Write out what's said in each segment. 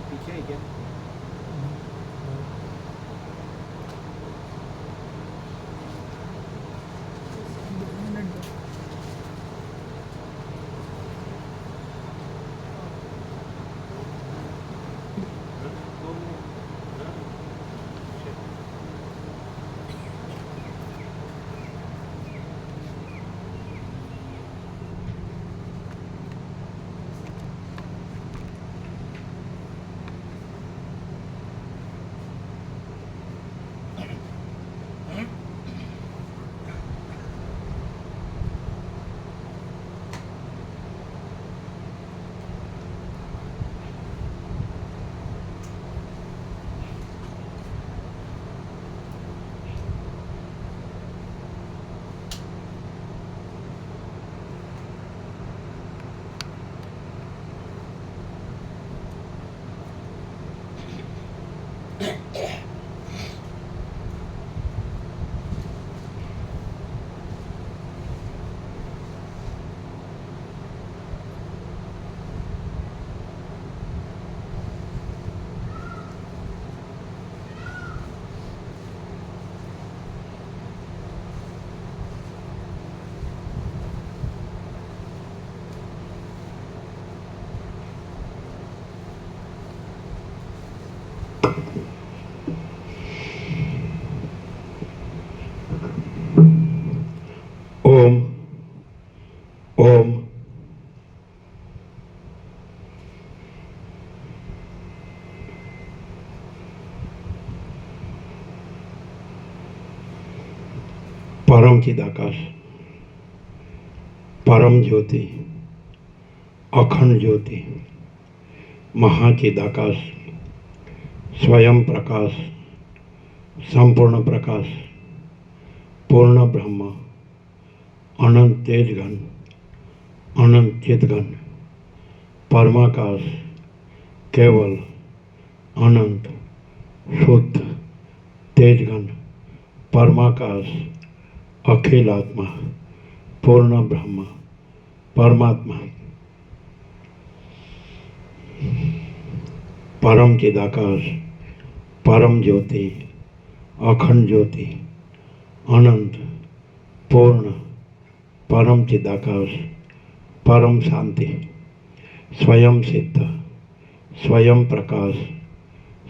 पीछे ही क्या ओम ओम परम चिदाकाश, परम ज्योति, अखंड ज्योति, महाचिदाकाश, स्वयं प्रकाश, संपूर्ण प्रकाश, पूर्ण ब्रह्म, अनंत तेजघन, अनंत चितघन, परमाकाश, केवल, अनंत, शुद्ध, तेजघन, परमाकाश, अखिल आत्मा, पूर्ण ब्रह्म, परमात्मा, परम चिदाकाश, परम ज्योति, अखंड ज्योति, अनंत, पूर्ण, परम चिदाकाश, परम शांति, स्वयं सिद्ध, स्वयं प्रकाश,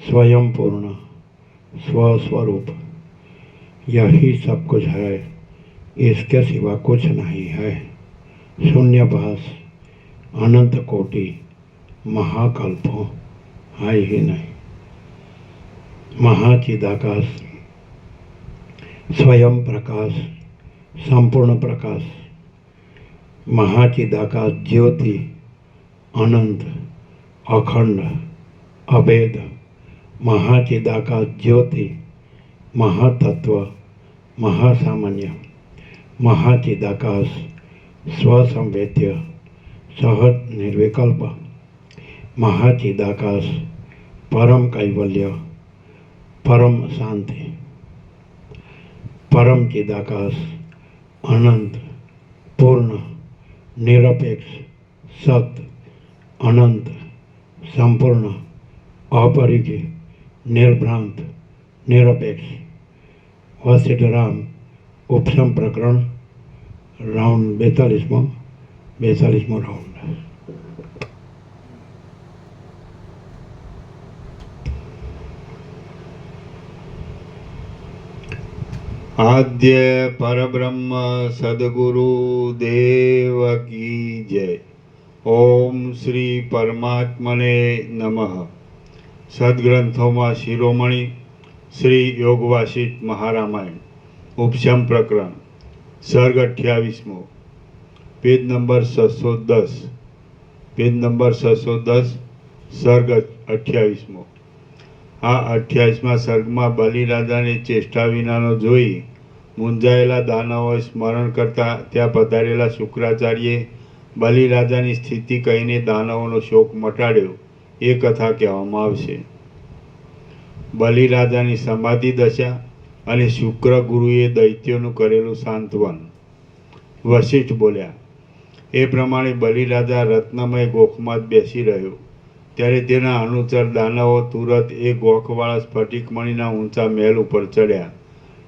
स्वयं पूर्ण, स्वस्वरूप, यही सब कुछ है, इसके सिवा कुछ नहीं है। शून्यभास, अनंत कोटि, महाकल्पों है ही नहीं। महाचिदाकाश, स्वयं प्रकाश, संपूर्ण प्रकाश, महाचिदाकाश ज्योति, अनंत, अखंड, अभेद, महाचिदाकाश ज्योति, महातत्व, महासामान्य, महाचिदाकाश, स्वसंवेद्य, सहज निर्विकल्प, महाचिदाकाश, परम कैवल्य, परम शांति, परम चिदाकाश, अनंत, पूर्ण, निरपेक्ष, सत्य, अनंत, संपूर्ण, अपरिचय, निर्भ्रांत, निरपेक्ष। वशिष्ठराम उपशम प्रकरण राउंड 42मो राउंड। આદ્ય પરબ્રહ્મ સદગુરુ દેવ કી જય. ઓમ શ્રી પરમાત્મને નમઃ. સદગ્રંથોમાં શિરોમણી શ્રી યોગવાસિષ્ઠ મહારામાયણ ઉપશમ પ્રકરણ સર્ગ 28મો, પેજ નંબર 610. Page number 610, સર્ગ 28મો. આ 28મા સર્ગમાં બલિરાજાને ચેષ્ટા વિનાનો જોઈ મૂંઝાયેલા દાનવોએ સ્મરણ કરતા ત્યાં પધારેલા શુક્રાચાર્યે બલિરાજાની સ્થિતિ કહીને દાનવોનો શોક મટાડ્યો એ કથા કહેવામાં આવશે. બલિરાજાની સમાધિ દશા અને શુક્ર ગુરુએ દૈત્યોનું કરેલું સાંત્વન. વશિષ્ઠ બોલ્યા, એ પ્રમાણે બલિરાજા રત્નમય ગોખમાં જ બેસી રહ્યો ત્યારે તેના અનુચર દાનવો તુરત એ ગોખવાળા સ્ફટિકમણીના ઊંચા મહેલ ઉપર ચડ્યા.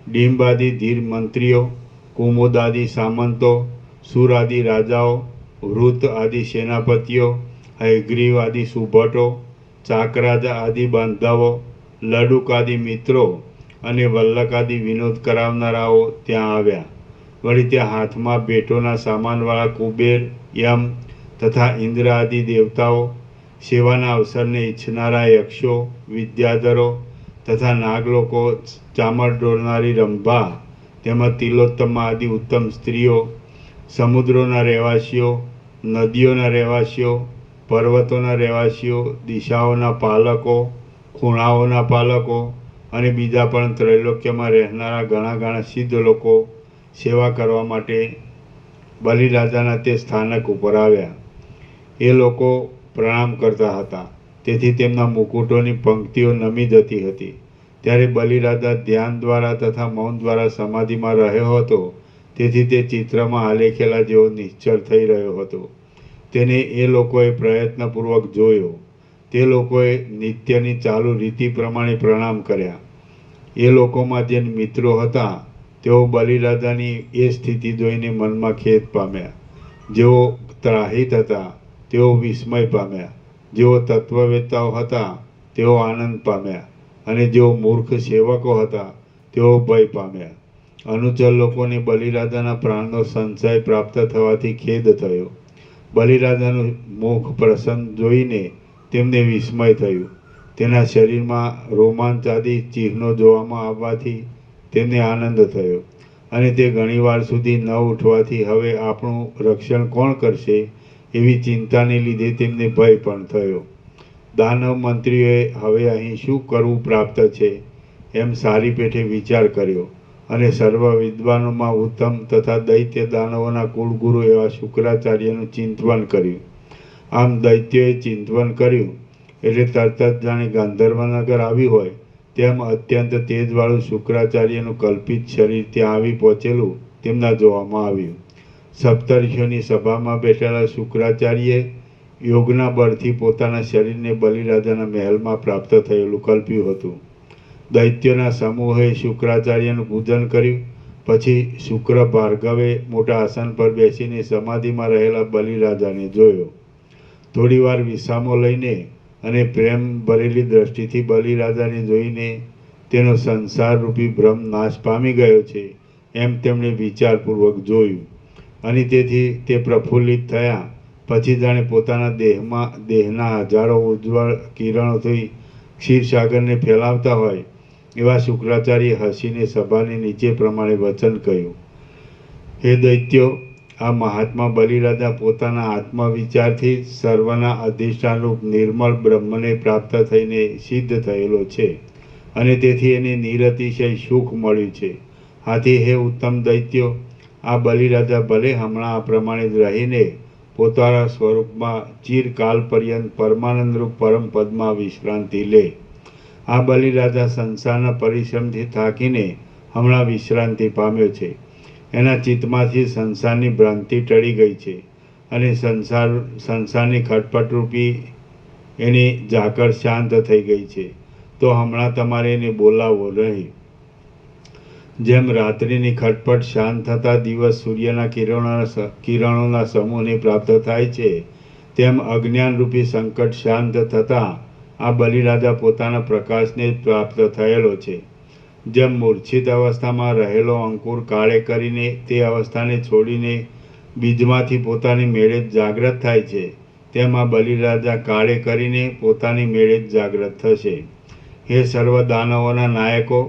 ડિંબાદી ધીર મંત્રીઓ, કુમુદાદી સામંતો, સુરાદી રાજાઓ, વૃત આદિ સેનાપતિઓ, હયગ્રીવ આદિ સુભટો, ચાકરાજા આદિ બાંધવો, લડુક આદિ મિત્રો અને વલ્લક આદિ વિનોદ કરાવનારાઓ ત્યાં આવ્યા. વળી ત્યાં હાથમાં ભેટોના સામાનવાળા કુબેર, યમ તથા ઇન્દ્ર આદિ દેવતાઓ, સેવાના અવસરને ઈચ્છનારા યક્ષો, વિદ્યાધરો તથા નાગલોકો, ચામર ડોલનારી રંભા તેમજ તિલોત્તમા આદિ ઉત્તમ સ્ત્રીઓ, સમુદ્રોના રહેવાસીઓ, નદીઓના રહેવાસીઓ, પર્વતોના રહેવાસીઓ, દિશાઓના પાલકો, ખૂણાઓના પાલકો અને બીજા પણ ત્રૈલોક્યમાં રહેનારા ઘણા ઘણા સિદ્ધ લોકો સેવા કરવા માટે બલિરાજાના તે સ્થાનક ઉપર આવ્યા. એ લોકો પ્રણામ કરતા હતા, તેથી તેમના મુકુટોની પંક્તિઓ નમી જતી હતી. ત્યારે બલિરાજા ધ્યાન દ્વારા તથા મૌન દ્વારા સમાધિમાં રહ્યો હતો, તેથી તે ચિત્રમાં આલેખેલા જેવો નિશ્ચળ થઈ રહ્યો હતો. તેને એ લોકોએ પ્રયત્નપૂર્વક જોયો. તે લોકોએ નિત્યની ચાલુ રીતિ પ્રમાણે પ્રણામ કર્યા. એ લોકોમાં જે મિત્રો હતા તેઓ બલિરાજાની એ સ્થિતિ જોઈને મનમાં ખેદ પામ્યા. જેઓ ત્રાહિત હતા તેઓ વિસ્મય પામ્યા, જેઓ તત્વવેત્તાઓ હતા તેઓ આનંદ પામ્યા અને જેઓ મૂર્ખ સેવકો હતા તેઓ ભય પામ્યા. અનુચર લોકોને બલિરાજાના પ્રાણનો સંશય પ્રાપ્ત થવાથી ખેદ થયો. બલિરાજાનું મુખ પ્રસન્ન જોઈને તેમને વિસ્મય થયું. તેના શરીરમાં રોમાંચ આદિ ચિહ્નો જોવામાં આવવાથી તેમને આનંદ થયો અને તે ઘણીવાર સુધી ન ઉઠવાથી હવે આપણું રક્ષણ કોણ કરશે એવી ચિંતાને લીધે તેમને ભય પણ થયો. દાનવ મંત્રીઓએ હવે અહીં શું કરવું પ્રાપ્ત છે એમ સારી પેઠે વિચાર કર્યો અને સર્વ વિદ્વાનોમાં ઉત્તમ તથા દૈત્ય દાનવોના કુળગુરુ એવા શુક્રાચાર્યનું ચિંતવન કર્યું. આમ દૈત્યોએ ચિંતવન કર્યું એટલે તરત જ જાણે ગાંધર્વનગર આવી હોય તેમ અત્યંત તેજવાળું શુક્રાચાર્યનું કલ્પિત શરીર ત્યાં આવી પહોંચેલું તેમના જોવામાં આવ્યું. સપ્તર્ષિઓની સભામાં બેઠેલા શુક્રાચાર્યે યોગના બળથી પોતાના શરીરને બલિરાજાના મહેલમાં પ્રાપ્ત થયેલું કલ્પ્યું હતું. દૈત્યોના સમૂહે શુક્રાચાર્યનું પૂજન કર્યું. પછી શુક્ર ભાર્ગવે મોટા આસન પર બેસીને સમાધિમાં રહેલા બલિરાજાને જોયો. થોડીવાર વિસામો લઈને અને પ્રેમ ભરેલી દ્રષ્ટિથી બલિરાજાને જોઈને તેનો સંસારરૂપી ભ્રમ નાશ પામી ગયો છે એમ તેમણે વિચારપૂર્વક જોયું અને તેથી તે પ્રફુલ્લિત થયા. પછી જાણે પોતાના દેહના હજારો ઉજ્જવળ કિરણોથી ક્ષીરસાગરને ફેલાવતા હોય એવા શુક્રાચાર્ય હસીને સભાને નીચે પ્રમાણે વચન કહ્યું, હે દૈત્યો, આ મહાત્મા બલિરાજા પોતાના આત્મવિચારથી સર્વના અધિષ્ઠાનરૂપ નિર્મળ બ્રહ્મને પ્રાપ્ત થઈને સિદ્ધ થયેલો છે અને તેથી એને નિરતિશય સુખ મળ્યું છે. આથી હે ઉત્તમ દૈત્યો, આ બલિરાજા ભલે હમણાં આ પ્રમાણે જ રહીને પોતાના સ્વરૂપમાં ચિરકાલ પર્યંત પરમાનંદરૂપ પરમ પદમાં વિશ્રાંતિ લે. આ બલિરાજા સંસારના પરિશ્રમથી થાકીને હમણાં વિશ્રાંતિ પામ્યો છે. એના ચિત્તમાંથી સંસારની ભ્રાંતિ ટળી ગઈ છે અને સંસારની ખટપટરૂપી એની ઝાકળ શાંત થઈ ગઈ છે. તો હમણાં તમારે એને બોલાવવો નહીં. જેમ રાત્રિની ખટપટ શાંત થતાં દિવસ સૂર્યના કિરણોના સમૂહને પ્રાપ્ત થાય છે, તેમ અજ્ઞાનરૂપી સંકટ શાંત થતાં આ બલિરાજા પોતાના પ્રકાશને પ્રાપ્ત થયેલો છે. જેમ મૂર્છિત અવસ્થામાં રહેલો અંકુર કાળે કરીને તે અવસ્થાને છોડીને બીજમાંથી પોતાની મેળે જ જાગ્રત થાય છે, તેમ આ બલિરાજા કાળે કરીને પોતાની મેળે જ જાગ્રત થશે. હે સર્વ દાનવોના નાયકો,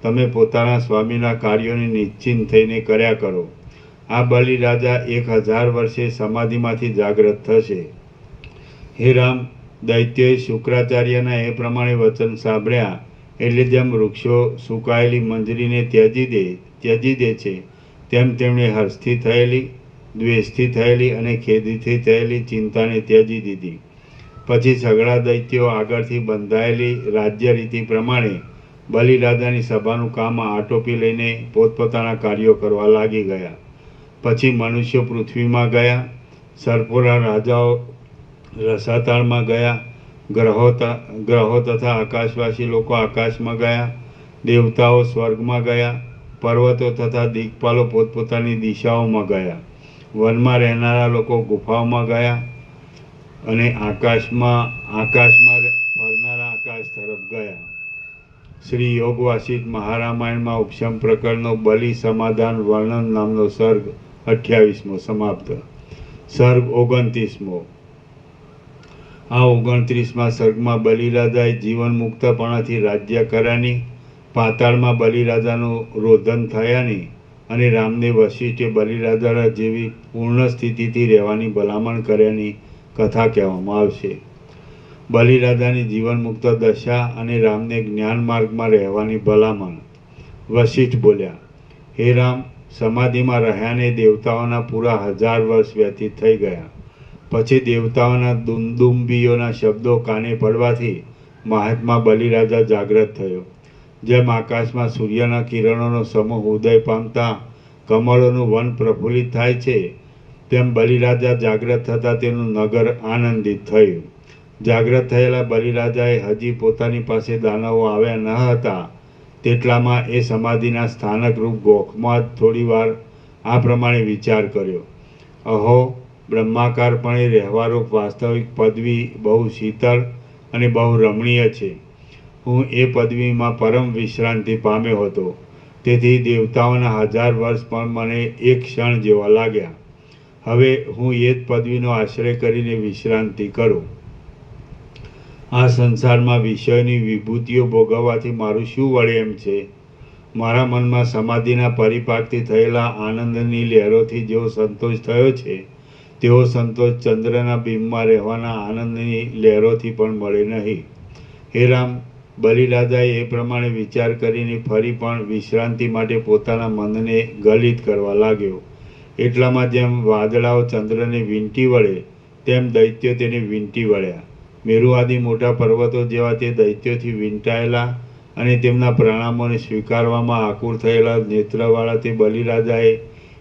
તમે પોતાના સ્વામીના કાર્યોને નિશ્ચિંત થઈને કર્યા કરો. આ બલિરાજા 1000 વર્ષે સમાધિમાંથી જાગ્રત થશે. હે રામ, દૈત્યોએ શુક્રાચાર્યના એ પ્રમાણે વચન સાંભળ્યા એટલે જેમ વૃક્ષો સુકાયેલી મંજરીને ત્યજી દે છે, તેમ તેમણે હર્ષથી થયેલી, દ્વેષથી થયેલી અને ખેદથી થયેલી ચિંતાને ત્યજી દીધી. પછી સઘળા દૈત્યો આગળથી બંધાયેલી રાજ્ય રીતિ પ્રમાણે બલિરાજાની સભાનું કામ આટોપી લઈને પોતપોતાના કાર્યો કરવા લાગી ગયા. પછી મનુષ્યો પૃથ્વીમાં ગયા, સર્પોના રાજાઓ રસાતાળમાં ગયા, ગ્રહો તથા આકાશવાસી લોકો આકાશમાં ગયા, દેવતાઓ સ્વર્ગમાં ગયા, પર્વતો તથા દિક્પાલો પોતપોતાની દિશાઓમાં ગયા, વનમાં રહેનારા લોકો ગુફાઓમાં ગયા અને આકાશમાં ફરનારા આકાશ તરફ ગયા. શ્રી યોગ વાસિષ્ઠ મહારામાયણમાં ઉપશમ પ્રકરણનો બલિ સમાધાન વર્ણન નામનો સર્ગ 28મો સમાપ્ત. સર્ગ 29મો. આ 29મા સર્ગમાં બલિરાજાએ જીવન મુક્તપણાથી રાજ્ય કર્યાની, પાતાળમાં બલિરાજાનું રોદન થયાની અને રામને વશિષ્ઠે બલિરાજાના જેવી પૂર્ણ સ્થિતિથી રહેવાની ભલામણ કર્યાની કથા કહેવામાં આવશે. બલિરાજાની જીવન મુક્ત દશા અને રામને જ્ઞાન માર્ગમાં રહેવાની ભલામણ. વશિષ્ઠ બોલ્યા, હે રામ, સમાધિમાં રહ્યાને દેવતાઓના પૂરા 1000 વર્ષ વ્યતીત થઈ ગયા. પછી દેવતાઓના દુંદુંબીઓના શબ્દો કાને પડવાથી મહાત્મા બલિરાજા જાગ્રત થયો. જેમ આકાશમાં સૂર્યના કિરણોનો સમૂહ ઉદય પામતા કમળોનું વન પ્રફુલ્લિત થાય છે, તેમ બલિરાજા જાગ્રત થતાં તેનું નગર આનંદિત થયું. જાગ્રત થયેલા બલિરાજાએ હજી પોતાની પાસે દાનવો આવ્યા ન હતા તેટલામાં એ સમાધિના સ્થાનક રૂપ ગોખમાં જ થોડી વાર આ પ્રમાણે વિચાર કર્યો. અહો, બ્રહ્માકારપણે રહેવારૂપ વાસ્તવિક પદવી બહુ શીતળ અને બહુ રમણીય છે. હું એ પદવીમાં પરમ વિશ્રાંતિ પામ્યો હતો, તેથી દેવતાઓના 1000 વર્ષ પણ મને એક ક્ષણ જેવા લાગ્યા. હવે હું એ જ પદવીનો આશ્રય કરીને વિશ્રાંતિ કરું. આ સંસારમાં વિષયોની વિભૂતિઓ ભોગવવાથી મારું શું વળે એમ છે? મારા મનમાં સમાધિના પરિપાકથી થયેલા આનંદની લહેરોથી જેવો સંતોષ થયો છે, તેવો સંતોષ ચંદ્રના બિંબમાં રહેવાના આનંદની લહેરોથી પણ મળે નહીં. હે રામ, બલિરાજાએ એ પ્રમાણે વિચાર કરીને ફરી પણ વિશ્રાંતિ માટે પોતાના મનને ગલિત કરવા લાગ્યો. એટલામાં જેમ વાદળાઓ ચંદ્રને વીંટી વળે, તેમ દૈત્યો તેને વીંટી વળ્યા. મેરુ આદિ મોટા પર્વતો જેવા તે દૈત્યોથી વીંટાયેલા અને તેમના પ્રણામોને સ્વીકારવામાં આકુર થયેલા નેત્રવાળા તે બલિરાજાએ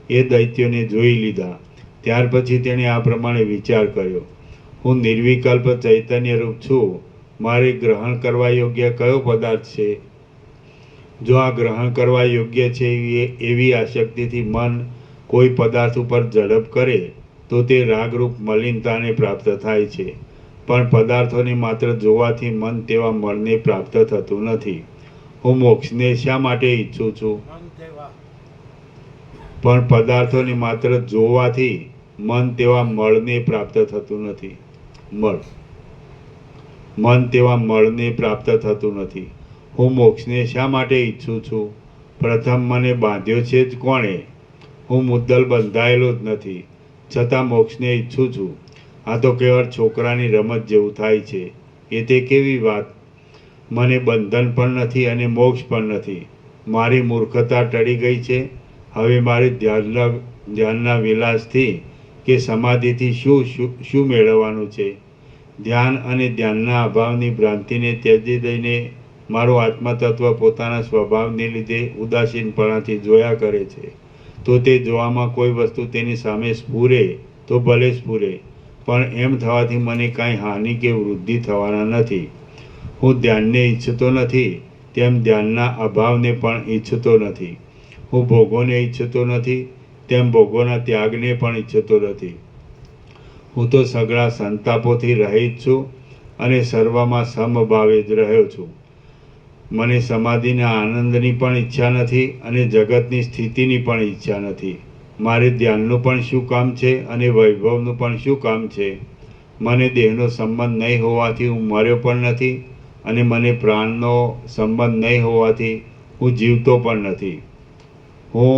એ દૈત્યોને જોઈ લીધા. ત્યાર પછી તેણે આ પ્રમાણે વિચાર કર્યો, હું નિર્વિકલ્પ ચૈતન્યરૂપ છું. મારે ગ્રહણ કરવા યોગ્ય કયો પદાર્થ છે? જો આ ગ્રહણ કરવા યોગ્ય છે એવી આસક્તિથી મન કોઈ પદાર્થ ઉપર ઝડપ કરે તો તે રાગરૂપ મલિનતાને પ્રાપ્ત થાય છે. પણ પદાર્થોને માત્ર જોવાથી મન તેવા મળને પ્રાપ્ત થતું નથી. હું મોક્ષને શા માટે ઈચ્છું છું? પણ પદાર્થોને માત્ર જોવાથી મન તેવા મળને પ્રાપ્ત થતું નથી. મન તેવા મળને પ્રાપ્ત થતું નથી. હું મોક્ષને શા માટે ઈચ્છું છું? પ્રથમ મને બાંધ્યો છે જ કોણે? હું મુદ્દલ બંધાયેલો જ નથી, છતાં મોક્ષને ઈચ્છું છું. આ તો કેવળ છોકરાની રમત જેવું થાય છે. એ તે કેવી વાત? મને બંધન પણ નથી અને મોક્ષ પણ નથી. મારી મૂર્ખતા ટળી ગઈ છે. હવે મારે ધ્યાનના વિલાસથી કે સમાધિથી શું મેળવવાનું છે? ધ્યાન અને ધ્યાનના અભાવની ભ્રાંતિને ત્યજી દઈને મારું આત્મતત્વ પોતાના સ્વભાવને લીધે ઉદાસીનપણાથી જોયા કરે છે. તો તે જોવામાં કોઈ વસ્તુ તેની સામે સ્ફુરે તો ભલે સ્ફુરે, પણ એમ થવાથી મને કાંઈ હાનિ કે વૃદ્ધિ થવાના નથી. હું ધ્યાનને ઈચ્છતો નથી, તેમ ધ્યાનના અભાવને પણ ઈચ્છતો નથી. હું ભોગોને ઈચ્છતો નથી, તેમ ભોગોના ત્યાગને પણ ઈચ્છતો નથી. હું તો સઘળા સંતાપોથી રહિત છું અને સર્વમાં સમભાવે જ રહ્યો છું. મને સમાધિના આનંદની પણ ઈચ્છા નથી અને જગતની સ્થિતિની પણ ઈચ્છા નથી. મારે ધ્યાનનું પણ શું કામ છે અને વૈભવનું પણ શું કામ છે? મને દેહનો સંબંધ નહીં હોવાથી હું મર્યો પણ નથી અને મને પ્રાણનો સંબંધ નહીં હોવાથી હું જીવતો પણ નથી. હું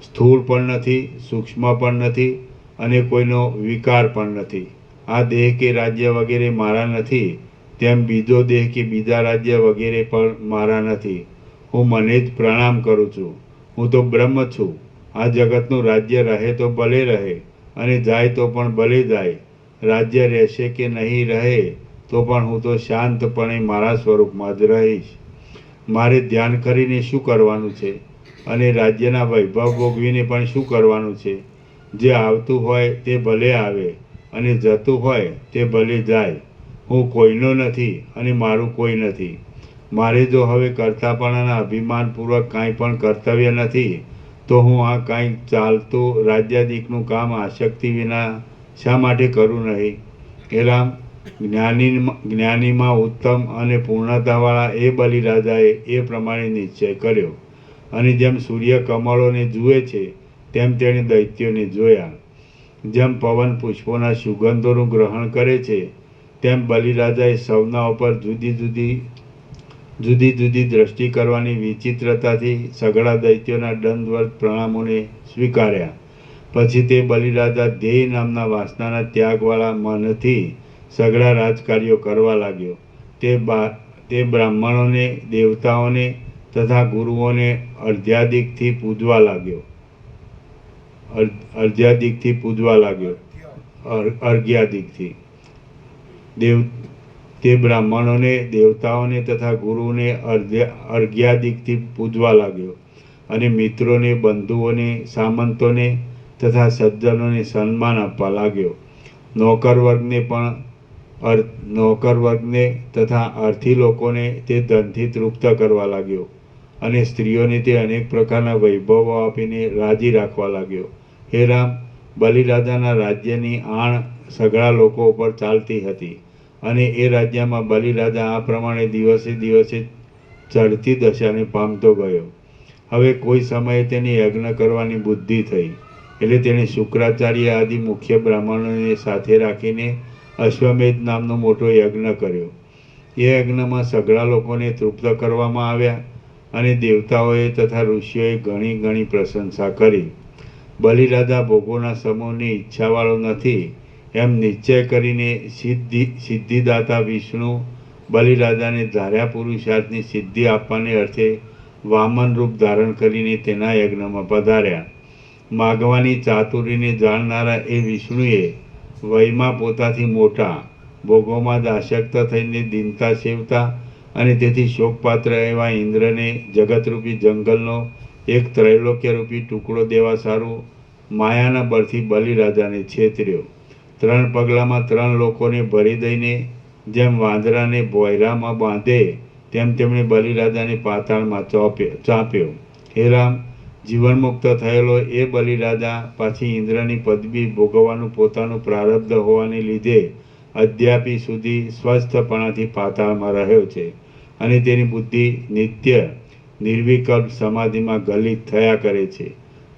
સ્થૂળ પણ નથી, સૂક્ષ્મ પણ નથી અને કોઈનો વિકાર પણ નથી. આ દેહ કે રાજ્ય વગેરે મારા નથી, તેમ બીજો દેહ કે બીજા રાજ્ય વગેરે પણ મારા નથી. હું મને જ પ્રણામ કરું છું. હું તો બ્રહ્મ છું. આ જગતનું રાજ્ય રહે તો ભલે રહે અને જાય તો પણ ભલે જાય. રાજ્ય રહેશે કે નહીં રહે તો પણ હું તો શાંતપણે મારા સ્વરૂપમાં જ રહીશ. મારે ધ્યાન કરીને શું કરવાનું છે અને રાજ્યના વૈભવ ભોગવીને પણ શું કરવાનું છે? જે આવતું હોય તે ભલે આવે અને જતું હોય તે ભલે જાય. હું કોઈનો નથી અને મારું કોઈ નથી. મારે જો હવે કર્તાપણાના અભિમાનપૂર્વક કાંઈ પણ કર્તવ્ય નથી, તો હું આ કાંઈ ચાલતું રાજ્યાદિકનું કામ આસક્તિ વિના શા માટે કરું નહીં? હે રામ, જ્ઞાનીમાં ઉત્તમ અને પૂર્ણતાવાળા એ બલિરાજાએ એ પ્રમાણે નિશ્ચય કર્યો અને જેમ સૂર્ય કમળોને જુએ છે તેમ તેણે દૈત્યોને જોયા. જેમ પવન પુષ્પોના સુગંધોનું ગ્રહણ કરે છે તેમ બલિરાજાએ સૌના ઉપર જુદી જુદી દ્રષ્ટિ કરવાની વિચિત્રતાથી સઘળા દૈત્યોના દંડવત પ્રણામોને સ્વીકાર્યા. પછી તે બલિરાજા ધ્યેય નામના વાસનાના ત્યાગવાળા મનથી સઘળા રાજકાર્યો કરવા લાગ્યો. તે બ્રાહ્મણોને, દેવતાઓને તથા ગુરુઓને અર્ધ્યાદિકથી પૂજવા લાગ્યો. અર્ઘ્યાદિકથી તે બ્રાહ્મણોને, દેવતાઓને તથા ગુરુઓને અર્ઘ્યાદિકથી પૂજવા લાગ્યો અને મિત્રોને, બંધુઓને, સામંતોને તથા સજ્જનોને સન્માન આપવા લાગ્યો. નોકર વર્ગને તથા અર્થી લોકોને તે ધનથી તૃપ્ત કરવા લાગ્યો અને સ્ત્રીઓને તે અનેક પ્રકારના વૈભવો આપીને રાજી રાખવા લાગ્યો. હે રામ, બલિરાજાના રાજ્યની આણ સઘળા લોકો ઉપર ચાલતી હતી અને એ રાજ્યમાં બલિરાજા આ પ્રમાણે દિવસે દિવસે ચડતી દશાને પામતો ગયો. હવે કોઈ સમયે તેને યજ્ઞ કરવાની બુદ્ધિ થઈ, એટલે તેણે શુક્રાચાર્ય આદિ મુખ્ય બ્રાહ્મણોને સાથે રાખીને અશ્વમેધ નામનો મોટો યજ્ઞ કર્યો. એ યજ્ઞમાં સઘળા લોકોને તૃપ્ત કરવામાં આવ્યા અને દેવતાઓએ તથા ઋષિઓએ ઘણી પ્રશંસા કરી. બલિરાજા ભોગોના સમૂહની ઈચ્છાવાળો નથી એમ નિશ્ચય કરીને સિદ્ધિદાતા વિષ્ણુ બલિરાજાને ધાર્યા પુરુષાર્થની સિદ્ધિ આપવાને અર્થે વામન રૂપ ધારણ કરીને તેના યજ્ઞમાં પધાર્યા. માગવાની ચાતુરીને જાણનારા એ વિષ્ણુએ વયમાં પોતાથી મોટા, ભોગોમાં જ આસક્ત થઈને દીનતા સેવતા અને તેથી શોકપાત્ર એવા ઇન્દ્રને જગતરૂપી જંગલનો એક ત્રૈલોક્યરૂપી ટુકડો દેવા સારું માયાના બળથી બલિરાજાને છેતર્યો. 3 પગલામાં 3 લોકોને ભરી દઈને જેમ વાંદરાને ભોયરામાં બાંધે તેમ તેમણે બલિરાજાને પાતાળમાં ચાંપ્યો. હે રામ, જીવનમુક્ત થયેલો એ બલિરાજા પાછી ઇન્દ્રની પદવી ભોગવવાનું પોતાનું પ્રારબ્ધ હોવાને લીધે અદ્યાપી સુધી સ્વસ્થપણાથી પાતાળમાં રહ્યો છે અને તેની બુદ્ધિ નિત્ય નિર્વિકલ્પ સમાધિમાં ગલિત થયા કરે છે.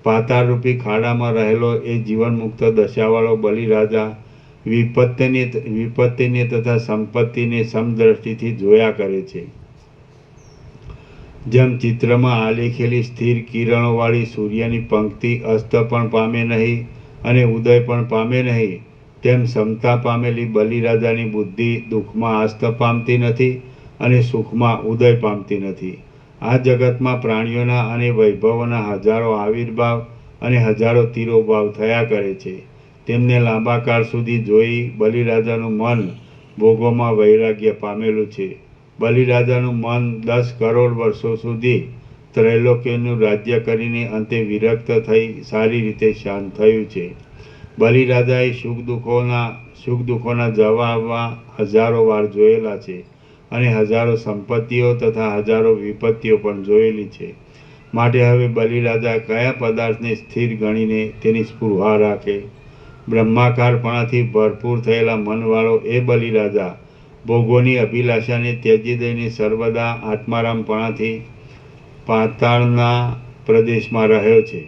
પાતાળરૂપી ખાડામાં રહેલો એ જીવનમુક્ત દશાવાળો બલિરાજા વિપત્તિને તથા સંપત્તિને સમદ્રષ્ટિથી જોયા કરે છે. જેમ ચિત્રમાં આલેખેલી સ્થિર કિરણોવાળી સૂર્યની પંક્તિ અસ્ત પણ પામે નહીં અને ઉદય પણ પામે નહીં, તેમ સમતા પામેલી બલિરાજાની બુદ્ધિ દુઃખમાં અસ્ત પામતી નથી અને સુખમાં ઉદય પામતી નથી. આ જગતમાં પ્રાણીઓના અને વૈભવોના હજારો આવિર્ભાવ અને હજારો તિરોભાવ થયા કરે છે. તેમને લાંબા કાળ સુધી જોઈ બલિરાજાનું મન ભોગોમાં વૈરાગ્ય પામેલું છે. બલિરાજાનું મન 10 કરોડ વર્ષો સુધી ત્રૈલોક્યનું રાજ્ય કરીને અંતે વિરક્ત થઈ સારી રીતે શાંત થયું છે. બલિરાજાએ સુખ દુઃખોના જવા આવવા હજારો વાર જોયેલા છે અને હજારો સંપત્તિઓ તથા હજારો વિપત્તિઓ પણ જોયેલી છે. માટે હવે બલિરાજા કયા પદાર્થને સ્થિર ગણીને તેની સ્પૃહા રાખે? બ્રહ્માકારપણાથી ભરપૂર થયેલા મનવાળો એ બલિરાજા ભોગોની અભિલાષાને ત્યજી દઈને સર્વદા આત્મારામપણાથી પાતાળના પ્રદેશમાં રહ્યો છે.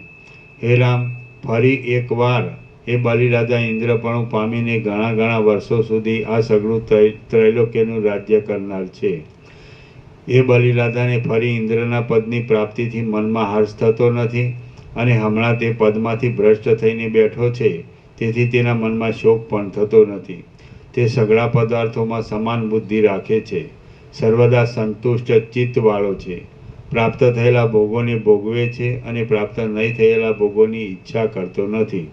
હે રામ, ફરી એકવાર એ બલિરાજા ઇન્દ્રપણું પામીને ઘણા વર્ષો સુધી આ સઘળું ત્રૈલોક્યનું રાજ્ય કરનાર છે. એ બલિરાજાને ફરી ઇન્દ્રના પદની પ્રાપ્તિથી મનમાં હર્ષ થતો નથી અને હમણાં તે પદમાંથી ભ્રષ્ટ થઈને બેઠો છે, તેથી તેના મનમાં શોક પણ થતો નથી. તે સઘળા પદાર્થોમાં સમાન બુદ્ધિ રાખે છે, સર્વદા સંતુષ્ટ ચિત્તવાળો છે, પ્રાપ્ત થયેલા ભોગોને ભોગવે છે અને પ્રાપ્ત નહીં થયેલા ભોગોની ઈચ્છા કરતો નથી.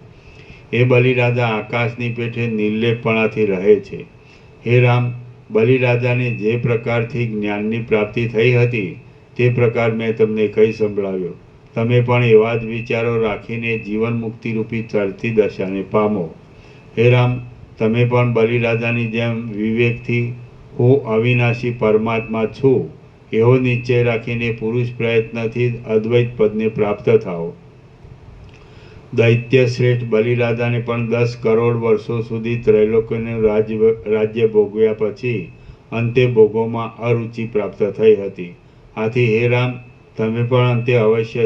એ બલિરાજા આકાશની પેઠે નિર્લેપપણાથી રહે છે. હે રામ, બલિરાજાને જે પ્રકારથી જ્ઞાનની પ્રાપ્તિ થઈ હતી તે પ્રકાર મેં તમને કહી સંભળાવ્યો. તમે પણ એવા જ વિચારો રાખીને જીવન મુક્તિરૂપી ચડતી દશાને પામો. હે રામ, તમે પણ બલિરાજાની જેમ વિવેકથી હું અવિનાશી પરમાત્મા છું એવો નિશ્ચય રાખીને પુરુષ પ્રયત્નથી અદ્વૈત પદને પ્રાપ્ત થાઓ. દૈત્ય શ્રેષ્ઠ બલિરાજાને પણ 10 કરોડ વર્ષો સુધી ત્રૈલોક્યનું રાજ્ય ભોગવ્યા પછી અંતે ભોગોમાં અરુચિ પ્રાપ્ત થઈ હતી. આથી હે રામ, તમે પણ અંતે અવશ્ય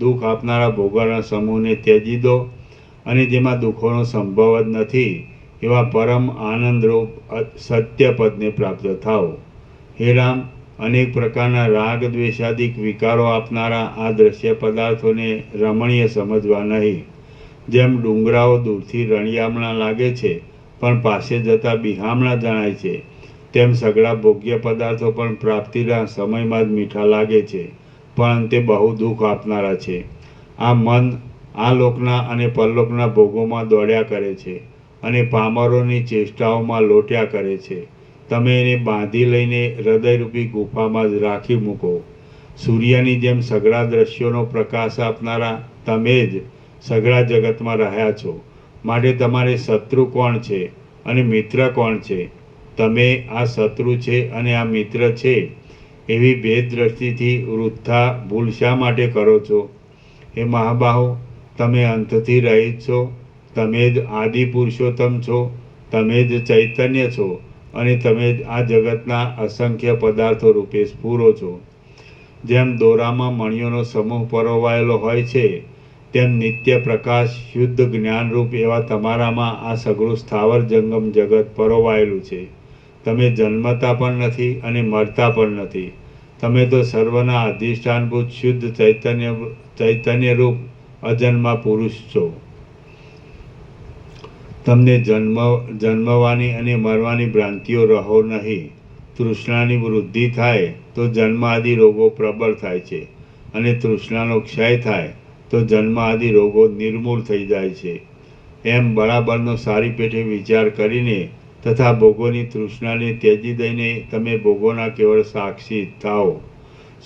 દુઃખ આપનારા ભોગોના સમૂહને ત્યજી દો અને જેમાં દુઃખોનો સંભવ જ નથી એવા પરમ આનંદરૂપ સત્ય પદને પ્રાપ્ત થાઓ. હે રામ, અનેક પ્રકારના રાગ દ્વેષાદિક વિકારો આપનારા આ દ્રશ્ય પદાર્થોને રમણીય સમજવા નહીં. જેમ ડુંગરાઓ દૂરથી રણિયામણા લાગે છે પણ પાસે જતાં બિહામણા જણાય છે, તેમ સઘળા ભોગ્ય પદાર્થો પણ પ્રાપ્તિના સમયમાં જ મીઠા લાગે છે પણ અંતે બહુ દુઃખ આપનારા છે. આ મન આ લોકના અને પરલોકના ભોગોમાં દોડ્યા કરે છે અને પામરોની ચેષ્ટાઓમાં લોટ્યા કરે છે. તમે એને બાંધી લઈને હૃદયરૂપી ગુફામાં જ રાખી મૂકો. સૂર્યની જેમ સઘળા દ્રશ્યોનો પ્રકાશ આપનારા તમે જ સઘળા જગતમાં રહ્યા છો. માટે તમારે શત્રુ કોણ છે અને મિત્ર કોણ છે? તમે આ શત્રુ છે અને આ મિત્ર છે એવી ભેદ દ્રષ્ટિથી વૃથા ભૂલ શા માટે કરો છો? હે મહાબાહો, તમે અંતથી રહિત છો, તમે જ આદિ પુરુષોત્તમ છો, તમે જ ચૈતન્ય છો અને તમે જ આ જગતના અસંખ્ય પદાર્થો રૂપે સ્ફુરો છો. જેમ દોરામાં મણિઓનો સમૂહ પરોવાયેલો હોય છે, તેમ નિત્ય પ્રકાશ શુદ્ધ જ્ઞાનરૂપ એવા તમારામાં આ સઘળું સ્થાવર જંગમ જગત પરોવાયેલું છે. તમે જન્મતા પણ નથી અને મરતા પણ નથી. તમે તો સર્વના અધિષ્ઠાનભૂત શુદ્ધ ચૈતન્યરૂપ અજન્મા પુરુષ છો. તમને જન્મવાની અને મરવાની ભ્રાંતિઓ રહો નહીં. તૃષ્ણાની વૃદ્ધિ થાય તો જન્મ આદિ રોગો પ્રબળ થાય છે અને તૃષ્ણાનો ક્ષય થાય તો જન્મ આદિ રોગો નિર્મૂળ થઈ જાય છે. એમ બરાબરનો સારી પેઠે વિચાર કરીને તથા ભોગોની તૃષ્ણાને ત્યજી દઈને તમે ભોગોના કેવળ સાક્ષી થાઓ.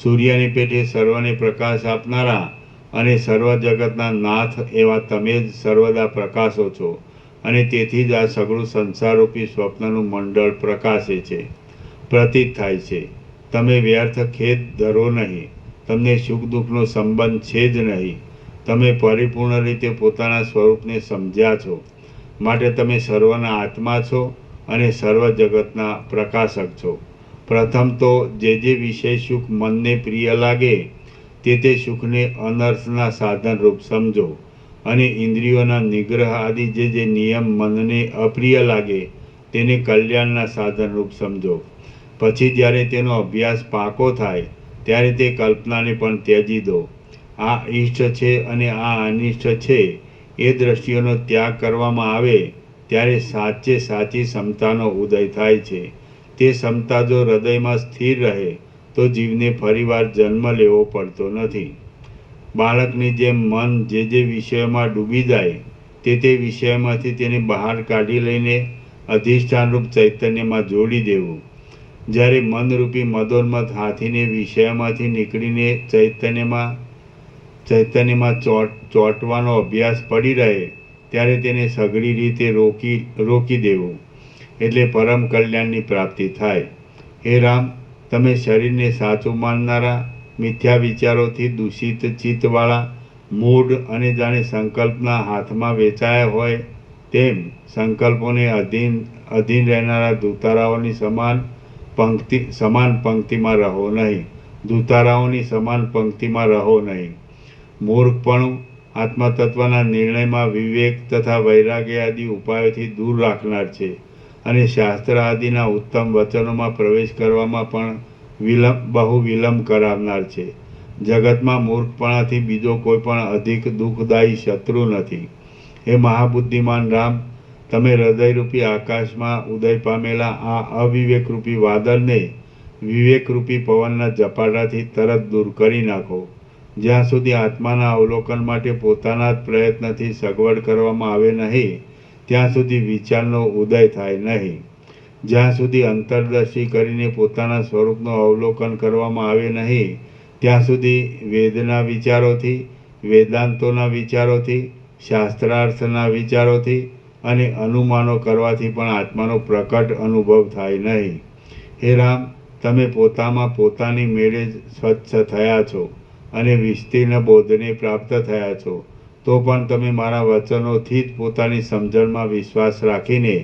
સૂર્યની પેઠે સર્વને પ્રકાશ આપનારા અને સર્વ જગતના નાથ એવા તમે જ સર્વદા પ્રકાશો છો અને તેથી જ આ સઘળું સંસારરૂપી સ્વપ્નનું મંડળ પ્રકાશે છે, પ્રતીત થાય છે. તમે વ્યર્થ ખેદ ધરો નહીં. તમને સુખ દુઃખનો સંબંધ છે જ નહીં. તમે પરિપૂર્ણ રીતે પોતાના સ્વરૂપને સમજ્યા છો. માટે તમે સર્વના આત્મા છો અને સર્વ જગતના પ્રકાશક છો. પ્રથમ તો જે વિષય સુખ મનને પ્રિય લાગે તે સુખને અનર્થના સાધનરૂપ સમજો અને ઇન્દ્રિયોના નિગ્રહ આદિ જે નિયમ મનને અપ્રિય લાગે તેને કલ્યાણના સાધનરૂપ સમજો. પછી જ્યારે તેનો અભ્યાસ પાકો થાય ત્યારે તે કલ્પનાને પણ ત્યજી દો. આ ઇષ્ટ છે અને આ અનિષ્ટ છે એ દ્રષ્ટિઓનો ત્યાગ કરવામાં આવે ત્યારે સાચી સમતાનો ઉદય થાય છે. તે સમતા જો હૃદયમાં સ્થિર રહે તો જીવને ફરીવાર જન્મ લેવો પડતો નથી. બાળકની જેમ મન જે વિષયોમાં ડૂબી જાય તે વિષયોમાંથી તેને બહાર કાઢી લઈને અધિષ્ઠાનરૂપ ચૈતન્યમાં જોડી દેવું. જ્યારે મનરૂપી મદોન્મત હાથીને વિષયમાંથી નીકળીને ચૈતન્યમાં ચોંટવાનો અભ્યાસ પડી રહે ત્યારે તેને સઘળી રીતે રોકી દેવું, એટલે પરમ કલ્યાણની પ્રાપ્તિ થાય. હે રામ, તમે શરીરને સાચું માનનારા, મિથ્યા વિચારોથી દૂષિત ચિત્તવાળા, મૂઢ અને જાણે સંકલ્પના હાથમાં વેચાયા હોય તેમ સંકલ્પોને અધીન રહેનારા દૂતારાઓની સમાન પંક્તિમાં રહો નહીં. દૂતારાઓની સમાન પંક્તિમાં રહો નહીં. મૂર્ખપણું આત્મતત્વના નિર્ણયમાં વિવેક તથા વૈરાગ્ય આદિ ઉપાયોથી દૂર રાખનાર છે અને શાસ્ત્ર આદિના ઉત્તમ વચનોમાં પ્રવેશ કરવામાં પણ બહુ વિલંબ કરાવનાર છે. જગતમાં મૂર્ખપણાથી બીજો કોઈ પણ અધિક દુઃખદાયી શત્રુ નથી. હે મહાબુદ્ધિમાન રામ, તમે હૃદયરૂપી આકાશમાં ઉદય પામેલા આ અવિવેકરૂપી વાદળને વિવેકરૂપી પવનના ઝપાટાથી તરત દૂર કરી નાખો. જ્યાં સુધી આત્માના અવલોકન માટે પોતાના જ પ્રયત્નથી સગવડ કરવામાં આવે નહીં, ત્યાં સુધી વિચારનો ઉદય થાય નહીં. જ્યાં સુધી અંતરદર્શી કરીને પોતાના સ્વરૂપનું અવલોકન કરવામાં આવે નહીં, ત્યાં સુધી વેદના વિચારોથી, વેદાંતોના વિચારોથી, શાસ્ત્રાર્થના વિચારોથી અને અનુમાનો કરવાથી પણ આત્માનો પ્રકટ અનુભવ થાય નહીં. હે રામ, તમે પોતામાં પોતાની મેળે જ સ્વચ્છ થયા છો અને વિસ્તીર્ણ બોધને પ્રાપ્ત થયા છો, તો પણ તમે મારા વચનોથી જ પોતાની સમજણમાં વિશ્વાસ રાખીને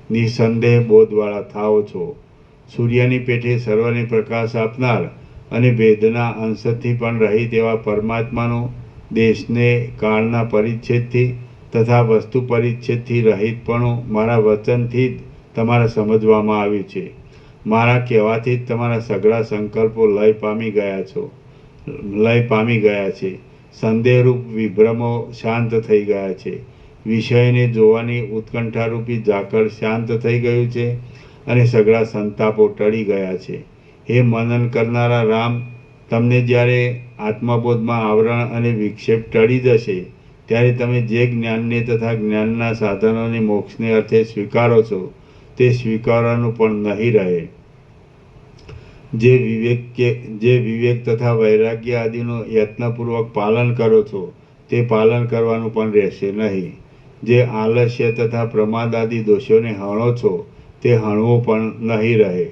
નિસંદેહ બોધવાળા થાઓ છો. સૂર્યની પેઠે સર્વને પ્રકાશ આપનાર અને ભેદના અંશથી પણ રહિત એવા પરમાત્માનું દેશને કાળના પરિચ્છેદથી તથા વસ્તુ પરિચ્છેદથી રહિતપણું મારા વચનથી જ તમારે સમજવામાં આવ્યું છે. મારા કહેવાથી જ તમારા સઘળા સંકલ્પો લય પામી ગયા છે. સંદેહરૂપ વિભ્રમો શાંત થઈ ગયા છે. વિષયને જોવાની ઉત્કંઠારૂપી ઝાકળ શાંત થઈ ગયું છે અને સઘળા સંતાપો ટળી ગયા છે. હે મનન કરનારા રામ, તમને જ્યારે આત્મબોધમાં આવરણ અને વિક્ષેપ ટળી જશે, ત્યારે તમે જે જ્ઞાનને તથા જ્ઞાનના સાધનોને મોક્ષને અર્થે સ્વીકારો છો, તે સ્વીકારવાનું પણ નહીં રહે. જે વિવેક તથા વૈરાગ્ય આદિનું યત્નપૂર્વક પાલન કરો છો, તે પાલન કરવાનું પણ રહેશે નહીં. જે આલસ્ય તથા પ્રમાદ આદિ દોષોને હણો છો, તે હણવું પણ નહીં રહે.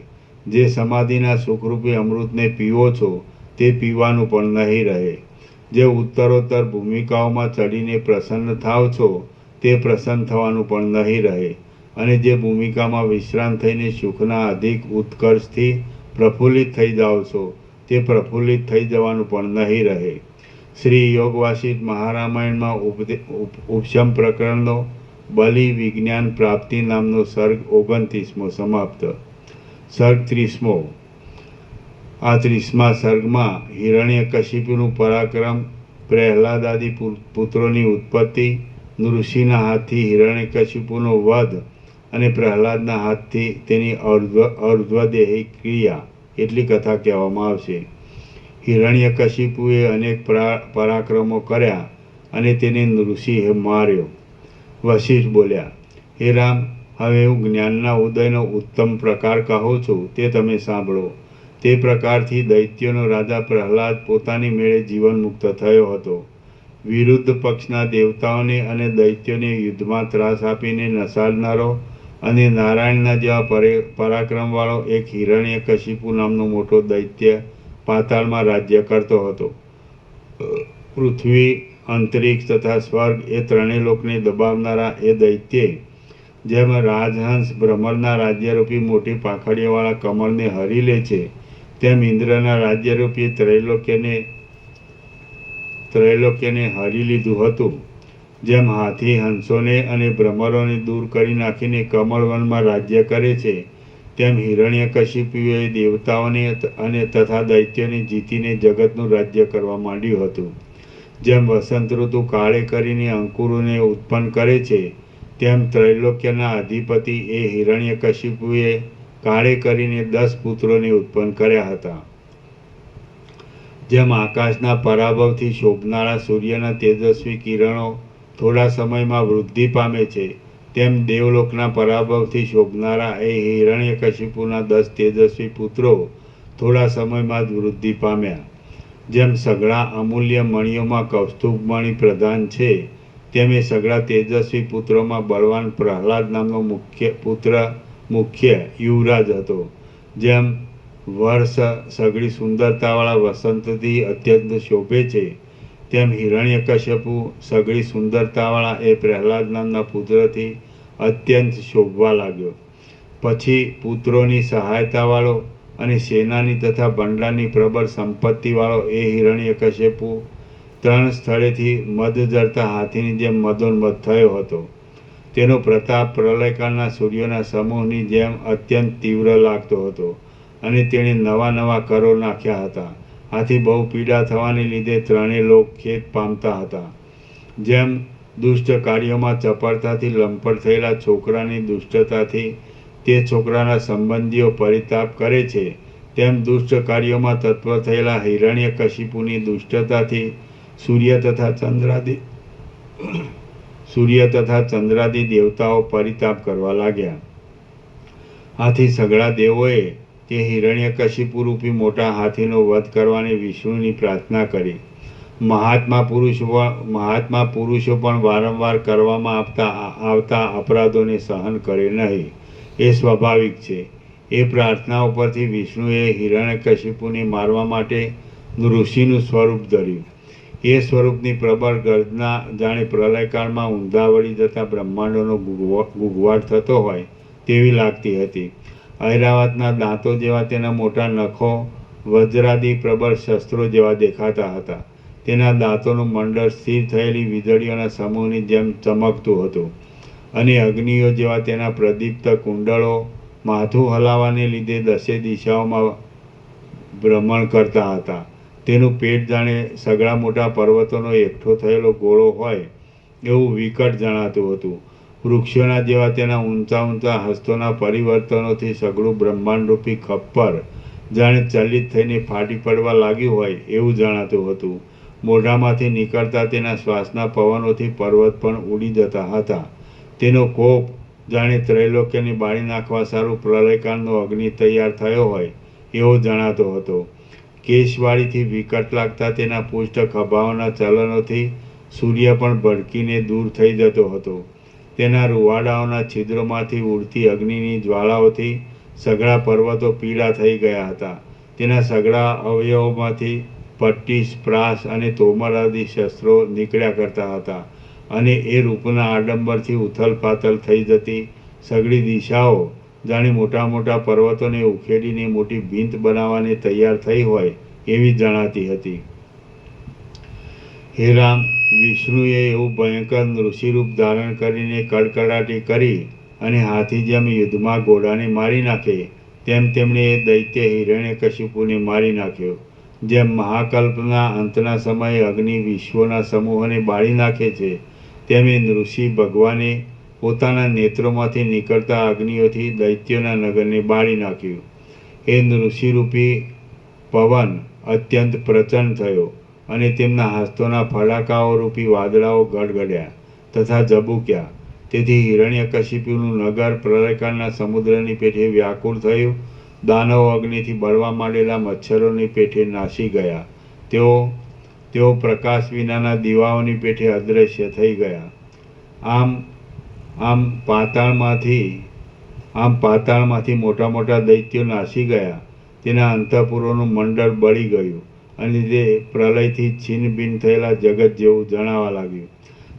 જે સમાધિના સુખરૂપી અમૃતને પીવો છો, તે પીવાનું પણ નહીં રહે. જે ઉત્તરોત્તર ભૂમિકાઓમાં ચડીને પ્રસન્ન થાવ છો, તે પ્રસન્ન થવાનું પણ નહીં રહે. અને જે ભૂમિકામાં વિશ્રાંત થઈને સુખના અધિક ઉત્કર્ષથી પ્રફુલ્લિત થઈ જાઓ છો, તે પ્રફુલ્લિત થઈ જવાનું પણ નહીં રહે. શ્રી યોગવાસિષ્ઠ મહારામાયણમાં ઉપશમ પ્રકરણનો બલિ વિજ્ઞાન પ્રાપ્તિ નામનો સર્ગ 29મો સમાપ્ત. સર્ગ 30મો. આ 30મા સર્ગમાં હિરણ્યકશિપુનું પરાક્રમ, પ્રહલાદ આદિ પુત્રોની ઉત્પત્તિ, ઋષિના હાથથી હિરણ્યકશિપુનો વધ અને પ્રહલાદના હાથથી તેની અર્ધ્વદેહી ક્રિયા એટલી કથા કહેવામાં આવશે. હિરણ્યકશિપુએ અનેક પરાક્રમો કર્યા અને તેને ઋષિએ માર્યો. વશિષ્ઠ બોલ્યા, હે રામ, હવે હું જ્ઞાનના ઉદયનો ઉત્તમ પ્રકાર કહું છું, તે તમે સાંભળો. તે પ્રકારથી દૈત્યોનો રાજા પ્રહલાદ પોતાની મેળે જીવન મુક્ત થયો હતો. વિરુદ્ધ પક્ષના દેવતાઓને અને દૈત્યોને યુદ્ધમાં ત્રાસ આપીને નસાડનારો અને નારાયણના જેવા પરાક્રમવાળો એક હિરણ્યકશિપુ નામનો મોટો દૈત્ય પાતાળમાં રાજ્ય કરતો હતો. પૃથ્વી, અંતરિક્ષ તથા સ્વર્ગ એ ત્રણેય લોકને દબાવનારા એ દૈત્યે જેમ રાજહંસ ભ્રમરના રાજ્યરૂપી મોટી પાંખડીઓવાળા કમળને હરી લે છે, તેમ ઇન્દ્રના રાજ્યરૂપી ત્રૈલોક્યને હરી લીધું હતું. જેમ હાથી હંસોને અને ભ્રમરોને દૂર કરી નાખીને કમળવનમાં રાજ્ય કરે છે, તેમ હિરણ્યકશિપુએ દેવતાઓને અને તથા દૈત્યોને જીતીને જગતનું રાજ્ય કરવા માંડ્યું હતું. જેમ વસંત ઋતુ કાળે કરીને અંકુરોને ઉત્પન્ન કરે છે, તેમ ત્રૈલોક્યના અધિપતિ એ હિરણ્યકશિપુએ કાળે કરીને 10 પુત્રોને ઉત્પન્ન કર્યા હતા. જેમ આકાશના પરાભવથી શોભનારા સૂર્યના તેજસ્વી કિરણો થોડા સમયમાં વૃદ્ધિ પામે છે, તેમ દેવલોકના પરાભવથી શોભનારા એ હિરણ્યકશિપુના 10 તેજસ્વી પુત્રો થોડા સમયમાં જ વૃદ્ધિ પામ્યા. જેમ સઘળા અમૂલ્ય મણિઓમાં કૌસ્તુભ મણિ પ્રધાન છે, તેમ એ સઘળા તેજસ્વી પુત્રોમાં બળવાન પ્રહલાદ નામનો મુખ્ય યુવરાજ હતો. જેમ વર્ષ સઘળી સુંદરતાવાળા વસંતથી અત્યંત શોભે છે, તેમ હિરણ્યકશિપુ સઘળી સુંદરતાવાળા એ પ્રહલાદ નામના પુત્રથી અત્યંત શોભવા લાગ્યો. પછી પુત્રોની સહાયતાવાળો અને સેનાની તથા ભંડારની પ્રબળ સંપત્તિવાળો એ હિરણ્યકશિપુ 3 સ્થળેથી મદ જરતા હાથીની જેમ મદોન્મદ થયો હતો. તેનો પ્રતાપ પ્રલયકાળના સૂર્યોના સમૂહની જેમ અત્યંત તીવ્ર લાગતો હતો અને તેણે નવા નવા કરો નાખ્યા હતા. આથી બહુ પીડા થવાને લીધે ત્રણેય લોક ખેદ પામતા હતા. જેમ દુષ્ટ કાર્યોમાં ચપળતાથી લંપટ થયેલા છોકરાની દુષ્ટતાથી તે છોકરાના સંબંધીઓ પરિતાપ કરે છે, તેમ દુષ્ટ કાર્યોમાં તત્પર થયેલા હિરણ્યકશિપુની દુષ્ટતાથી સૂર્ય તથા ચંદ્રાદિ દેવતાઓ પરિતાપ કરવા લાગ્યા. આથી સઘળા દેવોએ તે હિરણ્યકશિપુ રૂપી મોટા હાથીનો વધ કરવાની વિષ્ણુની પ્રાર્થના કરી. મહાત્મા પુરુષો પણ વારંવાર કરવામાં આવતા અપરાધોને સહન કરે નહીં, એ સ્વાભાવિક છે. એ પ્રાર્થના ઉપરથી વિષ્ણુએ હિરણ્યકશિપુને મારવા માટે ઋષિનું સ્વરૂપ ધર્યું. એ સ્વરૂપની પ્રબળ ગર્જના જાણે પ્રલયકાળમાં ઊંધા વળી જતા બ્રહ્માંડોનો ગુગવાટ થતો હોય તેવી લાગતી હતી. ઐરાવતના દાંતો જેવા તેના મોટા નખો વજ્રાદી પ્રબળ શસ્ત્રો જેવા દેખાતા હતા. તેના દાંતોનું મંડળ સ્થિર થયેલી વીજળીઓના સમૂહની જેમ ચમકતું હતું અને અગ્નિઓ જેવા તેના પ્રદીપ્ત કુંડળો માથું હલાવવાને લીધે 10 દિશાઓમાં ભ્રમણ કરતા હતા. તેનું પેટ જાણે સઘળા મોટા પર્વતોનો એકઠો થયેલો ગોળો હોય એવું વિકટ જણાતું હતું. વૃક્ષોના જેવા તેના ઊંચા ઊંચા હસ્તોના પરિવર્તનોથી સઘળું બ્રહ્માંડરૂપી ખપ્પર જાણે ચલિત થઈને ફાટી પડવા લાગ્યું હોય એવું જણાતું હતું. મોઢામાંથી નીકળતા તેના શ્વાસના પવનોથી પર્વત પણ ઉડી જતા હતા. તેનો કોપ જાણે ત્રૈલોક્યને બાળી નાખવા સારું પ્રલયકાળનો અગ્નિ તૈયાર થયો હોય એવો જણાતો હતો. કેશવાળીથી વિકટ લાગતા તેના પુષ્ટ ખભાઓના ચલનોથી સૂર્ય પણ ભડકીને દૂર થઈ જતો હતો. તેના રૂવાડાઓના છિદ્રોમાંથી ઉડતી અગ્નિની જ્વાળાઓથી સઘળા પર્વતો પીળા થઈ ગયા હતા. તેના સઘળા અવયવોમાંથી પટ્ટી, સ્પ્રાસ અને તોમર આદિ શસ્ત્રો નીકળ્યા કરતા હતા અને એ રૂપના આડંબરથી ઉથલ પાથલ થઈ જતી સઘળી દિશાઓ જાણે મોટા મોટા પર્વતોને ઉખેડીને મોટી ભીંત બનાવવાને તૈયાર થઈ હોય એવી જણાતી હતી. હે રામ, વિષ્ણુએ એવું ભયંકર ઋષિરૂપ ધારણ કરીને કડકડાટી કરી અને હાથી જેમ યુદ્ધમાં ઘોડાને મારી નાખે તેમ તેમણે એ દૈત્ય હિરણ્યકશિપુને મારી નાખ્યો. જેમ મહાકલ્પના અંતના સમયે અગ્નિ વિશ્વોના સમૂહોને બાળી નાખે છે, તેમ એ ઋષિ ભગવાને પોતાના નેત્રોમાંથી નીકળતા અગ્નિઓથી દૈત્યોના નગરને બાળી નાખ્યું. એ ઋષિરૂપી પવન અત્યંત પ્રચંડ થયો અને તેમના હસ્તોના ફડાકાઓ રૂપી વાદળાઓ ગડગડ્યા તથા ઝબૂક્યા. તેથી હિરણ્યકશિપુનું નગર પ્રલયકાળના સમુદ્રની પેઠે વ્યાકુળ થયું. દાનવો અગ્નિથી બળવા માંડેલા મચ્છરોની પેઠે નાસી ગયા. તેઓ પ્રકાશ વિનાના દીવાઓની પેઠે અદૃશ્ય થઈ ગયા. આમ પાતાળમાંથી મોટા મોટા દૈત્યો નાસી ગયા. તેના અંતઃપુરોનું મંડળ બળી ગયું અને તે પ્રલયથી છિન્ન ભિન્ન થયેલા જગત જેવું જણાવા લાગ્યું.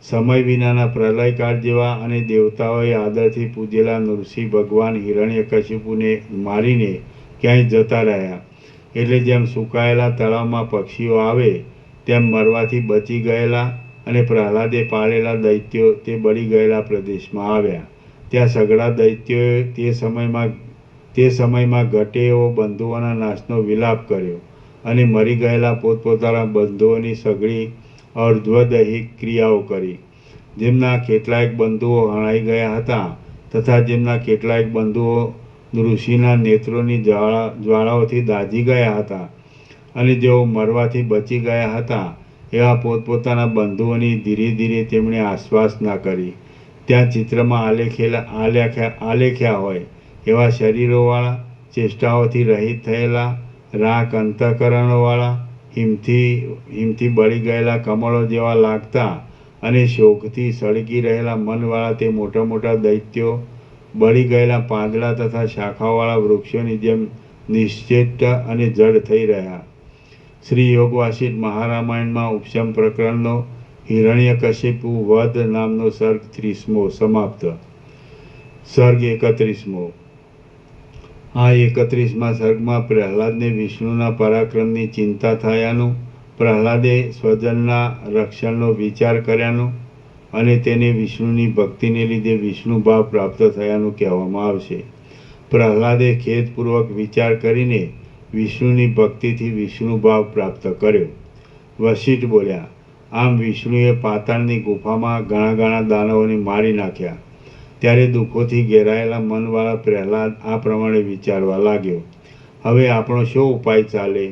સમય વિનાના પ્રલયકાળ જેવા અને દેવતાઓએ આદરથી પૂજેલા નૃસિંહ ભગવાન હિરણ્યકશિપુને મારીને ક્યાંય જતા રહ્યા. એટલે જેમ સુકાયેલા તળાવમાં પક્ષીઓ આવે તેમ મરવાથી બચી ગયેલા અને પ્રહલાદે પાળેલા દૈત્યો તે બળી ગયેલા પ્રદેશમાં આવ્યા. ત્યાં સઘળા દૈત્યોએ તે સમયમાં ઘટે એવો બંધુઓના નાશનો વિલાપ કર્યો અને મરી ગયેલા પોતપોતાના બંધુઓની સઘળી અર્ધ્વદૈહિક ક્રિયાઓ કરી. જેમના કેટલાક બંધુઓ હણાઈ ગયા હતા તથા જેમના કેટલાક બંધુઓ ઋષિના નેત્રોની જ્વાળાઓથી દાઝી ગયા હતા અને જેઓ મરવાથી બચી ગયા હતા, એવા પોતપોતાના બંધુઓની ધીરે ધીરે તેમણે આશ્વાસના કરી. ત્યાં ચિત્રમાં આલેખ્યા હોય એવા શરીરોવાળા, ચેષ્ટાઓથી રહિત થયેલા, રાખ અંતઃકરણોવાળા, હિમથી બળી ગયેલા કમળો જેવા લાગતા અને શોકથી સળગી રહેલા મનવાળા તે મોટા મોટા દૈત્યો બળી ગયેલા પાંદડા તથા શાખાઓવાળા વૃક્ષોની જેમ નિશ્ચેષ્ટ અને જડ થઈ રહ્યા. શ્રી યોગવાસિષ્ઠ મહારામાયણમાં ઉપશમ પ્રકરણનો હિરણ્યકશિપુ વધ નામનો સર્ગ 30મો સમાપ્ત. સર્ગ 31મો. આ 31મા સર્ગમાં પ્રહલાદને વિષ્ણુના પરાક્રમની ચિંતા થયાનું, પ્રહલાદે સ્વજનના રક્ષણનો વિચાર કર્યાનું અને તેને વિષ્ણુની ભક્તિને લીધે વિષ્ણુ ભાવ પ્રાપ્ત થયાનું કહેવામાં આવશે. પ્રહલાદે ખેદપૂર્વક વિચાર કરીને વિષ્ણુની ભક્તિથી વિષ્ણુ ભાવ પ્રાપ્ત કર્યો. વશિષ્ઠ બોલ્યા, આમ વિષ્ણુએ પાતાળની ગુફામાં ઘણા દાનવોને મારી નાખ્યા. ત્યારે દુઃખોથી ઘેરાયેલા મનવાળા પ્રહલાદ આ પ્રમાણે વિચારવા લાગ્યો, હવે આપણો શો ઉપાય ચાલે?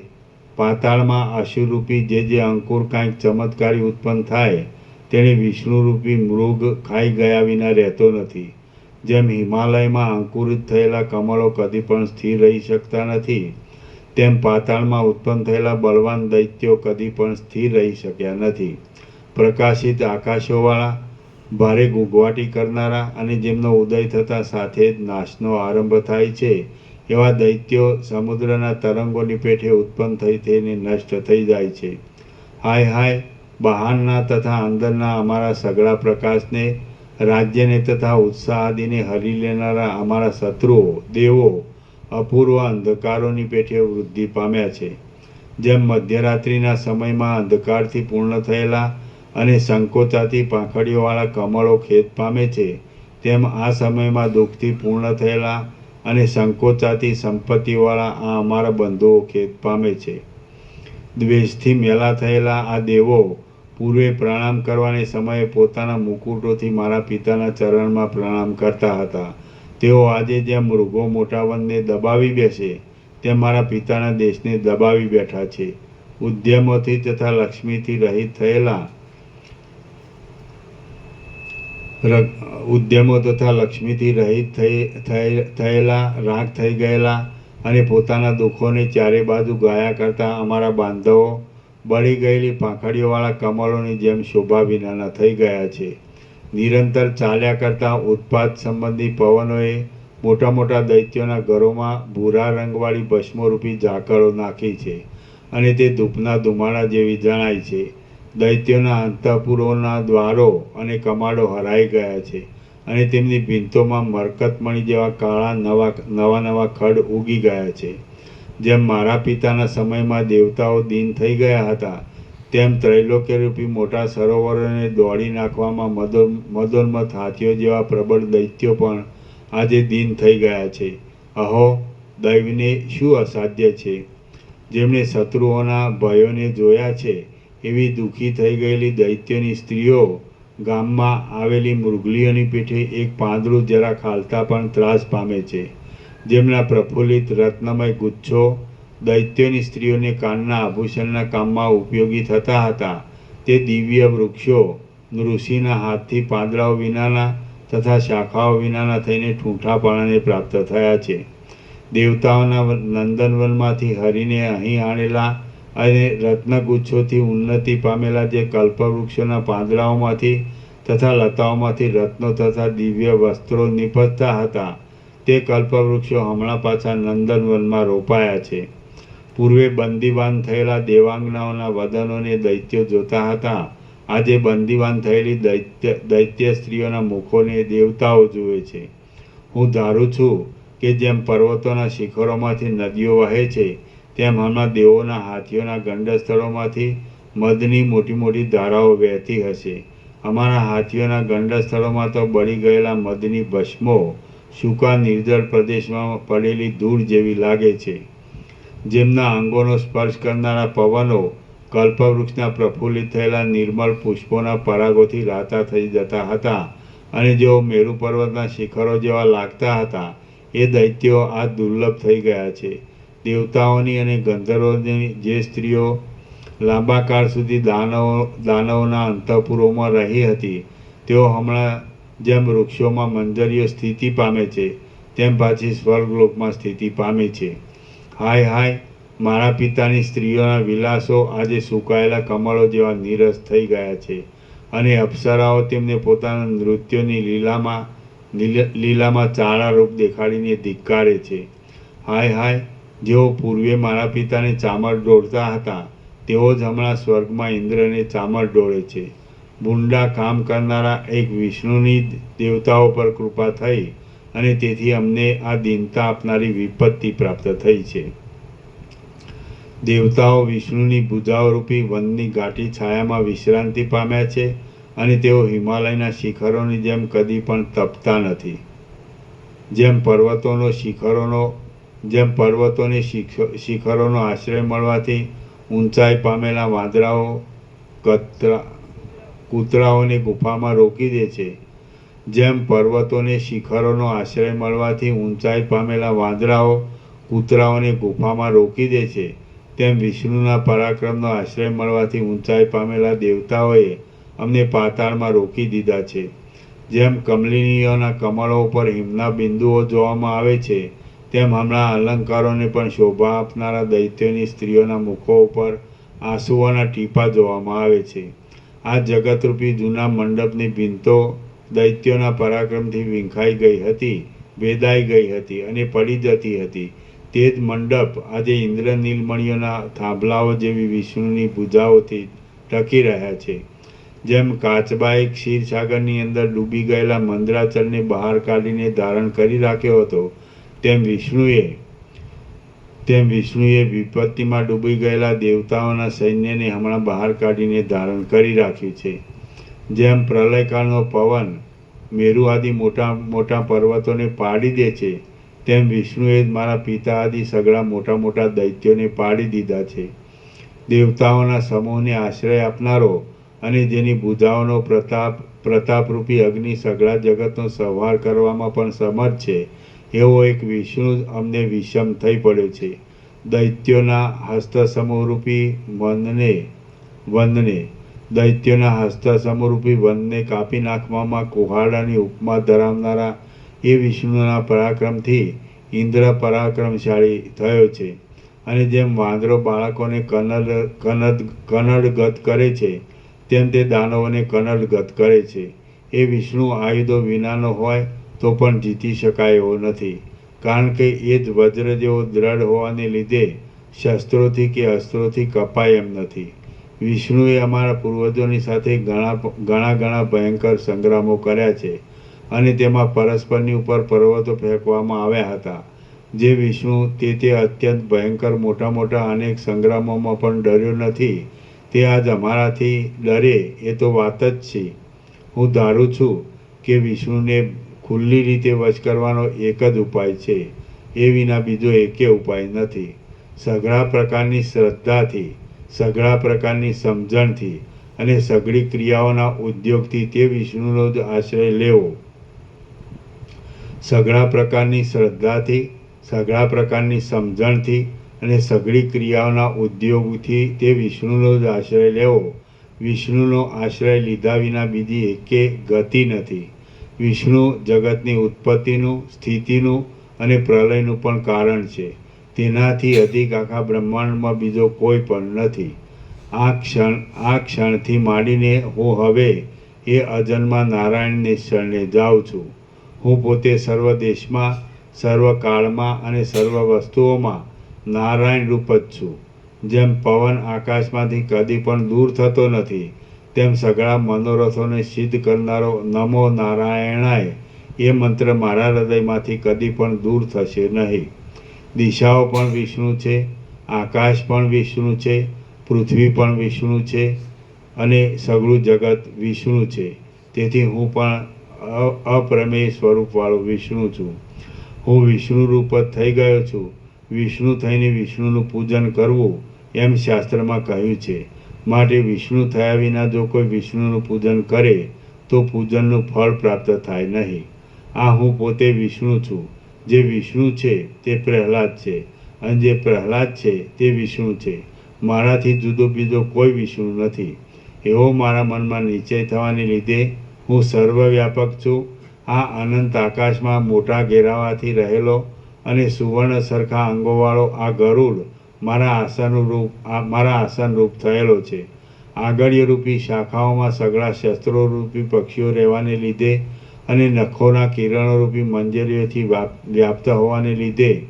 પાતાળમાં અસુરરૂપી જે અંકુર કાંઈક ચમત્કારી ઉત્પન્ન થાય તેણે વિષ્ણુરૂપી મૃગ ખાઈ ગયા વિના રહેતો નથી. જેમ હિમાલયમાં અંકુરિત થયેલા કમળો કદી પણ સ્થિર રહી શકતા નથી, તેમ પાતાળમાં ઉત્પન્ન થયેલા બળવાન દૈત્યો કદી પણ સ્થિર રહી શક્યા નથી. પ્રકાશિત આકાશોવાળા, ભારે ગુંગવાટી કરનારા અને જેમનો ઉદય થતાં સાથે જ નાશનો આરંભ થાય છે એવા દૈત્યો સમુદ્રના તરંગોની પેઠે ઉત્પન્ન થઈને નષ્ટ થઈ જાય છે. હાય હાય, બહારના તથા અંદરના અમારા સઘળા પ્રકાશને, રાજ્યને તથા ઉત્સાહ આદિને હરી લેનારા અમારા શત્રુઓ દેવો અપૂર્વ અંધકારોની પેઠે વૃદ્ધિ પામ્યા છે. જેમ મધ્યરાત્રિના સમયમાં અંધકારથી પૂર્ણ થયેલા અને સંકોચાતી પાંખડીઓવાળા કમળો ખેદ પામે છે, તેમ આ સમયમાં દુઃખથી પૂર્ણ થયેલા અને સંકોચાતી સંપત્તિવાળા આ અમારા બંધુઓ ખેદ પામે છે. દ્વેષથી મેલા થયેલા આ દેવો પૂર્વે પ્રણામ કરવાને સમયે પોતાના મુકુટોથી મારા પિતાના ચરણમાં પ્રણામ કરતા હતા. તેઓ આજે જેમ મૃગો મોટા વનને દબાવી બેસે તેમ મારા પિતાના દેશને દબાવી બેઠા છે. ઉદ્યમોથી તથા લક્ષ્મીથી રહિત થયેલા ઉદ્યમો તથા લક્ષ્મીથી રહિત થયેલા, રાગ થઈ ગયેલા અને પોતાના દુઃખોને ચારે બાજુ ગાયા કરતા અમારા બાંધવો બળી ગયેલી પાંખડીઓવાળા કમળોની જેમ શોભા વિનાના થઈ ગયા છે. નિરંતર ચાલ્યા કરતા ઉત્પાત સંબંધી પવનોએ મોટા મોટા દૈત્યોના ઘરોમાં ભૂરા રંગવાળી ભસ્મરૂપી ઝાકળો નાખી છે અને તે ધૂપના ધુમાડા જેવી જણાય છે. દૈત્યોના અંતઃપુરોના દ્વારો અને કમાડો હરાઈ ગયા છે અને તેમની ભીંતોમાં મરકતમણી જેવા કાળા નવા ખડ ઉગી ગયા છે. જેમ મારા પિતાના સમયમાં દેવતાઓ દીન થઈ ગયા હતા, તેમ ત્રૈલોક્યરૂપી મોટા સરોવરોને દોડી નાખવામાં મદોન્મથ હાથીઓ જેવા પ્રબળ દૈત્યો પણ આજે દીન થઈ ગયા છે. અહો, દૈવને શું અસાધ્ય છે? જેમણે શત્રુઓના ભયોને જોયા છે એવી દુઃખી થઈ ગયેલી દૈત્યોની સ્ત્રીઓ ગામમાં આવેલી મૃગલીઓની પીઠે એક પાંદડું જરા ખાલતા પણ ત્રાસ પામે છે. જેમના પ્રફુલ્લિત રત્નમય ગુચ્છો દૈત્યોની સ્ત્રીઓને કાનના આભૂષણના કામમાં ઉપયોગી થતા હતા, તે દિવ્ય વૃક્ષો ઋષિના હાથથી પાંદડાઓ વિનાના તથા શાખાઓ વિનાના થઈને ઠૂંઠાપણાને પ્રાપ્ત થયા છે. દેવતાઓના નંદનવનમાંથી હરીને અહીં આણેલા અને રત્નગુચ્છોથી ઉન્નતિ પામેલા જે કલ્પવૃક્ષોના પાંદડાઓમાંથી તથા લતાઓમાંથી રત્નો તથા દિવ્ય વસ્ત્રો નીપજતા હતા, તે કલ્પવૃક્ષો હમણાં પાછા નંદનવનમાં રોપાયા છે. પૂર્વે બંદીવાન થયેલા દેવાંગનાઓના વદનોને દૈત્યો જોતા હતા, આજે બંદીવાન થયેલી દૈત્ય સ્ત્રીઓના મુખોને દેવતાઓ જુએ છે. હું ધારું છું કે જેમ પર્વતોના શિખરોમાંથી નદીઓ વહે છે, તેમ હમણાં દેવોના હાથીઓના ગંડસ્થળોમાંથી મધની મોટી મોટી ધારાઓ વહેતી હશે. અમારા હાથીઓના ગંડસ્થળોમાં તો બળી ગયેલા મધની ભસ્મો સૂકા નિર્જળ પ્રદેશમાં પડેલી ધૂળ જેવી લાગે છે. જેમના અંગોનો સ્પર્શ કરનારા પવનો કલ્પવૃક્ષના પ્રફુલ્લિત થયેલા નિર્મળ પુષ્પોના પરાગોથી રાતા થઈ જતા હતા અને જેઓ મેરુ પર્વતના શિખરો જેવા લાગતા હતા, એ દૈત્યો આ દુર્લભ થઈ ગયા છે. દેવતાઓની અને ગંધર્વોની જે સ્ત્રીઓ લાંબા કાળ સુધી દાનવોના અંતઃપુરોમાં રહી હતી, તેઓ હમણાં જેમ વૃક્ષોમાં મંજરીઓ સ્થિતિ પામે છે, તેમ પાછી સ્વર્ગલોકમાં સ્થિતિ પામી છે. હાય હાય, મારા પિતાની સ્ત્રીઓના વિલાસો આજે સુકાયેલા કમળો જેવા નીરસ થઈ ગયા છે અને અપ્સરાઓ તેમને પોતાના નૃત્યોની લીલામાં ચાળા રૂપ દેખાડીને ધિક્કારે છે. હાય હાય, જેઓ પૂર્વે મારા પિતાને ચામર ડોળતા હતા, તેઓ જ હમણાં સ્વર્ગમાં ઇન્દ્રને ચામર ડોળે છે. ભૂંડા કામ કરનારા એક વિષ્ણુની દેવતાઓ પર કૃપા થઈ અને તેથી અમને આ દીનતા આપનારી વિપત્તિ પ્રાપ્ત થઈ છે. દેવતાઓ વિષ્ણુની ભુજાઓરૂપી વનની ઘાટી છાયામાં વિશ્રાંતિ પામ્યા છે અને તેઓ હિમાલયના શિખરોની જેમ કદી પણ તપતા નથી. જેમ પર્વતોને શિખરોનો આશ્રય મળવાથી ઊંચાઈ પામેલા વાંદરાઓ કૂતરાઓને ગુફામાં રોકી દે છે, જેમ પર્વતોને શિખરોનો આશ્રય મળવાથી ઊંચાઈ પામેલા વાંદરાઓ કૂતરાઓને ગુફામાં રોકી દે છે, તેમ વિષ્ણુના પરાક્રમનો આશ્રય મળવાથી ઊંચાઈ પામેલા દેવતાઓએ અમને પાતાળમાં રોકી દીધા છે. જેમ કમલિનીઓના કમળો ઉપર હિમના બિંદુઓ જોવામાં આવે છે, તેમ હમણાં અલંકારોને પણ શોભા આપનારા દૈત્યોની સ્ત્રીઓના મુખો ઉપર આંસુઓના ટીપા જોવામાં આવે છે. આ જગતરૂપી જૂના મંડપની ભીંતો દૈત્યોના પરાક્રમથી વીંખાઈ ગઈ હતી, ભેદાઈ ગઈ હતી અને પડી જતી હતી. તે જ મંડપ આજે ઇન્દ્રનીલમણીઓના થાંભલાઓ જેવી વિષ્ણુની ભુજાઓથી ટકી રહ્યા છે. જેમ કાચબાએ ક્ષીરસાગરની અંદર ડૂબી ગયેલા મંદરાચલને બહાર કાઢીને ધારણ કરી રાખ્યો હતો, તેમ વિષ્ણુએ વિપત્તિમાં ડૂબી ગયેલા દેવતાઓના સૈન્યને હમણાં બહાર કાઢીને ધારણ કરી રાખ્યું છે. જેમ પ્રલયકાળનો પવન મેરુ આદિ મોટા મોટા પર્વતોને પાડી દે છે, તેમ વિષ્ણુએ જ મારા પિતા આદિ સઘળા મોટા મોટા દૈત્યોને પાડી દીધા છે. દેવતાઓના સમૂહને આશ્રય આપનારો અને જેની ભુજાઓનો પ્રતાપરૂપી અગ્નિ સઘળા જગતનો સંહાર કરવામાં પણ સમર્થ છે, એવો એક વિષ્ણુ અમને વિષમ થઈ પડ્યો છે. દૈત્યોના હસ્તસમૂહરૂપી વનને કાપી નાખવામાં કુહાડાની ઉપમા ધરાવનારા એ વિષ્ણુના પરાક્રમથી ઇન્દ્ર પરાક્રમશાળી થયો છે. અને જેમ વાંદરો બાળકોને કનડગત કરે છે, તેમ તે દાનવોને કનડગત કરે છે. એ વિષ્ણુ આયુધો વિનાનો હોય તો પણ જીતી શકાય એવો નથી, કારણ કે એ જ વજ્ર જેવો દ્રઢ હોવાને લીધે શસ્ત્રોથી કે અસ્ત્રોથી કપાય એમ નથી. વિષ્ણુએ અમારા પૂર્વજોની સાથે ઘણા ભયંકર સંગ્રામો કર્યા છે અને તેમાં પરસ્પરની ઉપર પર્વતો ફેંકવામાં આવ્યા હતા. જે વિષ્ણુ તે અત્યંત ભયંકર મોટા મોટા અનેક સંગ્રામોમાં પણ ડર્યો નથી, તે આજ અમારાથી ડરે એ તો વાત જ છે. હું ધારું છું કે વિષ્ણુને ખુલ્લી રીતે વશ કરવાનો એક જ ઉપાય છે, એ વિના બીજો એકે ઉપાય નથી. સઘળા પ્રકારની શ્રદ્ધાથી, સઘળા પ્રકારની સમજણથી અને સઘળી ક્રિયાઓના ઉદ્યોગથી તે વિષ્ણુનો જ આશ્રય લેવો. સઘળા પ્રકારની શ્રદ્ધાથી, સઘળા પ્રકારની સમજણથી અને સઘળી ક્રિયાઓના ઉદ્યોગથી તે વિષ્ણુનો જ આશ્રય લેવો. વિષ્ણુનો આશ્રય લીધા વિના બીજી એકે ગતિ નથી. વિષ્ણુ જગતની ઉત્પત્તિનું, સ્થિતિનું અને પ્રલયનું પણ કારણ છે. તેનાથી અધિક આખા બ્રહ્માંડમાં બીજો કોઈ પણ નથી. આ ક્ષણથી માંડીને હું હવે એ અજન્મા નારાયણને શરણે જાઉં છું. હું પોતે સર્વ દેશમાં, સર્વ કાળમાં અને સર્વ વસ્તુઓમાં નારાયણ રૂપ જ છું. જેમ પવન આકાશમાંથી કદી પણ દૂર થતો નથી, તેમ સઘળા મનોરથોને સિદ્ધ કરનારો નમો નારાયણાય એ મંત્ર મારા હૃદયમાંથી કદી પણ દૂર થશે નહીં. દિશાઓ પણ વિષ્ણુ છે, આકાશ પણ વિષ્ણુ છે, પૃથ્વી પણ વિષ્ણુ છે અને સઘળું જગત વિષ્ણુ છે. તેથી હું પણ અપ્રમેય સ્વરૂપવાળો વિષ્ણુ છું. હું વિષ્ણુ રૂપ જ થઈ ગયો છું. વિષ્ણુ થઈને વિષ્ણુનું પૂજન કરવું એમ શાસ્ત્રમાં કહ્યું છે. માટે વિષ્ણુ થયા વિના જો કોઈ વિષ્ણુનું પૂજન કરે તો પૂજનનું ફળ પ્રાપ્ત થાય નહીં. આ હું પોતે વિષ્ણુ છું. જે વિષ્ણુ છે તે પ્રહલાદ છે, અને જે પ્રહલાદ છે તે વિષ્ણુ છે. મારાથી જુદો બીજો કોઈ વિષ્ણુ નથી. એવો મારા મનમાં નિશ્ચય થવાને લીધે હું સર્વવ્યાપક છું. આ અનંત આકાશમાં મોટા ઘેરાવાથી રહેલો અને સુવર્ણ સરખા અંગોવાળો આ ગરુડ મારા આસન રૂપ થયેલો છે. આગળીયરૂપી શાખાઓમાં સઘળા શસ્ત્રોરૂપી પક્ષીઓ રહેવાને લીધે અને નખોના કિરણોરૂપી મંજરીઓથી વ્યાપ્ત હોવાને લીધે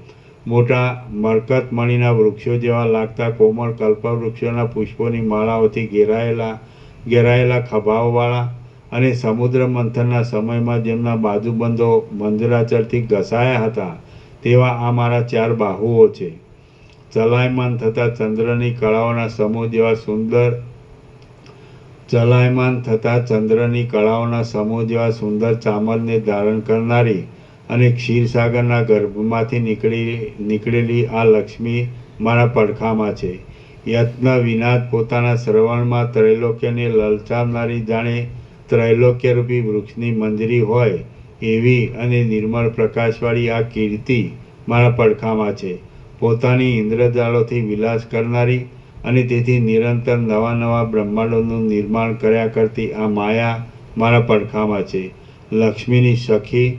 મોટા મરકતમણીના વૃક્ષો જેવા લાગતા કોમળ કલ્પવૃક્ષોના પુષ્પોની માળાઓથી ઘેરાયેલા ખભાઓવાળા અને સમુદ્ર મંથનના સમયમાં જેમના બાજુબંધો મંદરાચરથી ઘસાયા હતા તેવા આ મારા 4 બાહુઓ છે. ચલાયમાન થતા ચંદ્રની કળાઓના સમૂહ જેવા સુંદર ચામરને ધારણ કરનારી અને ક્ષીરસાગરના ગર્ભમાંથી નીકળેલી આ લક્ષ્મી મારા પડખામાં છે. યત્ન વિનાદ પોતાના શ્રવણમાં ત્રૈલોક્યને લલચાવનારી, જાણે ત્રૈલોક્યરૂપી વૃક્ષની મંજરી હોય એવી અને નિર્મળ પ્રકાશવાળી આ કીર્તિ મારા પડખામાં છે. પોતાની ઇન્દ્રજાળોથી વિલાસ કરનારી અને તેથી નિરંતર નવા નવા બ્રહ્માંડોનું નિર્માણ કર્યા કરતી આ માયા મારા પડખામાં છે. લક્ષ્મીની સખી,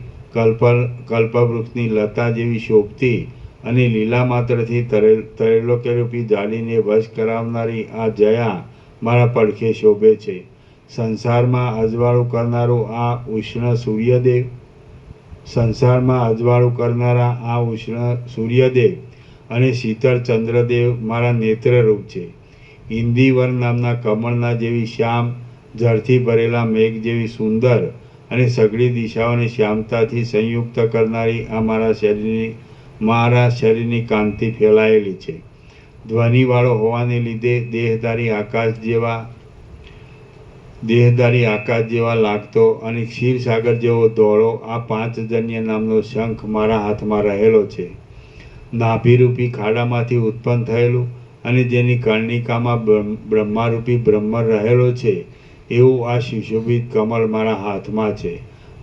કલ્પવૃક્ષની લતા જેવી શોભતી અને લીલા માત્રથી ત્રૈલોક્યરૂપી જાળીને વશ કરાવનારી આ જયા મારા પડખે શોભે છે. સંસારમાં અજવાળું કરનારા આ ઉષ્ણ સૂર્યદેવ અને શીતળ ચંદ્રદેવ મારા નેત્રરૂપ છે. ઇન્દિવર નામના કમળના જેવી શ્યામ, જળથી ભરેલા મેઘ જેવી સુંદર અને સઘળી દિશાઓને શ્યામતાથી સંયુક્ત કરનારી આ મારા શરીરની કાંતિ ફેલાયેલી છે. ધ્વનિવાળો હોવાને લીધે દેહધારી આકાશ જેવા લાગતો અને ક્ષીરસાગર જેવો ધોળો આ 5 જન્ય નામનો શંખ મારા હાથમાં રહેલો છે. નાભિરૂપી ખાડામાંથી ઉત્પન્ન થયેલું અને જેની કર્ણિકામાં બ્રહ્મારૂપી બ્રહ્મર રહેલો છે એવું આ સુશોભિત કમળ મારા હાથમાં છે.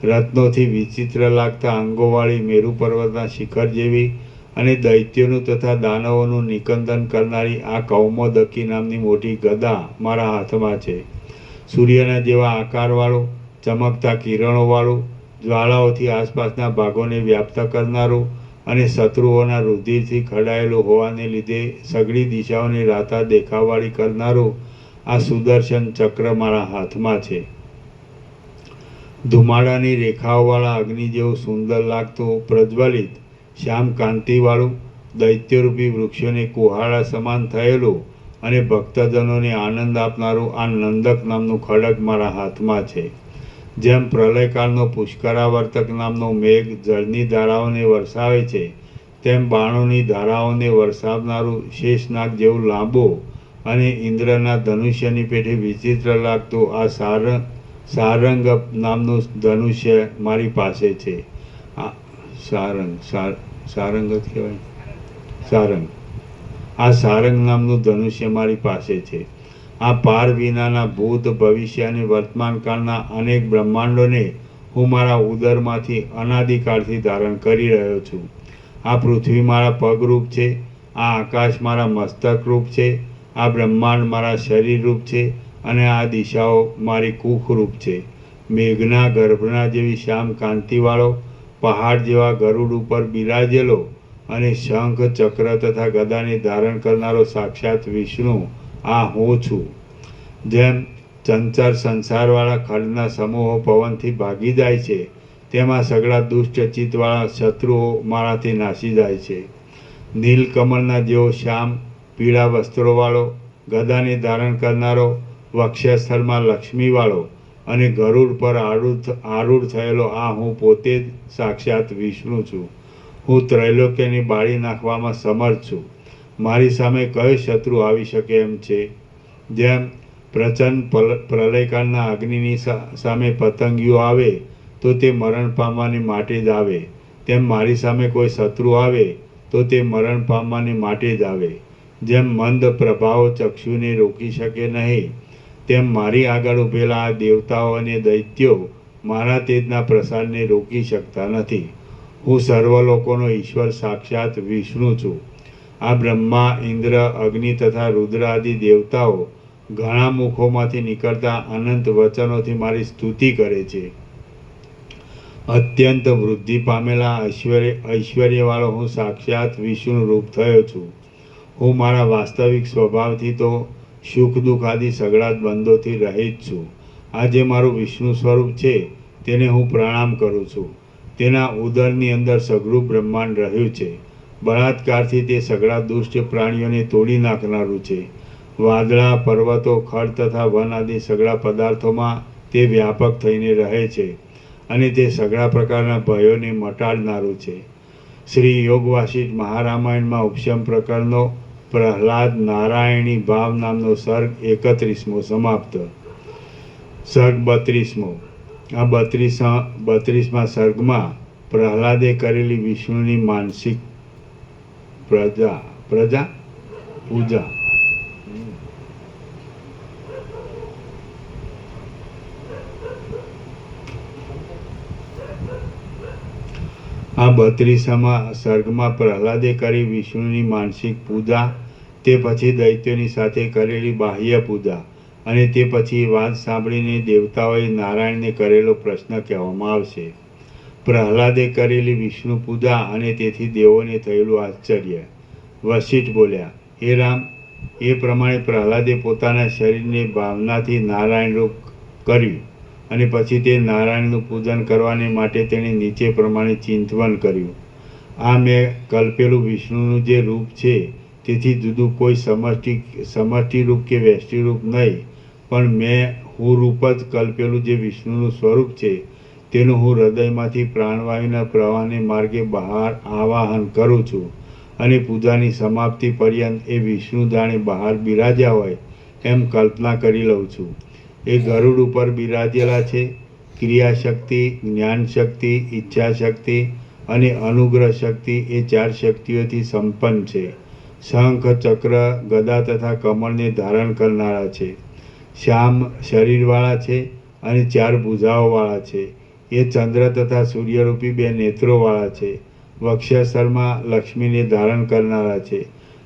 રત્નોથી વિચિત્ર લાગતા અંગોવાળી મેરુ પર્વતના શિખર જેવી અને દૈત્યોનું તથા દાનવોનું નિકંદન કરનારી આ કૌમોદકી નામની મોટી ગદા મારા હાથમાં છે. સૂર્યના જેવા આકારવાળું, ચમકતા કિરણોવાળું, જ્વાળાઓથી આસપાસના ભાગોને વ્યાપ્ત કરનારું અને શત્રુઓના રુધિરથી ખડાયેલું હોવાને લીધે સઘળી દિશાઓની રાતા દેખાવાળી કરનારું આ સુદર્શન ચક્ર મારા હાથમાં છે. ધુમાડાની રેખાઓવાળા અગ્નિ જેવું સુંદર લાગતું પ્રજ્વલિત શ્યામ કાંતિવાળું, દૈત્યરૂપી વૃક્ષોને કુહાડા સમાન થયેલું અને ભક્તજનોને આનંદ આપનારું આ નંદક નામનું ખડગ મારા હાથમાં છે. જેમ પ્રલયકાળનો પુષ્કરાવર્તક નામનો મેઘ જળની ધારાઓને વરસાવે છે, તેમ બાણોની ધારાઓને વરસાવનારું શેષનાગ જેવું લાંબુ અને ઇન્દ્રના ધનુષ્યની પેઠે વિચિત્ર લાગતું આ સારંગ નામનું ધનુષ્ય મારી પાસે છે. સારંગ નામનું ધનુષ્ય મારી પાસે છે. આ પાર વિનાના ભૂત, ભવિષ્ય અને વર્તમાન કાળના અનેક બ્રહ્માંડોને હું મારા ઉદરમાંથી અનાદિકાળથી ધારણ કરી રહ્યો છું. આ પૃથ્વી મારા પગરૂપ છે, આ આકાશ મારા મસ્તકરૂપ છે, આ બ્રહ્માંડ મારા શરીરરૂપ છે અને આ દિશાઓ મારી કુખરૂપ છે. મેઘના ગર્ભના જેવી શ્યામ કાંતિવાળો, પહાડ જેવા ગરુડ ઉપર બિરાજેલો અને શંખ, ચક્ર તથા ગદાને ધારણ કરનારો સાક્ષાત વિષ્ણુ આ હું છું. જેમ ચંચળ સંસારવાળા ખડના સમૂહો પવનથી ભાગી જાય છે, તેમાં સઘળા દુષ્ટ ચિત્તવાળા શત્રુઓ મારાથી નાસી જાય છે. નીલકમળના જેવો શ્યામ પીળા વસ્ત્રોવાળો, ગદાને ધારણ કરનારો, વક્ષસ્થળમાં લક્ષ્મીવાળો અને ગરુડ પર આરૂઢ થયેલો આ હું પોતે જ સાક્ષાત વિષ્ણુ છું. હું ત્રૈલોક્યને બાળી નાખવામાં સમર્થ છું. મારી સામે કયો શત્રુ આવી શકે એમ છે? જેમ પ્રચંડ પ્રલયકાળના અગ્નિની સામે પતંગિયો આવે તો તે મરણ પામવાને માટે જ આવે, તેમ મારી સામે કોઈ શત્રુ આવે તો તે મરણ પામવાને માટે જ આવે. જેમ મંદ પ્રભાવો ચક્ષુને રોકી શકે નહીં, તેમ મારી આગળ ઊભેલા આ દેવતાઓ અને દૈત્યો મારા તેજના પ્રસારને રોકી શકતા નથી. હું સર્વ લોકોનો ઈશ્વર સાક્ષાત વિષ્ણુ છું. આ બ્રહ્મા, ઇન્દ્ર, અગ્નિ તથા રુદ્ર આદિ દેવતાઓ ઘણા મુખોમાંથી નીકળતા અનંત વચનોથી મારી સ્તુતિ કરે છે. અત્યંત વૃદ્ધિ પામેલા ઐશ્વર્યવાળો હું સાક્ષાત વિષ્ણુ રૂપ થયો છું. હું મારા વાસ્તવિક સ્વભાવથી તો સુખ દુઃખ આદિ સઘળા જ બંધોથી રહિત છું. આ જે મારું વિષ્ણુ સ્વરૂપ છે તેને હું પ્રણામ કરું છું. તેના ઉદરની અંદર સઘળું બ્રહ્માંડ રહ્યું છે. બળાત્કારથી તે સઘળા દુષ્ટ પ્રાણીઓને તોડી નાખનારું છે. વાદળા, પર્વતો, ખડ તથા વન આદિ સઘળા પદાર્થોમાં તે વ્યાપક થઈને રહે છે અને તે સઘળા પ્રકારના ભયોને મટાડનારું છે. શ્રી યોગ વાસિષ્ઠ મહારામાયણમાં ઉપશમ પ્રકરણનો પ્રહલાદ નારાયણી ભાવ નામનો સર્ગ 31મો સમાપ્ત. સર્ગ 32મો. આ 32મા સર્ગમાં પ્રહલાદે કરેલી વિષ્ણુની માનસિક પૂજા. આ 32મા સર્ગમાં પ્રહલાદે કરી વિષ્ણુની માનસિક પૂજા, તે પછી દૈત્યોની સાથે કરેલી બાહ્ય પૂજા અને તે પછી વાત સાંભળીને દેવતાઓએ નારાયણને કરેલો પ્રશ્ન કહેવામાં આવશે. પ્રહલાદે કરેલી વિષ્ણુ પૂજા અને તેથી દેવોને થયેલું આશ્ચર્ય. વશિષ્ઠ બોલ્યા, હે રામ, એ પ્રમાણે પ્રહલાદે પોતાના શરીરને ભાવનાથી નારાયણરૂપ કર્યું અને પછી તે નારાયણનું પૂજન કરવાને માટે તેણે નીચે પ્રમાણે ચિંતવન કર્યું. આ મેં કલ્પેલું વિષ્ણુનું જે રૂપ છે તેથી જુદું કોઈ સમષ્ટિ રૂપ કે વ્યષ્ટિ રૂપ નહીં, પણ મેં હું રૂપ જ કલ્પેલું જે વિષ્ણુનું સ્વરૂપ છે તેનું હું હૃદયમાંથી પ્રાણવાયુના પ્રવાહને માર્ગે બહાર આવાહન કરું છું અને પૂજાની સમાપ્તિ પર્યંત એ વિષ્ણુ જાણે બહાર બિરાજ્યા હોય એમ કલ્પના કરી લઉં છું. એ ગરુડ ઉપર બિરાજેલા છે. ક્રિયાશક્તિ, જ્ઞાનશક્તિ, ઈચ્છાશક્તિ અને અનુગ્રહ શક્તિ એ 4 શક્તિઓથી સંપન્ન છે. શંખ, ચક્ર, ગદા તથા કમળને ધારણ કરનારા છે. શ્યામ શરીરવાળા છે અને 4 ભુજાઓવાળા છે. એ ચંદ્ર તથા સૂર્યરૂપી 2 નેત્રોવાળા છે. વક્ષસ્થળમાં લક્ષ્મીને ધારણ કરનારા છે.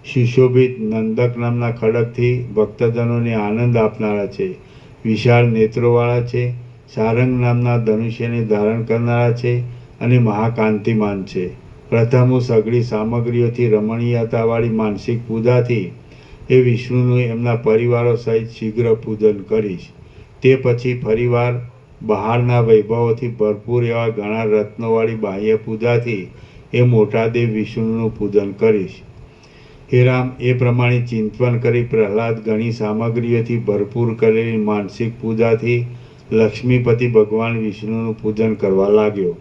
સુશોભિત નંદક નામના ખડગથી ભક્તજનોને આનંદ આપનારા છે. વિશાળ નેત્રોવાળા છે. સારંગ નામના ધનુષ્યને ધારણ કરનારા છે અને મહાકાંતિમાન છે. પ્રથમ હું સઘળી સામગ્રીઓથી રમણીયતાવાળી માનસિક પૂજાથી એ વિષ્ણુનું એમના પરિવારો સહિત શીઘ્ર પૂજન કરીશ. તે પછી ફરીવાર બહારના વૈભવોથી ભરપૂર એવા ઘણા રત્નોવાળી બાહ્ય પૂજાથી એ મોટા દેવ વિષ્ણુનું પૂજન કરીશ. હે રામ, એ પ્રમાણે ચિંતવન કરી પ્રહલાદ ઘણી સામગ્રીઓથી ભરપૂર કરેલી માનસિક પૂજાથી લક્ષ્મીપતિ ભગવાન વિષ્ણુનું પૂજન કરવા લાગ્યો.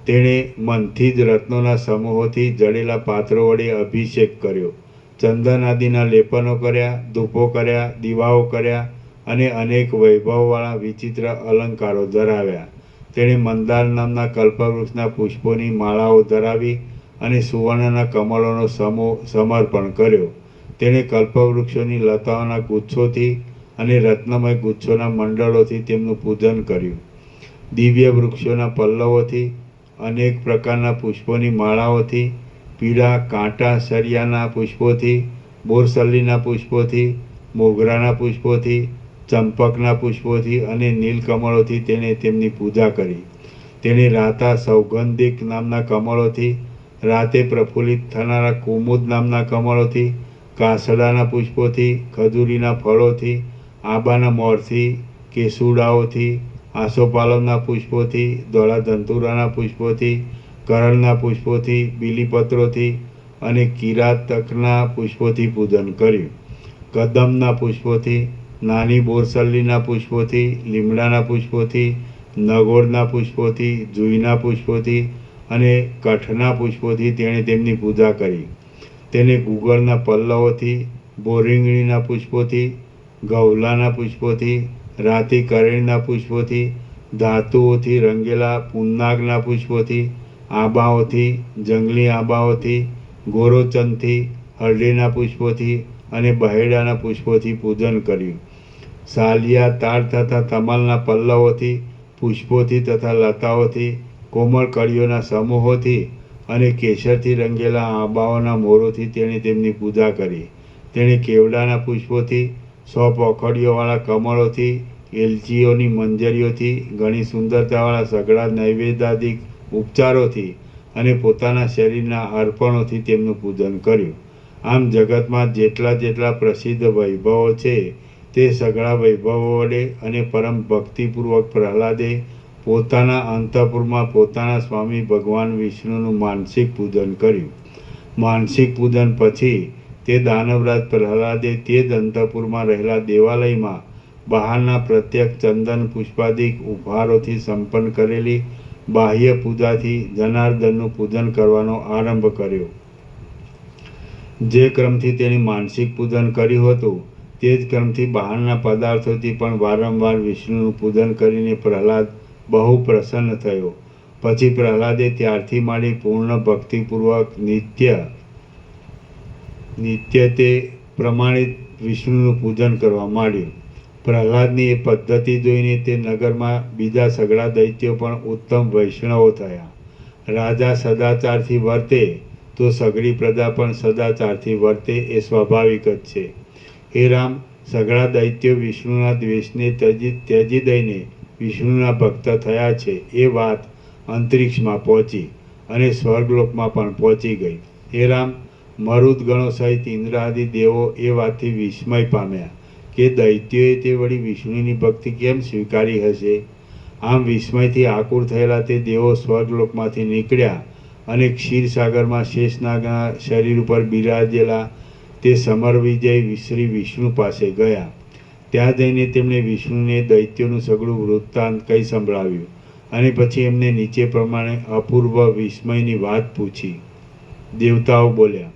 તેણે મનથી જ રત્નોના સમૂહોથી જડેલા પાત્રો વડે અભિષેક કર્યો. ચંદન આદિના લેપનો કર્યા, ધૂપો કર્યા, દીવાઓ કર્યા અને અનેક વૈભવવાળા વિચિત્ર અલંકારો ધરાવ્યા. તેણે મંદાર નામના કલ્પવૃક્ષના પુષ્પોની માળાઓ ધરાવી અને સુવર્ણના કમળોનો સમર્પણ કર્યો. તેણે કલ્પવૃક્ષોની લતાઓના ગુચ્છોથી અને રત્નમય ગુચ્છોના મંડળોથી તેમનું પૂજન કર્યું. દિવ્ય વૃક્ષોના પલ્લવોથી, અનેક પ્રકારના પુષ્પોની માળાઓથી, પીળા કાંટા સરિયાના પુષ્પોથી, બોરસલ્લીના પુષ્પોથી, મોગરાના પુષ્પોથી, ચંપકના પુષ્પોથી અને નીલકમળોથી તેણે તેમની પૂજા કરી. તેણે રાતા સૌગંધિક નામના કમળોથી, રાતે પ્રફુલ્લિત થનારા કુમુદ નામના કમળોથી, કાસડાના પુષ્પોથી, ખજૂરીના ફળોથી, આંબાના મોરથી, કેસુડાઓથી, આસોપાલવના પુષ્પોથી, ધોળા ધંતુરાના પુષ્પોથી, કરણના પુષ્પોથી, બીલીપત્રોથી અને કિરાતકના પુષ્પોથી પૂજન કર્યું. કદમના પુષ્પોથી, નાની બોરસલ્લીના પુષ્પોથી, લીમડાના પુષ્પોથી, નગોળના પુષ્પોથી, જુઈના પુષ્પોથી અને કઠના પુષ્પોથી તેણે તેમની પૂજા કરી. તેને ગુગળના પલ્લવોથી, બોરીંગણીના પુષ્પોથી, ગૌલાના પુષ્પોથી, રાતી કરેણના પુષ્પોથી, ધાતુઓથી રંગેલા પુન્નાગના પુષ્પોથી, આંબાઓથી, જંગલી આંબાઓથી, ગોરોચનથી, હરડેના પુષ્પોથી અને બહેડાના પુષ્પોથી પૂજન કર્યું. સાલિયા, તાડ તથા તમાલના પલ્લવોથી, પુષ્પોથી તથા લતાઓથી, કોમળ કળીઓના સમૂહોથી અને કેસરથી રંગેલા આંબાઓના મોરોથી તેણે તેમની પૂજા કરી. તેણે કેવડાના પુષ્પોથી, 100 પોખડીઓવાળા કમળોથી, એલચીઓની મંજરીઓથી, ઘણી સુંદરતાવાળા સઘળા નૈવેદ્યાદિક ઉપચારોથી અને પોતાના શરીરના અર્પણોથી તેમનું પૂજન કર્યું. આમ જગતમાં જેટલા પ્રસિદ્ધ વૈભવો છે તે સઘળા વૈભવો વડે અને પરમ ભક્તિપૂર્વક પ્રહલાદે પોતાના અંતઃપુરમાં પોતાના સ્વામી ભગવાન વિષ્ણુનું માનસિક પૂજન કર્યું. માનસિક પૂજન પછી તે દાનવરાજ પ્રહલાદે તે જ અંતઃપુરમાં રહેલા દેવાલયમાં બહારના પ્રત્યેક ચંદન પુષ્પાદિક ઉપહારોથી સંપન્ન કરેલી બાહ્ય પૂજાથી જનાર્દનનું પૂજન કરવાનો આરંભ કર્યો. જે ક્રમથી તેણે માનસિક પૂજન કર્યું હતું તે જ ક્રમથી બહારના પદાર્થોથી પણ વારંવાર વિષ્ણુનું પૂજન કરીને પ્રહલાદ બહુ પ્રસન્ન થયો. પછી પ્રહલાદે ત્યારથી માંડી પૂર્ણ ભક્તિપૂર્વક નિત્ય તે પ્રમાણિત વિષ્ણુનું પૂજન કરવા માંડ્યું. પ્રહલાદની એ પદ્ધતિ જોઈને તે નગરમાં બીજા સઘળા દૈત્યો પણ ઉત્તમ વૈષ્ણવો થયા. રાજા સદાચારથી વર્તે તો સઘળી પ્રજા પણ સદાચારથી વર્તે એ સ્વાભાવિક જ છે. હે રામ, સઘળા દૈત્યો વિષ્ણુના દ્વેષને ત્યજી દઈને વિષ્ણુના ભક્ત થયા છે એ વાત અંતરિક્ષમાં પહોંચી અને સ્વર્ગલોકમાં પણ પહોંચી ગઈ. હે રામ, મરુદગણો સહિત ઇન્દ્ર આદિ દેવો એ વાતથી વિસ્મય પામ્યા કે દૈત્યોએ તે વળી વિષ્ણુની ભક્તિ કેમ સ્વીકારી હશે. આમ વિસ્મયથી આકુર થયેલા તે દેવો સ્વર્ગલોકમાંથી નીકળ્યા અને ક્ષીરસાગરમાં શેષનાગના શરીર ઉપર બિરાજેલા તે સમર વિજય શ્રી વિષ્ણુ પાસે ગયા. ત્યાં જઈને તેમણે વિષ્ણુને દૈત્યોનું સઘળું વૃત્તાંત કહી સંભળાવ્યું અને પછી એમને નીચે પ્રમાણે અપૂર્વ વિસ્મયની વાત પૂછી. દેવતાઓ બોલ્યા,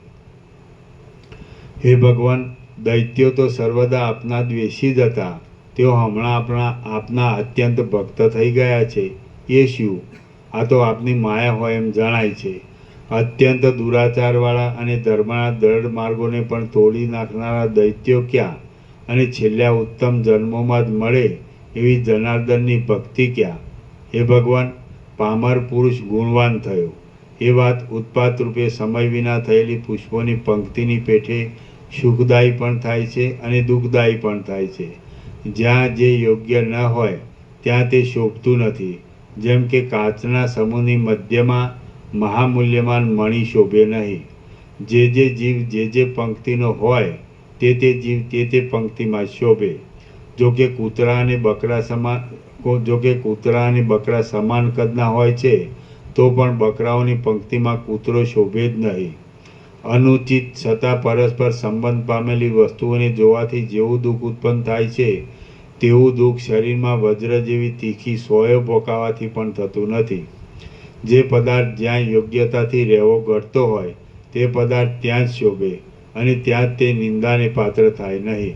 હે ભગવાન, દૈત્યો તો સર્વદા આપના દ્વેષી જ હતા. તેઓ હમણાં આપના અત્યંત ભક્ત થઈ ગયા છે. એ શું? આ તો આપની માયા હોય એમ જણાય છે. અત્યંત દુરાચારવાળા અને ધર્મના દ્રઢ માર્ગોને પણ તોડી નાખનારા દૈત્યો ક્યાં અને છેલ્લા ઉત્તમ જન્મોમાં જ મળે એવી જનાર્દનની ભક્તિ ક્યાં? હે ભગવાન, પામર પુરુષ ગુણવાન થયો એ વાત ઉત્પાત રૂપે સમય વિના થયેલી પુષ્પોની પંક્તિની પેઠે સુખદાયી પણ થાય છે અને દુઃખદાયી પણ થાય છે. જ્યાં જે યોગ્ય ન હોય ત્યાં તે શોભતું નથી. જેમ કે કાચના સમૂહની મધ્યમાં મહામૂલ્યમાન મણિ શોભે નહીં. જે જીવ જે પંક્તિનો હોય તે જીવ તે પંક્તિમાં શોભે. જોકે કૂતરા અને બકરા સમાન કદના હોય છે તો પણ બકરાઓની પંક્તિમાં કૂતરો શોભે જ નહીં. અનુચિત છતાં પરસ્પર સંબંધ પામેલી વસ્તુઓને જોવાથી જેવું દુઃખ ઉત્પન્ન થાય છે તેવું દુઃખ શરીરમાં વજ્ર જેવી તીખી સોયો ભોકાવાથી પણ થતું નથી. જે પદાર્થ જ્યાં યોગ્યતાથી રહેવો ઘટતો હોય તે પદાર્થ ત્યાં જ શોભે અને ત્યાં જ તે નિંદાને પાત્ર થાય નહીં.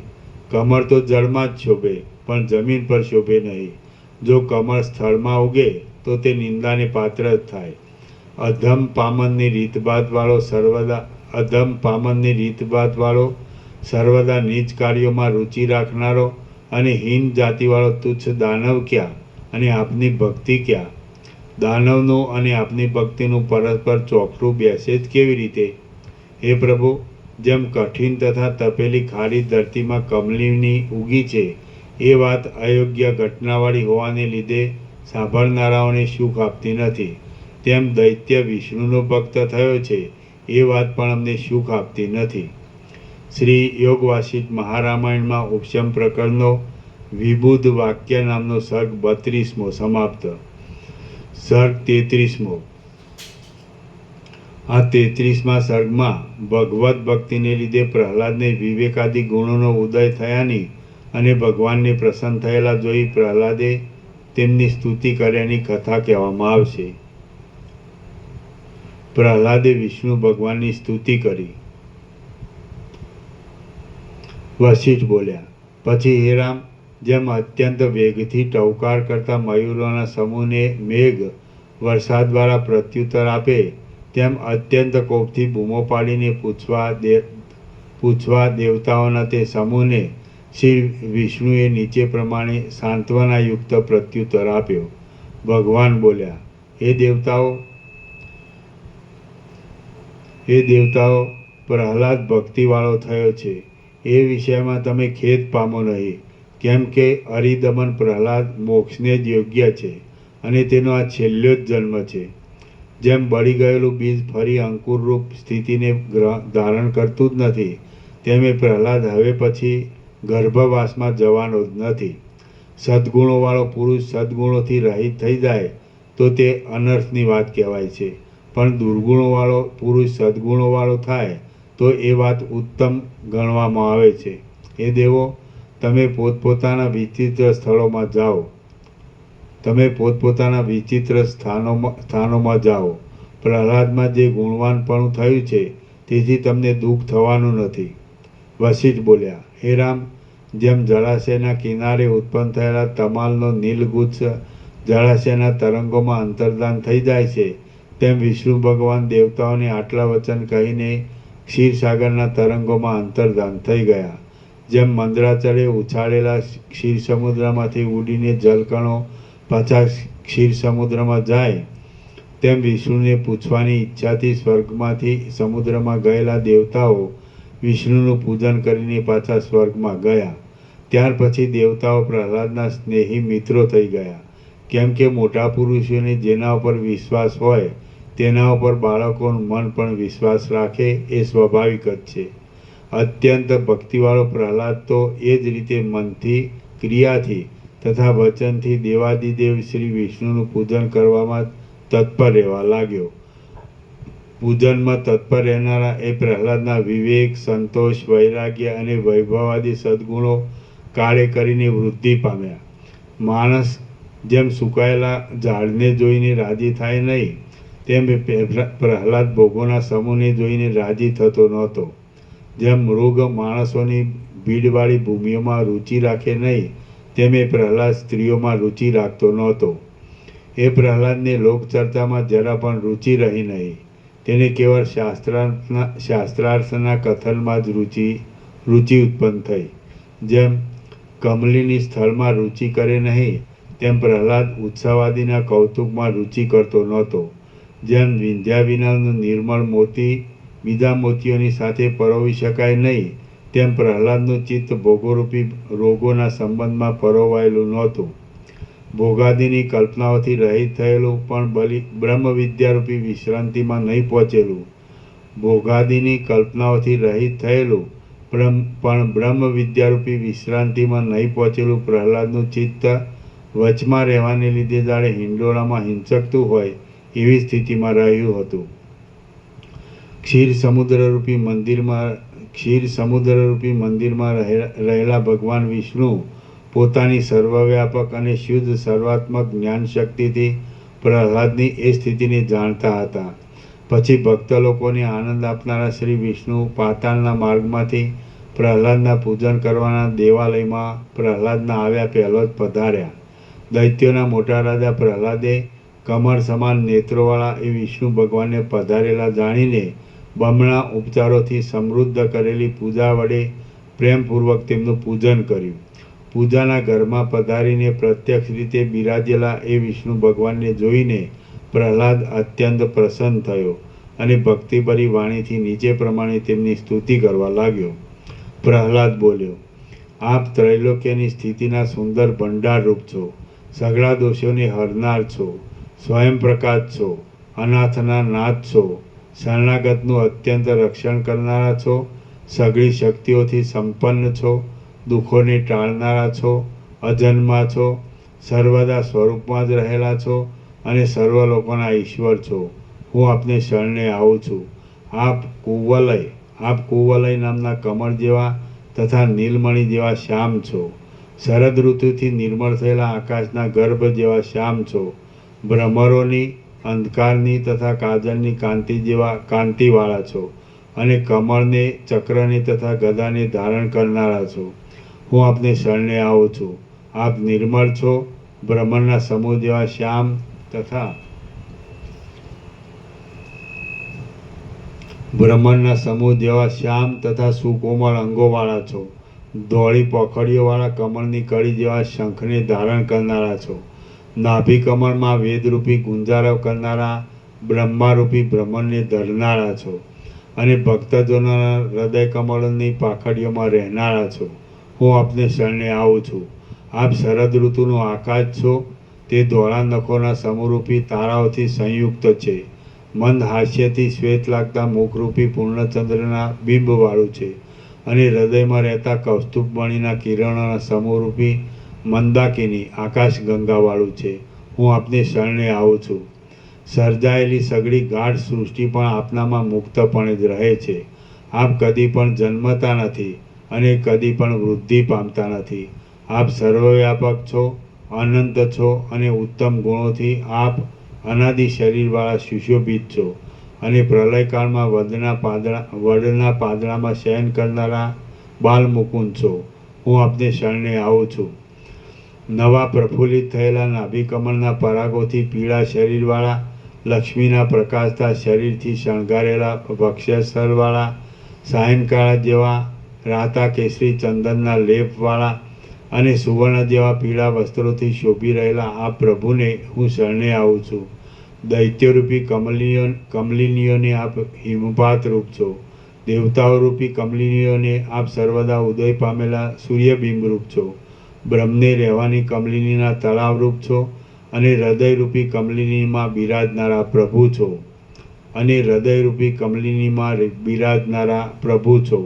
કમળ તો જળમાં જ શોભે પણ જમીન પર શોભે નહીં. જો કમળ સ્થળમાં ઉગે તો તે નિંદાને પાત્ર જ થાય. અધમ પામનની રીતભાતવાળો સર્વદા નીચ કાર્યોમાં રુચિ રાખનારો અને હીન જાતિવાળો તુચ્છ દાનવ ક્યાં અને આપની ભક્તિ ક્યાં? દાનવનું અને આપની ભક્તિનું પરસ્પર ચોખરું બેસે જ કેવી રીતે? હે પ્રભુ, જેમ કઠિન તથા તપેલી ખારી ધરતીમાં કમલીની ઉગી છે એ વાત અયોગ્ય ઘટનાવાળી હોવાને લીધે સાંભળનારાઓને સુખ આપતી નથી, તેમ દૈત્ય વિષ્ણુનો ભક્ત થયો છે એ વાત પણ અમને સુખ આપતી નથી. શ્રી યોગ વાસિષ્ઠ મહારામાયણમાં ઉપશમ પ્રકરણનો વિબુધ વાક્ય નામનો સર્ગ 32મો સમાપ્ત. સર્ગ 33મો. આ 33મા સર્ગમાં ભગવદ્ ભક્તિને લીધે પ્રહલાદને વિવેકાદિ ગુણોનો ઉદય થયાની અને ભગવાનને પ્રસન્ન થયેલા જોઈ પ્રહલાદે તેમની સ્તુતિ કર્યાની કથા કહેવામાં આવશે. પ્રહલાદે વિષ્ણુ ભગવાનની સ્તુતિ કરી. વશિષ્ઠ બોલ્યા, પછી હે રામ, જેમ અત્યંત વેગથી ટવકાર કરતા મયુરોના સમૂહને મેઘ વરસાદ દ્વારા પ્રત્યુત્તર આપે તેમ અત્યંત કોપથી બૂમો પાડીને પૂછવા દેવતાઓના તે સમૂહને શ્રી વિષ્ણુએ નીચે પ્રમાણે સાંત્વનાયુક્ત પ્રત્યુત્તર આપ્યો. ભગવાન બોલ્યા, હે દેવતાઓ, પ્રહલાદ ભક્તિવાળો થયો છે એ વિષયમાં તમે ખેદ પામો નહીં. કેમ કે અરિદમન પ્રહલાદ મોક્ષને જ યોગ્ય છે અને તેનો આ છેલ્લો જ જન્મ છે. જેમ બળી ગયેલું બીજ ફરી અંકુરરૂપ સ્થિતિને ધારણ કરતું જ નથી તેમ એ પ્રહલાદ હવે પછી ગર્ભવાસમાં જવાનો જ નથી. સદ્ગુણોવાળો પુરુષ સદ્ગુણોથી રહિત થઈ જાય તો તે અનર્થની વાત કહેવાય છે, પણ દુર્ગુણોવાળો પુરુષ સદ્ગુણોવાળો થાય તો એ વાત ઉત્તમ ગણવામાં આવે છે. એ દેવો, તમે પોતપોતાના વિચિત્ર સ્થળોમાં જાઓ. તમે પોતપોતાના વિચિત્ર સ્થાનોમાં જાઓ. પ્રહલાદમાં જે ગુણવાનપણું થયું છે તેથી તમને દુઃખ થવાનું નથી. વશિષ્ઠ બોલ્યા, હે રામ, જેમ જળાશયના કિનારે ઉત્પન્ન થયેલા તમાલનો નીલગુચ્છ જળાશયના તરંગોમાં અંતર્ધાન થઈ જાય છે, તેમ વિષ્ણુ ભગવાન દેવતાઓને આટલા વચન કહીને ક્ષીરસાગરના તરંગોમાં અંતર્ધાન થઈ ગયા. જેમ મંદરાચળે ઉછાળેલા ક્ષીર સમુદ્રમાંથી ઉડીને જલકણો પાછા ક્ષીર સમુદ્રમાં જાય, તેમ વિષ્ણુને પૂછવાની ઈચ્છાથી સ્વર્ગમાંથી સમુદ્રમાં ગયેલા દેવતાઓ વિષ્ણુનું પૂજન કરીને પાછા સ્વર્ગમાં ગયા. ત્યાર પછી દેવતાઓ પ્રહલાદના સ્નેહી મિત્રો થઈ ગયા, કેમ કે મોટા પુરુષોને જેના ઉપર વિશ્વાસ હોય તેના ઉપર બાળકોનું મન પણ વિશ્વાસ રાખે એ સ્વાભાવિક જ છે. અત્યંત ભક્તિવાળો પ્રહલાદ તો એ જ રીતે મનથી, ક્રિયાથી તથા વચનથી દેવાદિદેવ શ્રી વિષ્ણુનું પૂજન કરવામાં તત્પર રહેવા લાગ્યો. પૂજનમાં તત્પર રહેનારા એ પ્રહલાદના વિવેક, સંતોષ, વૈરાગ્ય અને વૈભવાદી સદ્ગુણો કાળે કરીને વૃદ્ધિ પામ્યા. માણસ જેમ સુકાયેલા ઝાડને જોઈને રાજી થાય નહીં, તેમ પ્રહલાદ ભોગોના સમૂહને જોઈને રાજી થતો નહોતો. જેમ મૃગ માણસોની ભીડવાળી ભૂમિઓમાં રુચિ રાખે નહીં, તેમ એ પ્રહલાદ સ્ત્રીઓમાં રુચિ રાખતો નહોતો. એ પ્રહલાદને લોકચર્ચામાં જરા પણ રુચિ રહી નહીં. તેને કેવળ શાસ્ત્રાર્થના કથનમાં જ રુચિ ઉત્પન્ન થઈ. જેમ કમલિની સ્થળમાં રુચિ કરે નહીં, તેમ પ્રહલાદ ઉત્સાહવાદીના કૌતુકમાં રુચિ કરતો નહોતો. જેમ વિંધ્યા વિનાનું નિર્મળ મોતી બીજા મોતીઓની સાથે પરોવી શકાય નહીં, તેમ પ્રહલાદનું ચિત્ત ભોગોરૂપી રોગોના સંબંધમાં પરોવાયેલું નહોતું. ભોગાદિની કલ્પનાઓથી રહિત થયેલું પણ બ્રહ્મ વિદ્યારૂપી વિશ્રાંતિમાં નહીં પહોંચેલું. ભોગાદિની કલ્પનાઓથી રહિત થયેલું પણ બ્રહ્મ વિદ્યારૂપી વિશ્રાંતિમાં નહીં પહોંચેલું પ્રહલાદનું ચિત્ત વચમાં રહેવાને લીધે જાણે હિંડોળામાં હિંચકતું હોય એવી સ્થિતિમાં રહ્યું હતું. ક્ષીર સમુદ્રરૂપી મંદિરમાં રહેલા ભગવાન વિષ્ણુ પોતાની સર્વવ્યાપક અને શુદ્ધ સર્વાત્મક જ્ઞાન શક્તિથી પ્રહલાદની એ સ્થિતિને જાણતા હતા. પછી ભક્ત લોકોને આનંદ આપનારા શ્રી વિષ્ણુ પાતાળના માર્ગમાંથી પ્રહલાદના પૂજન કરવાના દેવાલયમાં પ્રહલાદના આવ્યા પહેલો જ પધાર્યા. દૈત્યોના મોટા રાજા પ્રહલાદે કમળ સમાન નેત્રોવાળા એ વિષ્ણુ ભગવાનને પધારેલા જાણીને બમણા ઉપચારોથી સમૃદ્ધ કરેલી પૂજા વડે પ્રેમપૂર્વક તેમનું પૂજન કર્યું. પૂજાના ઘરમાં પધારીને પ્રત્યક્ષ રીતે બિરાજેલા એ વિષ્ણુ ભગવાનને જોઈને પ્રહલાદ અત્યંત પ્રસન્ન થયો અને ભક્તિભરી વાણીથી નીચે પ્રમાણે તેમની સ્તુતિ કરવા લાગ્યો. પ્રહલાદ બોલ્યો, આપ ત્રૈલોક્યની સ્થિતિના સુંદર ભંડારરૂપ છો, સઘળા દોષોને હરનાર છો, સ્વયં પ્રકાશ છો, અનાથના નાથ છો, શરણાગતનું અત્યંત રક્ષણ કરનારા છો, સઘળી શક્તિઓથી સંપન્ન છો, દુઃખોને ટાળનારા છો, અજન્મા છો, સર્વદા સ્વરૂપમાં જ રહેલા છો અને સર્વ લોકોના ઈશ્વર છો. હું આપને શરણે આવું છું. આપ કુવલય નામના કમળ જેવા તથા નીલમણિ જેવા શ્યામ છો. શરદ ઋતુથી નિર્મળ થયેલા આકાશના ગર્ભ જેવા શ્યામ છો. ભ્રમરોની, અંધકારની તથા કાજળની કાંતિવાળા છો અને કમળને, ચક્રને તથા ગદાને ધારણ કરનારા છો. હું આપને શરણે આવું છું. આપ નિર્મળ છો, બ્રહ્મણના સમૂહ જેવા શ્યામ તથા સુકોમળ અંગોવાળા છો. ધોળી પોખડીઓવાળા કમળની કળી જેવા શંખને ધારણ કરનારા છો. નાભી કમળમાં વેદરૂપી ગુંજારવ કરનારા બ્રહ્મારૂપી બ્રહ્મણને ધરનારા છો અને ભક્તજનોના હૃદય કમળની પાખડીઓમાં રહેનારા છો. હું આપને શરણે આવું છું. આપ શરદ ઋતુનો આકાશ છો. તે ધોળા નખોના સમૂહરૂપી તારાઓથી સંયુક્ત છે. મંદ હાસ્યથી શ્વેત લાગતા મુખરૂપી પૂર્ણચંદ્રના બિંબવાળું છે અને હૃદયમાં રહેતા કૌસ્તુભમણિના કિરણોના સમૂહરૂપી મંદાકિની આકાશ ગંગાવાળું છે. હું આપને શરણે આવું છું. સર્જાયેલી સઘળી ગાઢ સૃષ્ટિ પણ આપનામાં મુક્તપણે જ રહે છે. આપ કદી પણ જન્મતા નથી અને કદી પણ વૃદ્ધિ પામતા નથી. આપ સર્વવ્યાપક છો, અનંત છો અને ઉત્તમ ગુણોથી આપ અનાદિ શરીરવાળા સુશોભિત છો અને પ્રલયકાળમાં વડના પાંદડામાં શયન કરનારા બાલમુકુંદ છો. હું આપને શરણે આવું છું. નવા પ્રફુલ્લિત થયેલા નાભિકમળના પરાગોથી પીળા શરીરવાળા, લક્ષ્મીના પ્રકાશતા શરીરથી શણગારેલા વક્ષસ્થળવાળા, સાયંકાળા જેવા રાતા કેસરી ચંદનના લેપવાળા અને સુવર્ણ જેવા પીળા વસ્ત્રોથી શોભી રહેલા આ પ્રભુને હું શરણે આવું છું. દૈત્યરૂપી કમલિનીઓને આપ હિમપાત રૂપ છો. દેવતાઓરૂપી કમલિનીઓને આપ સર્વદા ઉદય પામેલા સૂર્યબિંબ રૂપ છો. બ્રહ્મને રહેવાની કમલિનીના તળાવ રૂપ છો અને હૃદયરૂપી કમલિનીમાં બિરાજનારા પ્રભુ છો.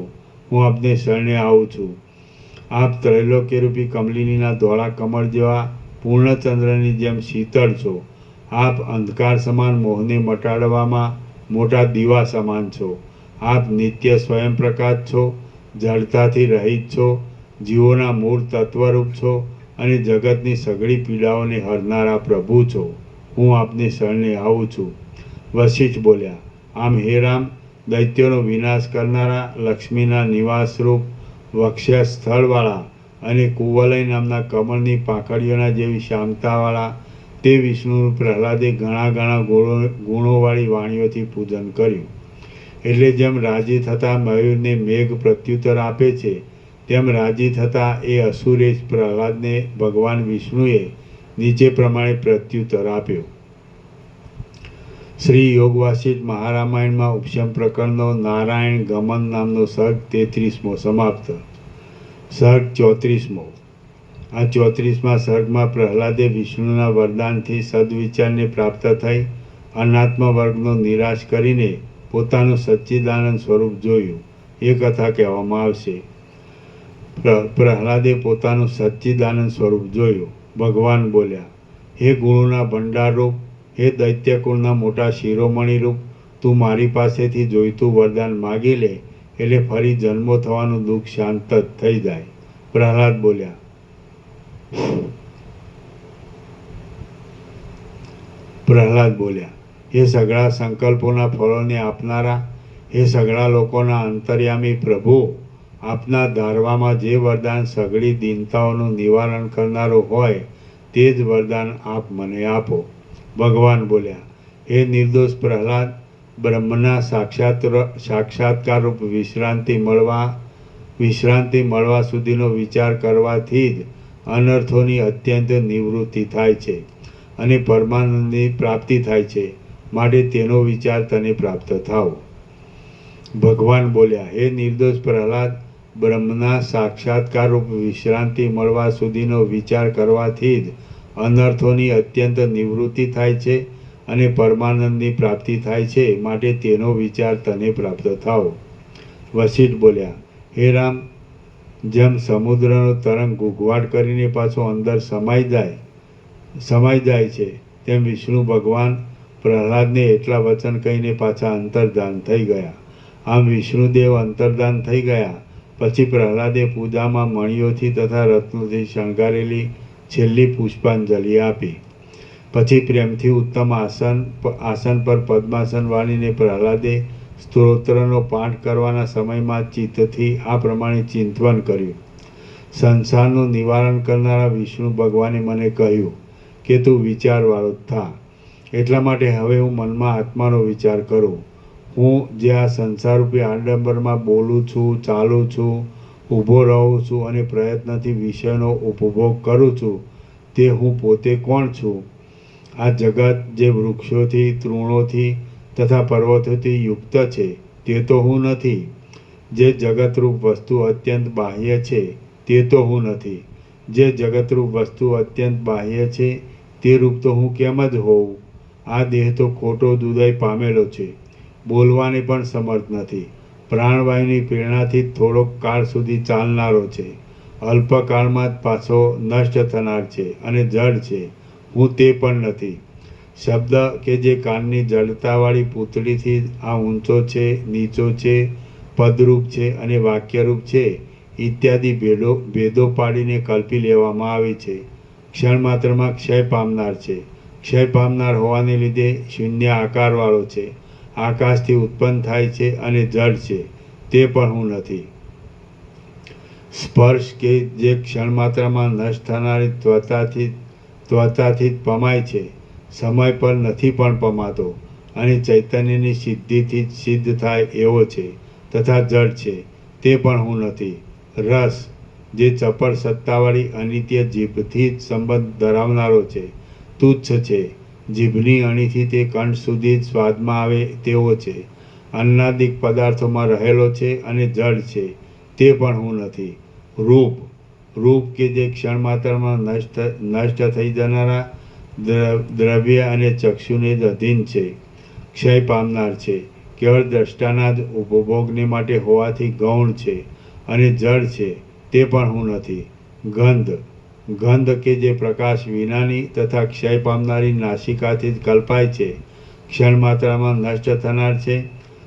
હું આપને શરણે આવું છું. આપ ત્રૈલોક્યરૂપી કમલિનીના ધોળા કમળ જેવા પૂર્ણચંદ્રની જેમ શીતળ છો. આપ અંધકાર સમાન મોહને મટાડવામાં મોટા દીવા સમાન છો. આપ નિત્ય સ્વયં પ્રકાશ છો, જડતાથી રહિત છો, જીવોના મૂળ તત્વરૂપ છો અને જગતની સઘળી પીડાઓને હરનારા પ્રભુ છો. હું આપને શરણે આવું છું. વશિષ્ઠ બોલ્યા, આમ હે રામ, દૈત્યોનો વિનાશ કરનારા, લક્ષ્મીના નિવાસરૂપ વક્ષસ્થળવાળા અને કુવલય નામના કમળની પાંખડીઓના જેવી શ્યામતાવાળા તે વિષ્ણુનું પ્રહલાદે ઘણા ગુણોવાળી વાણીઓથી પૂજન કર્યું. એટલે જેમ રાજી થતા મયુરને મેઘ પ્રત્યુત્તર આપે છે, તેમ રાજી થતા એ અસુરે જ પ્રહલાદને ભગવાન વિષ્ણુએ નીચે પ્રમાણે પ્રત્યુત્તર આપ્યો. શ્રી યોગ વાસિષ્ઠ મહારામાયણમાં ઉપશમ પ્રકરણનો નારાયણ ગમન નામનો સર્ગ 33મો સમાપ્ત. સર્ગ 34મો. આ 34મા સર્ગમાં પ્રહલાદે વિષ્ણુના વરદાનથી સદવિચારને પ્રાપ્ત થઈ અનાત્મ વર્ગનો નિરાશ કરીને પોતાનું સચ્ચિદાનંદ સ્વરૂપ જોયું. એ કથા કહેવામાં આવશે. પ્રહલાદે પોતાનું સચ્ચિદાનંદ સ્વરૂપ જોયું. ભગવાન બોલ્યા, હે ગુણોના ભંડારરૂપ, હે દૈત્યકુળના મોટા શિરોમણી રૂપ, તું મારી પાસેથી જોઈતું વરદાન માગી લે, એટલે ફરી જન્મો થવાનું દુઃખ શાંત જ થઈ જાય. પ્રહલાદ બોલ્યા, હે સઘળા સંકલ્પોના ફળોને આપનારા, હે સઘળા લોકોના અંતર્યામી પ્રભુ, આપના ધારવામાં જે વરદાન સઘળી દીનતાઓનું નિવારણ કરનારું હોય તે જ વરદાન આપ મને આપો. ભગવાન બોલ્યા, હે નિર્દોષ પ્રહલાદ, બ્રહ્મના સાક્ષાત્કાર રૂપ વિશ્રાંતિ મળવા સુધીનો વિચાર કરવાથી જ અનર્થોની અત્યંત નિવૃત્તિ થાય છે અને પરમાનંદની પ્રાપ્તિ થાય છે. માટે તેનો વિચાર તને પ્રાપ્ત થાવ. ભગવાન બોલ્યા, હે નિર્દોષ પ્રહલાદ, બ્રહ્મના સાક્ષાત્કાર રૂપ વિશ્રાંતિ મળવા સુધીનો વિચાર કરવાથી જ અનર્થોની અત્યંત નિવૃત્તિ થાય છે અને પરમાનંદની પ્રાપ્તિ થાય છે. માટે તેનો વિચાર તને પ્રાપ્ત થાવ. વશિષ્ઠ બોલ્યા, હે રામ, જેમ સમુદ્રનો તરંગ ઘૂઘવાટ કરીને પાછો અંદર સમાઈ જાય છે, તેમ વિષ્ણુ ભગવાન પ્રહલાદને એટલા વચન કહીને પાછા અંતર્ધાન થઈ ગયા. આમ વિષ્ણુદેવ અંતર્ધાન થઈ ગયા પછી પ્રહલાદે પૂજામાં મણિઓથી તથા રત્નોથી શણગારેલી છેલ્લી પુષ્પાંજલિ આપી. પછી પ્રેમથી ઉત્તમ આસન પર પદ્માસન વાળીને પ્રહલાદે સ્તોત્રનો પાઠ કરવાના સમયમાં ચિત્તથી આ પ્રમાણે ચિંતવન કર્યું. સંસારનું નિવારણ કરનારા વિષ્ણુ ભગવાને મને કહ્યું કે તું વિચારવાળો થા. એટલા માટે હવે હું મનમાં આત્માનો વિચાર કરું. હું જે આ સંસારરૂપી આડંબરમાં બોલું છું, ચાલું છું, ઊભો રહું છું અને પ્રયત્નથી વિષયનો ઉપભોગ કરું છું, તે હું પોતે કોણ છું? આ જગત જે વૃક્ષોથી, તૃણોથી તથા પર્વતોથી યુક્ત છે, તે તો હું નથી. જે જગતરૂપ વસ્તુ અત્યંત બાહ્ય છે, તે તો હું નથી. જે જગતરૂપ વસ્તુ અત્યંત બાહ્ય છે, તે રૂપ તો હું કેમ જ હોઉં? આ દેહ તો ખોટો દુદય પામેલો છે, બોલવાને પણ સમર્થ નથી. પ્રાણવાયુની પ્રેરણાથી જ થોડોક કાળ સુધી ચાલનારો છે, અલ્પકાળમાં જ પાછો નષ્ટ થનાર છે અને જડ છે. હું તે પણ નથી. શબ્દ કે જે કાનની જડતાવાળી પૂતળીથી આ ઊંચો છે, નીચો છે, પદરૂપ છે અને વાક્યરૂપ છે, ઇત્યાદિ ભેદો પાડીને કલ્પી લેવામાં આવે છે. ક્ષણ માત્રમાં ક્ષય પામનાર છે. ક્ષય પામનાર હોવાને લીધે શૂન્ય આકારવાળો છે. આકાશથી ઉત્પન્ન થાય છે અને જડ છે, તે પણ હું નથી. સ્પર્શ કે જે ક્ષણ માત્રમાં નષ્ટ થનારી ત્વચાથી જ પમાય છે, સમય પર નથી પણ પમાતો અને ચૈતન્યની સિદ્ધિથી જ સિદ્ધ થાય એવો છે તથા જડ છે, તે પણ હું નથી. રસ જે ચપળ સત્તાવાળી અનિત્ય જીભથી જ સંબંધ ધરાવનારો છે, તુચ્છ છે. જીભની અણીથી તે કંઠ સુધી જ સ્વાદમાં આવે તેવો છે. અન્નાદિક પદાર્થોમાં રહેલો છે અને જડ છે, તે પણ હું નથી. રૂપ કે જે ક્ષણ માત્રમાં નષ્ટ થઈ જનારા દ્રવ્ય અને ચક્ષુને જ અધીન છે, ક્ષય પામનાર છે, કેવળ દ્રષ્ટાના જ ઉપભોગને માટે હોવાથી ગૌણ છે અને જડ છે, તે પણ હું નથી. ગંધ કે જે પ્રકાશ વિનાની તથા ક્ષય પામનારી નાસિકાથી જ કલ્પાય છે, ક્ષણ માત્રામાં નષ્ટ થનાર છે,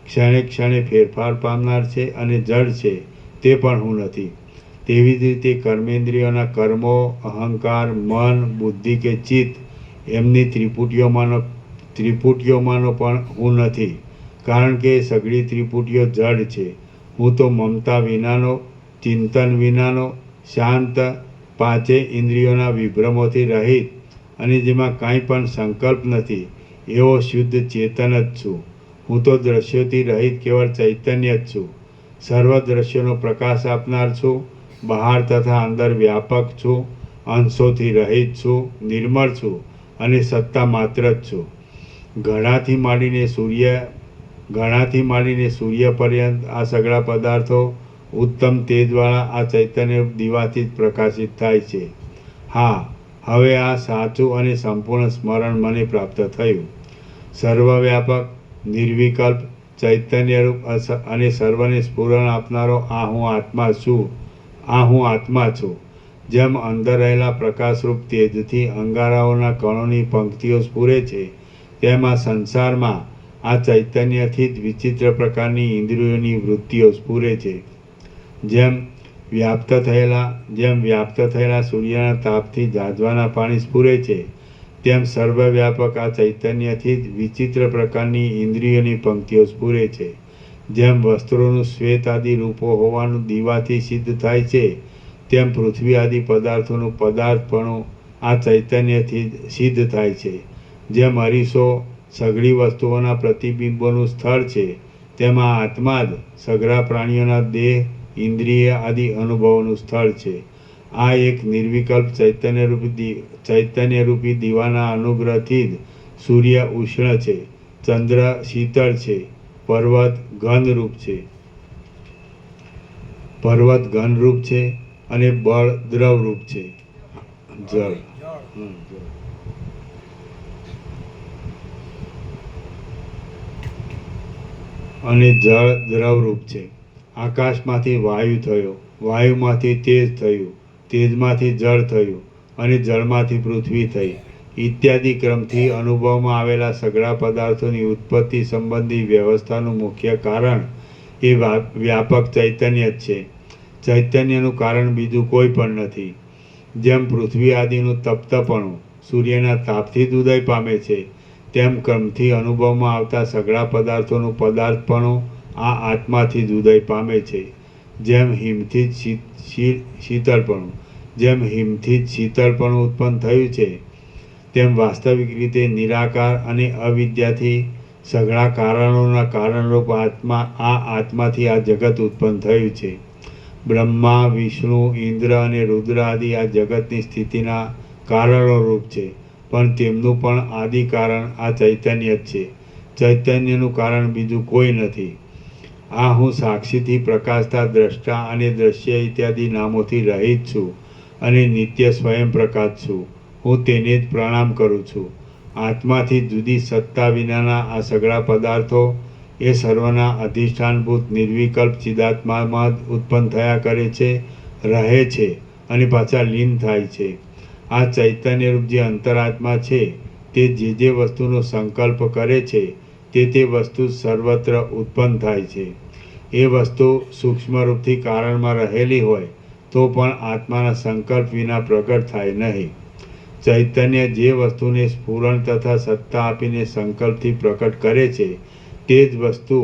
ક્ષણે ક્ષણે ફેરફાર પામનાર છે અને જડ છે, તે પણ હું નથી. તેવી જ રીતે કર્મેન્દ્રિયોના કર્મો, અહંકાર, મન, બુદ્ધિ કે ચિત્ત એમની ત્રિપુટીઓમાંનો પણ હું નથી, કારણ કે સઘળી ત્રિપુટીઓ જડ છે. હું તો મમતા વિનાનો, ચિંતન વિનાનો, શાંત, પાંચે ઇન્દ્રિયોના વિભ્રમોથી રહિત અને જેમાં કાંઈ પણ સંકલ્પ નથી એવો શુદ્ધ ચેતન જ છું. હું તો દ્રશ્યોથી રહિત કેવળ ચૈતન્ય જ છું. સર્વ દ્રશ્યોનો પ્રકાશ આપનાર છું. બહાર તથા અંદર વ્યાપક છું. અંશોથી રહિત છું, નિર્મળ છું અને સત્તા માત્ર જ છું. ઘડાથી માંડીને સૂર્ય પર્યંત આ સઘળા પદાર્થો ઉત્તમ તેજવાળા આ ચૈતન્ય દીવાથી જ પ્રકાશિત થાય છે. હા, હવે આ સાચું અને સંપૂર્ણ સ્મરણ મને પ્રાપ્ત થયું. સર્વવ્યાપક, નિર્વિકલ્પ, ચૈતન્યરૂપ અને સર્વને સ્ફુરણ આપનારો આ હું આત્મા છું. જેમ અંદર રહેલા પ્રકાશરૂપ તેજથી અંગારાઓના કણોની પંક્તિઓ સ્ફુરે છે, તેમ આ સંસારમાં આ ચૈતન્યથી જ વિચિત્ર પ્રકારની ઇન્દ્રિયોની વૃત્તિઓ સ્ફુરે છે. જેમ વ્યાપ્ત થયેલા સૂર્યના તાપથી ઝાઝવાના પાણી સ્ફુરે છે, તેમ સર્વવ્યાપક આ ચૈતન્યથી જ વિચિત્ર પ્રકારની ઇન્દ્રિયોની પંક્તિઓ સ્ફુરે છે. જેમ વસ્ત્રોનું શ્વેત આદિ રૂપો હોવાનું દીવાથી સિદ્ધ થાય છે, તેમ પૃથ્વી આદિ પદાર્થોનું પદાર્થપણું આ ચૈતન્યથી જ સિદ્ધ થાય છે. જેમ અરીસો સઘળી વસ્તુઓના પ્રતિબિંબોનું સ્થળ છે, તેમાં આત્મા જ સઘળા પ્રાણીઓના દેહ, ઇન્દ્રિય આદિ અનુભવોનું સ્થળ છે. આ એક નિર્વિકલ્પ ચૈતન્યરૂપી દીવાના અનુગ્રહથી જ સૂર્ય ઉષ્ણ છે, ચંદ્ર શીતળ છે, પર્વત ઘનરૂપ છે અને બળ દ્રવરૂપ છે. જળ દ્રવરૂપ છે. આકાશમાંથી વાયુ થયો, વાયુમાંથી તેજ થયું, તેજમાંથી જળ થયું અને જળમાંથી પૃથ્વી થઈ ઇત્યાદિ ક્રમથી અનુભવમાં આવેલા સઘળા પદાર્થોની ઉત્પત્તિ સંબંધી વ્યવસ્થાનું મુખ્ય કારણ એ વ્યાપક ચૈતન્ય જ છે. ચૈતન્યનું કારણ બીજું કોઈ પણ નથી. જેમ પૃથ્વી આદિનું તપ્તપણું સૂર્યના તાપથી જ ઉદય પામે છે, તેમ ક્રમથી અનુભવમાં આવતા સઘળા પદાર્થોનું પદાર્થપણું આ આત્માથી જ ઉદય પામે છે. જેમ હિમથી જ શીતળપણું ઉત્પન્ન થયું છે, તેમ વાસ્તવિક રીતે નિરાકાર અને અવિદ્યાથી સઘળા કારણોના કારણરૂપ આત્માથી આ જગત ઉત્પન્ન થયું છે. બ્રહ્મા, વિષ્ણુ, ઇન્દ્ર અને રુદ્ર આદિ આ જગતની સ્થિતિના કારણોરૂપ છે, પણ તેમનું પણ આદિ કારણ આ ચૈતન્ય જ છે. ચૈતન્યનું કારણ બીજું કોઈ નથી. આ હું સાક્ષીથી પ્રકાશતા દ્રષ્ટા અને દ્રશ્ય ઇત્યાદિ નામોથી રહિત છું અને નિત્ય સ્વયં પ્રકાશ છું. હું તેને જ પ્રણામ કરું છું. આત્માથી જુદી સત્તા વિનાના આ સઘળા પદાર્થો એ સર્વના અધિષ્ઠાનભૂત નિર્વિકલ્પ ચિદાત્મામાં જ ઉત્પન્ન થયા કરે છે, રહે છે અને પાછા લીન થાય છે. આ ચૈતન્યરૂપ જે અંતરાત્મા છે, તે જે વસ્તુનો સંકલ્પ કરે છે, તે વસ્તુ સર્વત્ર ઉત્પન્ન થાય છે. એ વસ્તુ સૂક્ષ્મ રૂપથી કારણમાં રહેલી હોય તો પણ આત્માના સંકલ્પ વિના પ્રગટ થાય નહીં. ચૈતન્ય જે વસ્તુને સ્ફુરણ તથા સત્તા આપીને સંકલ્પથી પ્રકટ કરે છે તે જ વસ્તુ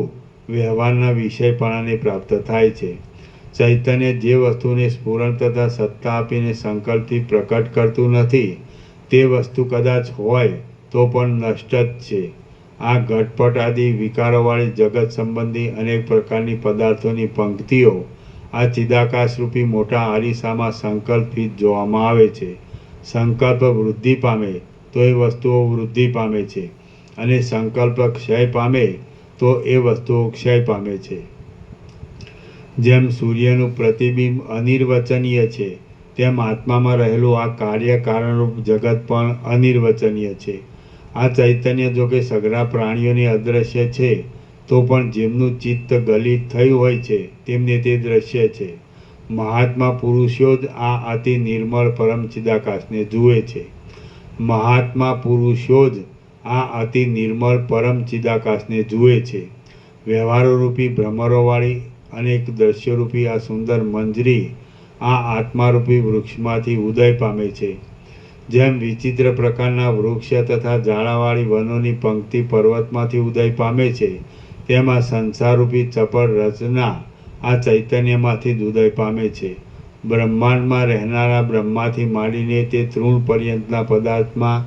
વ્યવહારના વિષયપણાને પ્રાપ્ત થાય છે. ચૈતન્ય જે વસ્તુને સ્ફુરણ તથા સત્તા આપીને સંકલ્પથી પ્રકટ કરતું નથી તે વસ્તુ કદાચ હોય તો પણ નષ્ટ જ છે. આ ઘટપટ આદિ વિકારોવાળી જગત સંબંધી અનેક પ્રકારની પદાર્થોની પંક્તિઓ આ ચિદાકાશરૂપી મોટા અરીસામાં સંકલ્પિત જોવામાં આવે છે. સંકલ્પ વૃદ્ધિ પામે તો એ વસ્તુઓ વૃદ્ધિ પામે છે અને સંકલ્પ ક્ષય પામે તો એ વસ્તુઓ ક્ષય પામે છે. જેમ સૂર્યનું પ્રતિબિંબ અનિર્વચનીય છે તેમ આત્મામાં રહેલું આ કાર્ય કારણરૂપ જગત પણ અનિર્વચનીય છે. આ ચૈતન્ય જો કે સઘળા પ્રાણીઓને અદૃશ્ય છે તો પણ જેમનું ચિત્ત ગલિત થયું હોય છે તેમને તે દ્રશ્ય છે. મહાત્મા પુરુષો જ આ અતિ નિર્મળ પરમ ચિદાકાશને જુએ છે. મહાત્મા પુરુષો જ આ અતિ નિર્મળ પરમ ચિદાકાશને જુએ છે. વ્યવહારોરૂપી ભ્રમરોવાળી અનેક દ્રશ્યરૂપી આ સુંદર મંજરી આ આત્મારૂપી વૃક્ષમાંથી ઉદય પામે છે. જેમ વિચિત્ર પ્રકારના વૃક્ષ તથા ઝાડાવાળી વનોની પંક્તિ પર્વતમાંથી ઉદય પામે છે તેમ આ સંસારરૂપી ચપળ રચના આ ચૈતન્યમાંથી જ ઉદય પામે છે. બ્રહ્માંડમાં રહેનારા બ્રહ્માથી માંડીને તે તૃણ પર્યંતના પદાર્થમાં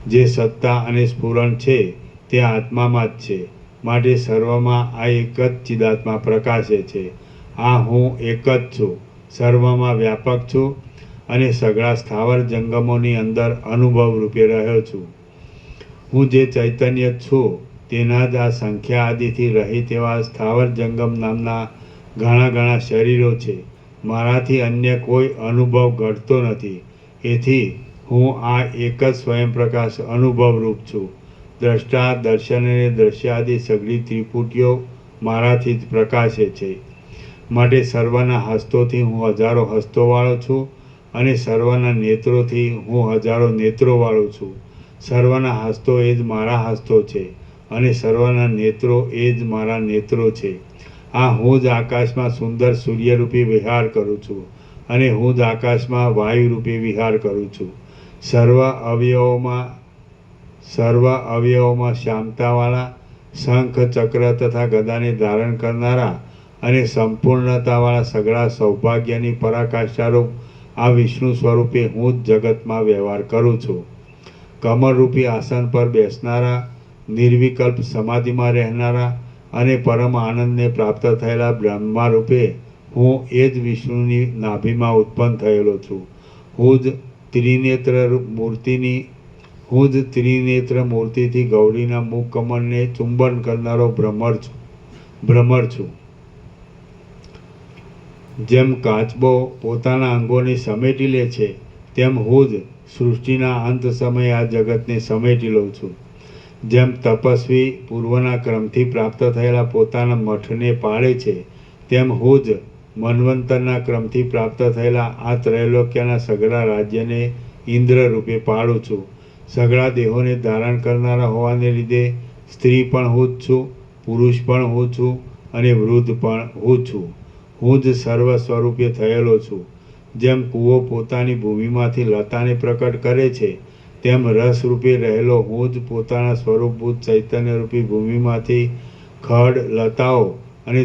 જે સત્તા અને સ્ફુરણ છે તે આત્મામાં જ છે. માટે સર્વમાં આ એક જ ચિદાત્મા પ્રકાશે છે. આ હું એક જ છું, સર્વમાં વ્યાપક છું અને સઘળા સ્થાવર જંગમોની અંદર અનુભવ રૂપે રહ્યો છું. હું જે ચૈતન્ય છું તેના જ આ સંખ્યા આદિથી રહિત એવા સ્થાવર જંગમ નામના ઘણા શરીરો છે. મારાથી અન્ય કોઈ અનુભવ ઘટતો નથી. એથી હું આ એક જ સ્વયંપ્રકાશ અનુભવરૂપ છું. દ્રષ્ટા, દર્શન અને દ્રશ્ય આદિ સઘળી ત્રિપુટીઓ મારાથી જ પ્રકાશે છે. માટે સર્વના હસ્તોથી હું હજારો હસ્તોવાળો છું અને સર્વના નેત્રોથી હું હજારો નેત્રોવાળો છું. સર્વના હસ્તો એ જ મારા હસ્તો છે અને સર્વના નેત્રો એ જ મારા નેત્રો છે. આ હું જ આકાશમાં સુંદર સૂર્યરૂપી વિહાર કરું છું અને હું જ આકાશમાં વાયુરૂપી વિહાર કરું છું. સર્વ અવયવોમાં શ્યામતાવાળા શંખ, ચક્ર તથા ગદાને ધારણ કરનારા અને સંપૂર્ણતાવાળા સઘળા સૌભાગ્યની પરાકાષ્ઠારૂપ આ વિષ્ણુ સ્વરૂપે હું જ જગતમાં વ્યવહાર કરું છું. કમળરૂપી આસન પર બેસનારા, નિર્વિકલ્પ સમાધિમાં રહેનારા અને પરમ આનંદને પ્રાપ્ત થયેલા બ્રહ્મારૂપે હું એ જ વિષ્ણુની નાભીમાં ઉત્પન્ન થયેલો છું. હું જ ત્રિનેત્ર મૂર્તિથી ગૌરીના મુખ કમળને ચુંબન કરનારો ભ્રમર છું. જેમ કાચબો પોતાના અંગોને સમેટી લે છે તેમ હું જ સૃષ્ટિના અંત સમયે આ જગતને સમેટી લઉં છું. જેમ તપસ્વી પૂર્વના ક્રમથી પ્રાપ્ત થયેલા પોતાના મઠને પાળે છે તેમ હું જ મન્વંતરના ક્રમથી પ્રાપ્ત થયેલા આ ત્રૈલોક્યના સઘળા રાજ્યને ઇન્દ્ર રૂપે પાળું છું. સઘળા દેહોને ધારણ કરનારા હોવાને લીધે સ્ત્રી પણ હું જ છું, પુરુષ પણ હું છું અને વૃદ્ધ પણ હું છું. હું જ સર્વ સ્વરૂપે થયેલો છું. જેમ કૂવો પોતાની ભૂમિમાંથી લતાને પ્રકટ કરે છે તેમ રસરૂપે રહેલો હું જ પોતાના સ્વરૂપભૂત ચૈતન્યરૂપી ભૂમિમાંથી ખડ, લતાઓ અને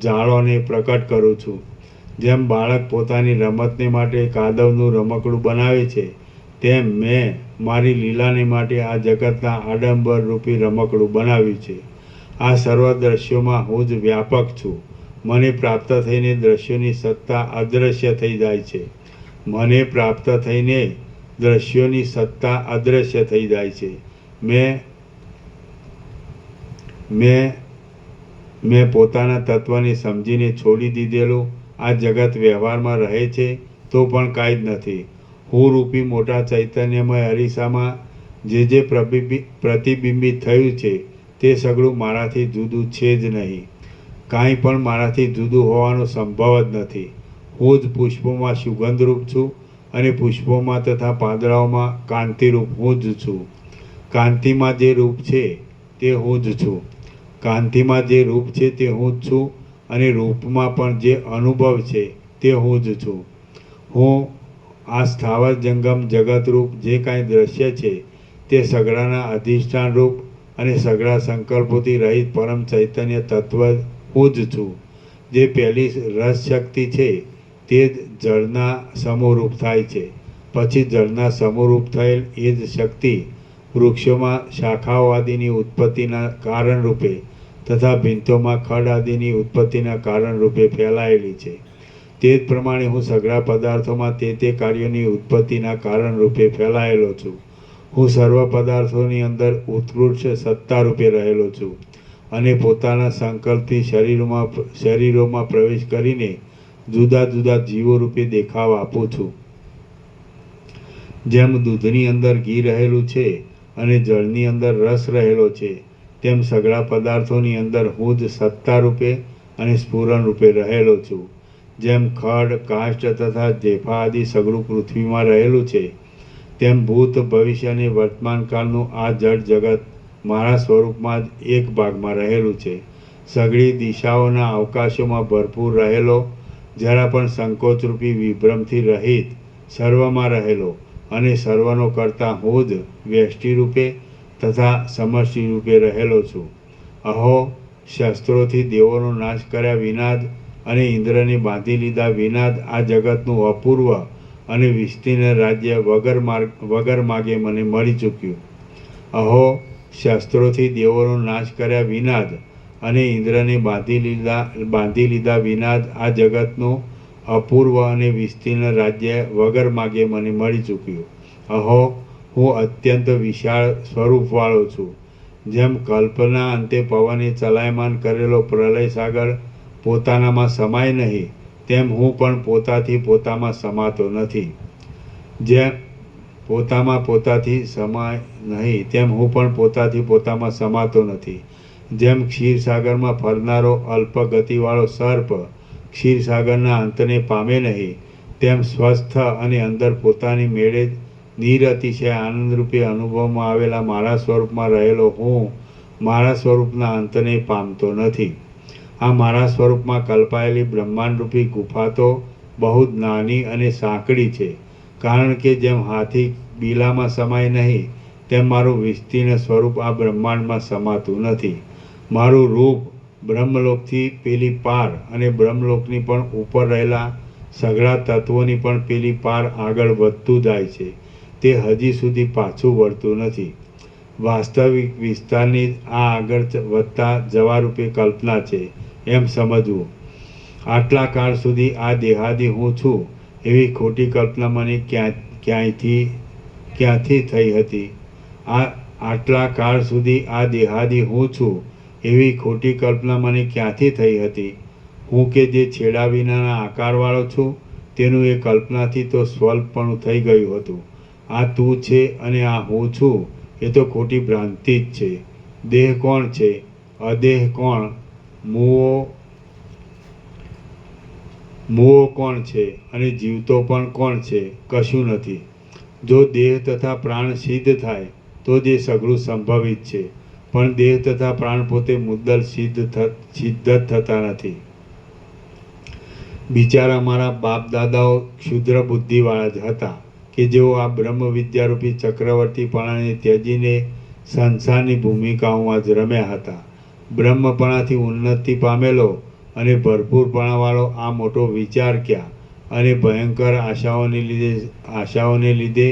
ઝાડોને પ્રકટ કરું છું. જેમ બાળક પોતાની રમતને માટે કાદવનું રમકડું બનાવે છે તેમ મેં મારી લીલાને માટે આ જગતના આડંબરરૂપી રમકડું બનાવ્યું છે. આ સર્વ દ્રશ્યોમાં હું જ વ્યાપક છું. મને પ્રાપ્ત થઈને દ્રશ્યોની સત્તા અદૃશ્ય થઈ જાય છે. મને પ્રાપ્ત થઈને દ્રશ્યોની સત્તા અદૃશ્ય થઈ જાય છે. મેં પોતાના તત્વને સમજીને છોડી દીધેલું આ જગત વ્યવહારમાં રહે છે તો પણ કાંઈ જ નથી. હું રૂપી મોટા ચૈતન્યમય અરીસામાં જે પ્રતિબિંબિત થયું છે તે સઘળું મારાથી જુદું છે જ નહીં. કાંઈ પણ મારાથી જુદું હોવાનો સંભવ જ નથી. હું જ પુષ્પોમાં સુગંધરૂપ છું અને પુષ્પોમાં તથા પાંદડાઓમાં કાંતિરૂપ હું જ છું. કાંતિમાં જે રૂપ છે તે હું જ છું. કાંતિમાં જે રૂપ છે તે હું જ છું અને રૂપમાં પણ જે અનુભવ છે તે હું જ છું. હું આ સ્થાવર જંગમ જગતરૂપ જે કાંઈ દ્રશ્ય છે તે સઘળાના અધિષ્ઠાન રૂપ અને સઘળા સંકલ્પોથી રહિત પરમ ચૈતન્ય તત્વ હું જ છું. જે પહેલી રસ શક્તિ છે તે જ જળના સમૂહરૂપ થાય છે. પછી જળના સમૂહરૂપ થયેલ એ જ શક્તિ વૃક્ષોમાં શાખાઓ આદિની ઉત્પત્તિના કારણ રૂપે તથા ભીંતોમાં ખડ આદિની ઉત્પત્તિના કારણ રૂપે ફેલાયેલી છે. તે જ પ્રમાણે હું સઘળા પદાર્થોમાં તે કાર્યોની ઉત્પત્તિના કારણ રૂપે ફેલાયેલો છું. હું સર્વ પદાર્થોની અંદર ઉત્કૃષ્ટ સત્તા રૂપે રહેલો છું અને પોતાના સંકલ્પથી શરીરોમાં પ્રવેશ કરીને જુદા જુદા જીવો રૂપે દેખાવ આપું છું. જેમ દૂધની અંદર ઘી રહેલું છે અને જળની અંદર રસ રહેલો છે, તેમ સઘળા પદાર્થોની અંદર હું જ સત્તા રૂપે અને સ્ફુરણ રૂપે રહેલો છું. જેમ ખડ, કાષ્ઠ તથા ઢેફા આદિ સઘળું પૃથ્વીમાં રહેલું છે, તેમ ભૂત, ભવિષ્ય અને વર્તમાન કાળનું આ જળ જગત મારા સ્વરૂપમાં જ એક ભાગમાં રહેલું છે. સઘળી દિશાઓના અવકાશોમાં ભરપૂર રહેલો, જરા પણ સંકોચરૂપી વિભ્રમથી રહિત, સર્વમાં રહેલો અને સર્વનો કરતા હું જ વ્યષ્ટિ રૂપે તથા સમષ્ટિ રૂપે રહેલો છું. અહો, શસ્ત્રોથી દેવોનો નાશ કર્યા વિના જ અને ઇન્દ્રને બાંધી લીધા વિના જ આ જગતનું અપૂર્વ અને વિસ્તીર્ણ રાજ્ય વગર માગે મને મળી ચૂક્યું. અહો, શસ્ત્રોથી દેવોનો નાશ કર્યા વિના જ અને ઇન્દ્રને બાંધી લીધા વિના જ આ જગતનું અપૂર્વ અને વિસ્તીર્ણ રાજ્ય વગર માગે મને મળી ચૂક્યું. અહો, હું અત્યંત વિશાળ સ્વરૂપવાળો છું. જેમ કલ્પના અંતે પવને ચલાયમાન કરેલો પ્રલય સાગર પોતાનામાં સમાય નહીં, તેમ હું પણ પોતાથી પોતામાં સમાતો નથી. જેમ પોતાથી સમાય નહીં તેમ હું પણ પોતાથી પોતામાં સમાતો નથી. જેમ ક્ષીરસાગરમાં ફરનારો અલ્પ ગતિવાળો સર્પ ક્ષીરસાગરના અંતને પામે નહીં, તેમ સ્વસ્થ અને અંદર પોતાની મેળે જ નિરતિશય આનંદરૂપે અનુભવમાં આવેલા મારા સ્વરૂપમાં રહેલો હું મારા સ્વરૂપના અંતને પામતો નથી. આ મારા સ્વરૂપમાં કલ્પાયેલી બ્રહ્માંડરૂપી ગુફા તો બહુ જ નાની અને સાંકડી છે, કારણ કે જેમ હાથી બીલામાં સમાય નહીં, તેમ મારું વિસ્તીર્ણ સ્વરૂપ આ બ્રહ્માંડમાં સમાતું નથી. મારું રૂપ બ્રહ્મલોકથી પેલી પાર અને બ્રહ્મલોકની પણ ઉપર રહેલા સઘળા તત્વોની પણ પેલી પાર આગળ વધતું જાય છે. તે હજી સુધી પાછું વળતું નથી. વાસ્તવિક વિસ્તારની આ આગળ વધતા જવારૂપે કલ્પના છે એમ સમજવું. આટલા કાળ સુધી આ દેહાદી હું છું એવી ખોટી કલ્પના મને ક્યાંથી થઈ હતી? આટલા કાળ સુધી આ દેહાદી હું છું એવી ખોટી કલ્પના મને ક્યાંથી થઈ હતી? હું કે જે છેડા વિનાના આકારવાળો છું તેનું એ કલ્પનાથી તો સ્વલ્પપણું થઈ ગયું હતું. આ તું છે અને આ હું છું એ તો ખોટી ભ્રાંતિ જ છે. દેહ કોણ છે? અદેહ કોણ? મૂવો કોણ છે? અને જીવતો પણ કોણ છે? કશું નથી. જો દેહ તથા પ્રાણ સિદ્ધ થાય તો જ એ સઘળું સંભવિત છે, પણ દેહ તથા પ્રાણ પોતે મુદ્દલ સિદ્ધ જ થતા નથી. બિચારા મારા બાપ દાદાઓ ક્ષુદ્ર બુદ્ધિવાળા જ હતા કે જેઓ આ બ્રહ્મ વિદ્યારૂપી ચક્રવર્તીપણાને ત્યજીને સંસારની ભૂમિકાઓમાં જ રમ્યા હતા. બ્રહ્મપણાથી ઉન્નતિ પામેલો અને ભરપૂરપણાવાળો આ મોટો વિચાર ક્યાં અને ભયંકર આશાઓને લીધે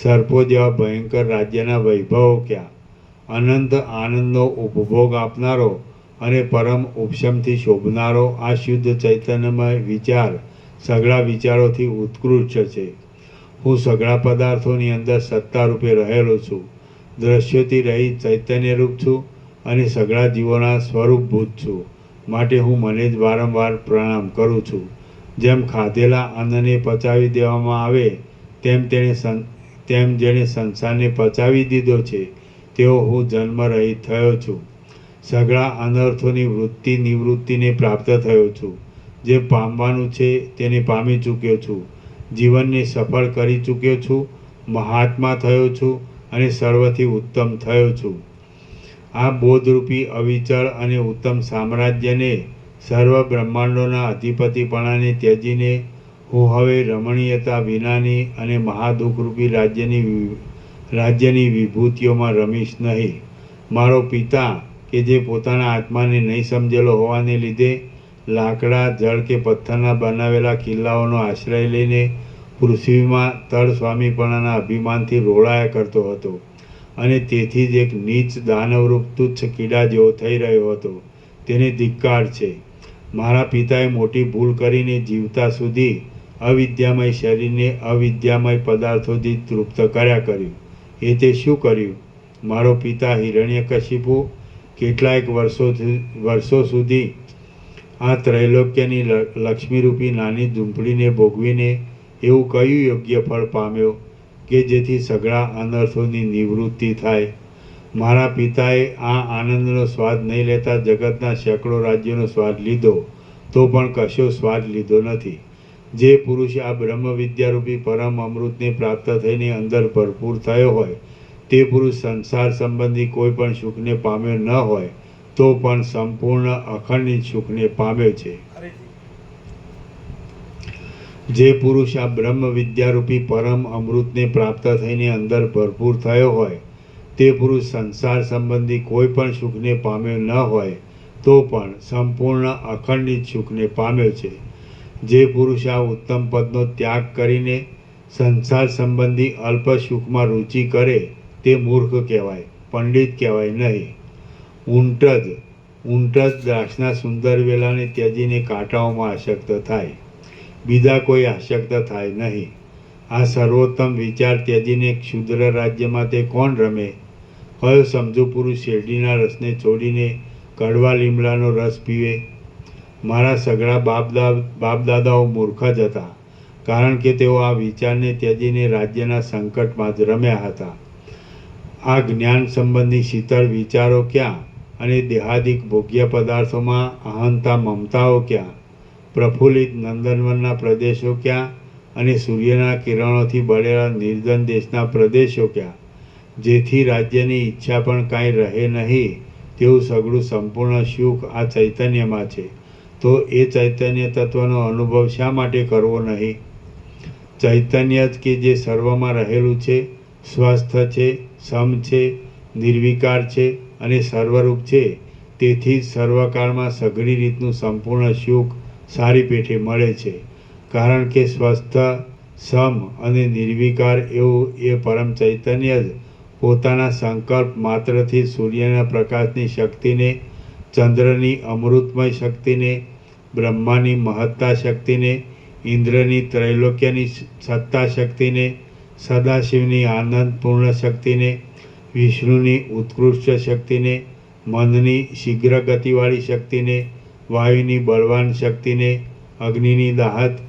સર્પો જેવા ભયંકર રાજ્યના વૈભવો ક્યાં? અનંત આનંદનો ઉપભોગ આપનારો અને પરમ ઉપશમથી શોભનારો આ શુદ્ધ ચૈતન્યમય વિચાર સઘળા વિચારોથી ઉત્કૃષ્ટ છે. હું સઘળા પદાર્થોની અંદર સત્તા રૂપે રહેલો છું. દ્રશ્યોથી રહિત ચૈતન્યરૂપ છું અને સઘળા જીવોના સ્વરૂપભૂત છું. માટે હું મને જ વારંવાર પ્રણામ કરું છું. જેમ ખાધેલા અન્નને પચાવી દેવામાં આવે તેમ જેણે સંસારને પચાવી દીધો છે તેવો હું જન્મ રહિત થયો છું. સઘળા અનર્થોની નિવૃત્તિને પ્રાપ્ત થયો છું. જે પામવાનું છે તેને પામી ચૂક્યો છું. જીવનને સફળ કરી ચૂક્યો છું. મહાત્મા થયો છું અને સર્વથી ઉત્તમ થયો છું. આ બોધરૂપી અવિચળ અને ઉત્તમ સામ્રાજ્યને સર્વ બ્રહ્માંડોના અધિપતિપણાને ત્યજીને હું હવે રમણીયતા વિનાની અને મહાદુઃખરૂપી રાજ્યની વિભૂતિઓમાં રમીશ નહીં. મારો પિતા કે જે પોતાના આત્માને નહીં સમજેલો હોવાને લીધે લાકડા, જળ કે પથ્થરના બનાવેલા કિલ્લાઓનો આશ્રય લઈને પૃથ્વીમાં તળ સ્વામીપણાના અભિમાનથી રોળાયા કરતો હતો અને તેથી જ એક નીચ દાનવરૂપ તુચ્છ કીડા જેવો થઈ રહ્યો હતો. તેને ધિક્કાર છે. મારા પિતાએ મોટી ભૂલ કરીને જીવતા સુધી અવિદ્યામય શરીરને અવિદ્યામય પદાર્થોથી તૃપ્ત કર્યું. એ તે શું કર્યું? મારો પિતા હિરણ્યકશિપુ કેટલાયક વર્ષો સુધી આ ત્રૈલોક્યની લક્ષ્મીરૂપી નાની ઝૂંપડીને ભોગવીને એવું કયું યોગ્ય ફળ પામ્યો કે જેથી સઘળા અનર્થોની નિવૃત્તિ થાય? મારા પિતાએ આ આનંદનો સ્વાદ નહીં લેતા જગતના સેંકડો રાજ્યોનો સ્વાદ લીધો તો પણ કશો સ્વાદ લીધો નથી. જે પુરુષ આ બ્રહ્મ વિદ્યારૂપી પરમ અમૃતને પ્રાપ્ત થઈને અંદર ભરપૂર થયો હોય તે પુરુષ સંસાર સંબંધી કોઈ પણ સુખને પામ્યો ન હોય તો પણ સંપૂર્ણ અખંડિત સુખને પામ્યો છે. જે પુરુષ આ બ્રહ્મ વિદ્યારૂપી પરમ અમૃતને પ્રાપ્ત થઈને અંદર ભરપૂર થયો હોય તે પુરુષ સંસાર સંબંધી કોઈ પણ સુખને પામ્યો ન હોય તો પણ સંપૂર્ણ અખંડિત સુખને પામ્યો છે. જે પુરુષ આ ઉત્તમ પદનો ત્યાગ કરીને સંસાર સંબંધી અલ્પ સુખમાં રુચિ કરે તે મૂર્ખ કહેવાય, પંડિત કહેવાય નહીં. ઊંટ જ દ્રાક્ષના સુંદર વેલાને ત્યજીને કાંટાઓમાં આસક્ત થાય, બીજા કોઈ આસક્ત થાય નહીં. આ સર્વોત્તમ વિચાર ત્યજીને ક્ષુદ્ર રાજ્યમાં તે કોણ રમે? કયો સમજુ પુરુષ શેરડીના રસને છોડીને કડવા લીમડાનો રસ પીવે? મારા સઘળા બાપદાદાઓ મૂર્ખ જ હતા, કારણ કે તેઓ આ વિચારને ત્યજીને રાજ્યના સંકટમાં જ રમ્યા હતા. આ જ્ઞાન સંબંધી શીતળ વિચારો ક્યાં અને દેહાદિક ભોગ્ય પદાર્થોમાં અહંતા મમતાઓ ક્યાં? પ્રફુલ્લિત નંદનવનના પ્રદેશો ક્યાં અને સૂર્યના કિરણોથી બળેલા નિર્જન દેશના પ્રદેશો ક્યાં? જેથી રાજ્યની ઈચ્છા પણ કાંઈ રહે નહીં તેવું સઘળું સંપૂર્ણ સુખ આ ચૈતન્યમાં છે. તો એ ચૈતન્ય તત્વનો અનુભવ શા માટે કરવો નહીં? ચૈતન્ય જ કે જે સર્વમાં રહેલું છે, સ્વસ્થ છે, સમ છે, નિર્વિકાર છે અને સર્વરૂપ છે. તેથી જ સર્વકાળમાં સઘળી રીતનું સંપૂર્ણ સુખ સારી પેઠે મળે છે. કારણ કે સ્વસ્થ, સમ અને નિર્વિકાર એવું એ પરમ ચૈતન્ય જ પોતાના સંકલ્પ માત્રથી સૂર્યના પ્રકાશની શક્તિને, ચંદ્રની અમૃતમય શક્તિને, બ્રહ્માની મહત્તા શક્તિને, ઇન્દ્રની ત્રૈલોક્યની સત્તા શક્તિને, સદાશિવની આનંદપૂર્ણ શક્તિને, વિષ્ણુની ઉત્કૃષ્ટ શક્તિને, મનની શીઘ્ર ગતિવાળી શક્તિને, વાયુની બળવાન શક્તિને, અગ્નિની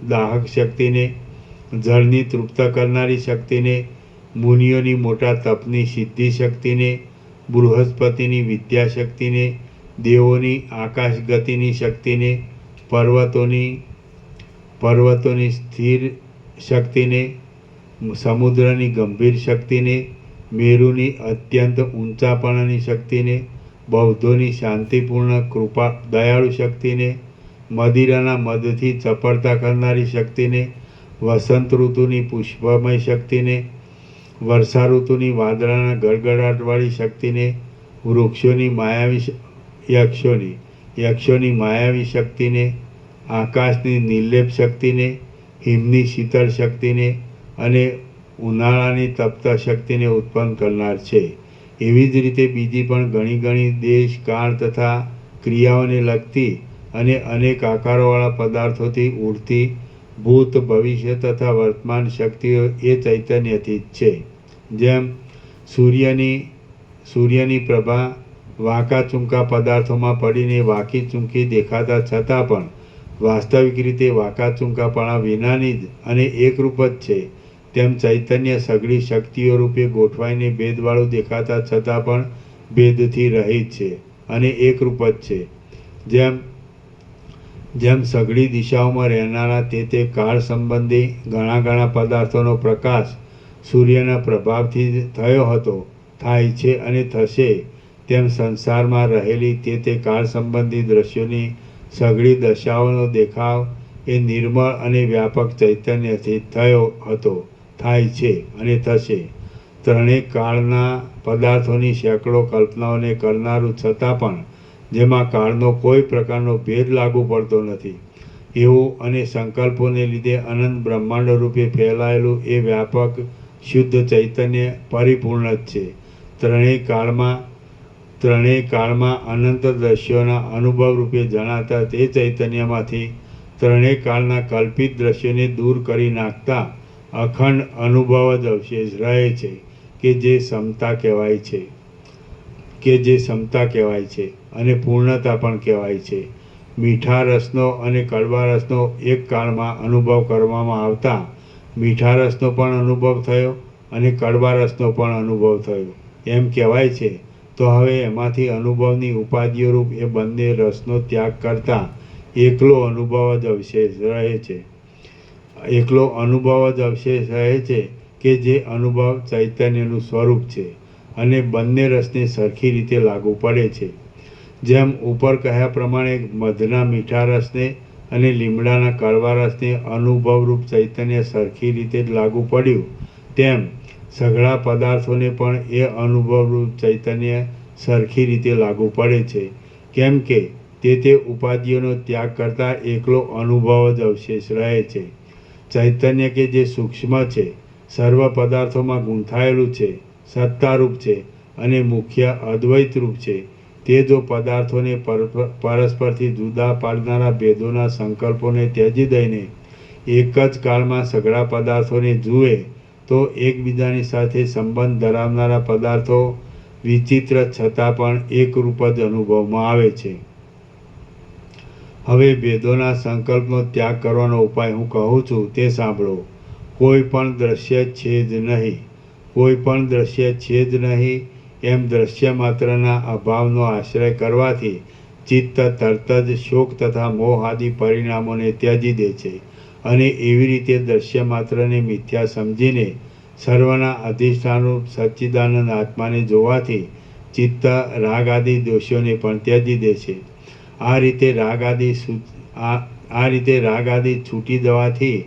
દાહક શક્તિને, જળની તૃપ્ત કરનારી શક્તિને, મુનિઓની મોટા તપની સિદ્ધિ શક્તિને, બૃહસ્પતિની વિદ્યા શક્તિને, દેવોની આકાશ ગતિની શક્તિને, પર્વતોની સ્થિર શક્તિને, સમુદ્રની ગંભીર શક્તિને, મેરુની અત્યંત ઊંચાપણાની શક્તિને, બૌદ્ધોની શાંતિપૂર્ણ કૃપા દયાળુ શક્તિને, મદિરાના મદથી ચપળતા કરનારી શક્તિને, વસંત ઋતુની પુષ્પમય શક્તિને, વર્ષા ઋતુની વાદળાના ગડગડાટવાળી શક્તિને, વૃક્ષોની યક્ષોની માયાવી શક્તિને, આકાશની નિર્લેપ શક્તિને, હિમની શીતળ શક્તિને અને ઉનાળાની તપ્ત શક્તિને ઉત્પન્ન કરનાર છે. એવી જ રીતે બીજી પણ ઘણી દેશ, કાળ તથા ક્રિયાઓને લગતી અને અનેક આકારોવાળા પદાર્થોથી ઉડતી ભૂત, ભવિષ્ય તથા વર્તમાન શક્તિઓ એ ચૈતન્યથી જ છે. જેમ સૂર્યની પ્રભા વાંકા ચૂંકા પદાર્થોમાં પડીને વાંકી ચૂંકી દેખાતા છતાં પણ વાસ્તવિક રીતે વાંકા ચૂંકાપણા વિનાની જ અને એકરૂપ જ છે, તેમ ચૈતન્ય સઘળી શક્તિઓ રૂપે ગોઠવાઈને ભેદવાળું દેખાતા છતાં પણ ભેદથી રહિત છે અને એકરૂપ જ છે. જેમ સઘળી દિશાઓમાં રહેનારા તે કાળ સંબંધી ઘણા પદાર્થોનો પ્રકાશ સૂર્યના પ્રભાવથી થયો હતો, થાય છે અને થશે, તેમ સંસારમાં રહેલી તે કાળ સંબંધી દ્રશ્યોની સઘળી દશાઓનો દેખાવ એ નિર્મળ અને વ્યાપક ચૈતન્યથી થયો હતો, થાય છે અને થશે. ત્રણેય કાળના પદાર્થોની સેંકડો કલ્પનાઓને કરનારું છતાં પણ જેમાં કાળનો કોઈ પ્રકારનો ભેદ લાગુ પડતો નથી એવું અને સંકલ્પોને લીધે અનંત બ્રહ્માંડ રૂપે ફેલાયેલું એ વ્યાપક શુદ્ધ ચૈતન્ય પરિપૂર્ણ જ છે. ત્રણેય કાળમાં અનંત દ્રશ્યોના અનુભવ રૂપે જણાતા તે ચૈતન્યમાંથી ત્રણેય કાળના કલ્પિત દ્રશ્યોને દૂર કરી નાખતા અખંડ અનુભવ જ અવશેષ રહે છે કે જે સમતા કહેવાય છે અને પૂર્ણતા પણ કહેવાય છે. મીઠા રસનો અને કડવા રસનો એક કાળમાં અનુભવ કરવામાં આવતા મીઠા રસનો પણ અનુભવ થયો અને કડવા રસનો પણ અનુભવ થયો એમ કહેવાય છે. તો હવે એમાંથી અનુભવની ઉપાધિઓ રૂપ એ બંને રસનો ત્યાગ કરતા એકલો અનુભવ જ અવશેષ રહે છે કે જે અનુભવ ચૈતન્યનું સ્વરૂપ છે અને બંને રસને સરખી રીતે લાગુ પડે છે. જેમ ઉપર કહ્યા પ્રમાણે મધના મીઠા રસને અને લીમડાના કડવા રસને અનુભવરૂપ ચૈતન્ય સરખી રીતે જ લાગુ પડ્યું, તેમ સઘળા પદાર્થોને પણ એ અનુભવરૂપ ચૈતન્ય સરખી રીતે લાગુ પડે છે, કેમ કે તે ઉપાધિઓનો ત્યાગ કરતાં એકલો અનુભવ જ અવશેષ રહે છે. ચૈતન્ય કે જે સૂક્ષ્મ છે, સર્વ પદાર્થોમાં ગૂંથાયેલું છે, સત્તારૂપ છે અને મુખ્ય અદ્વૈતરૂપ છે, તે જો પદાર્થોને પરસ્પરથી જુદા પાડનારા ભેદોના સંકલ્પોને ત્યજી દઈને એક જ કાળમાં સઘળા પદાર્થોને જુએ તો એકબીજાની સાથે સંબંધ ધરાવનારા પદાર્થો વિચિત્ર છતાં પણ એકરૂપ જ અનુભવમાં આવે છે. હવે ભેદોના સંકલ્પનો ત્યાગ કરવાનો ઉપાય હું કહું છું તે સાંભળો. કોઈ પણ દ્રશ્ય છે જ નહીં એમ દ્રશ્ય માત્રના અભાવનો આશ્રય કરવાથી ચિત્ત તરત જ શોક તથા મોહ આદિ પરિણામોને ત્યજી દે છે અને એવી રીતે દ્રશ્ય માત્રને મિથ્યા સમજીને સર્વના અધિષ્ઠાનરૂપ સચ્ચિદાનંદ આત્માને જોવાથી ચિત્ત રાગ આદિ દોષોને પણ ત્યજી દે છે. આ રીતે રાગ આદિ છૂટી જવાથી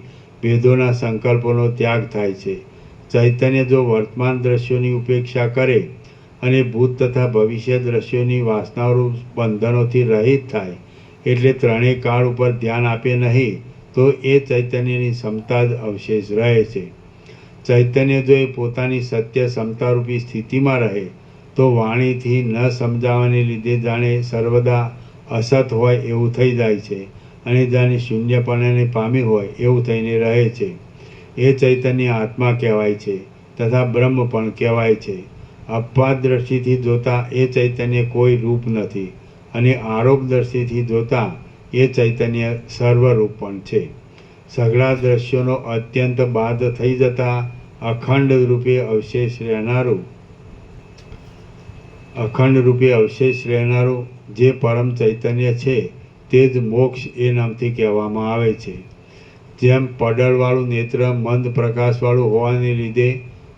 ભેદોના સંકલ્પોનો ત્યાગ થાય છે. ચૈતન્ય જો વર્તમાન દ્રશ્યોની ઉપેક્ષા કરે અને ભૂત તથા ભવિષ્ય દ્રશ્યોની વાસનારૂપ બંધનોથી રહિત થાય, એટલે ત્રણેય કાળ ઉપર ધ્યાન આપે નહીં, તો એ ચૈતન્યની ક્ષમતા જ અવશેષ રહે છે. ચૈતન્ય જો એ પોતાની સત્ય ક્ષમતારૂપી સ્થિતિમાં રહે તો વાણીથી ન સમજાવવાને લીધે જાણે સર્વદા અસત હોય એવું થઈ જાય છે અને જાણે શૂન્યપણાને પામી હોય એવું થઈને રહે છે. એ ચૈતન્ય આત્મા કહેવાય છે તથા બ્રહ્મ પણ કહેવાય છે. અપવાદ દ્રષ્ટિથી જોતા એ ચૈતન્ય કોઈ રૂપ નથી અને આરોપ દ્રષ્ટિથી જોતા એ ચૈતન્ય સર્વરૂપ પણ છે. સઘળા દ્રશ્યોનો અત્યંત બાદ થઈ જતા અખંડ રૂપે અવશેષ રહેનારું જે પરમ ચૈતન્ય છે તે જ મોક્ષ એ નામથી કહેવામાં આવે છે. જેમ પડળવાળું નેત્ર મંદ પ્રકાશવાળું હોવાને લીધે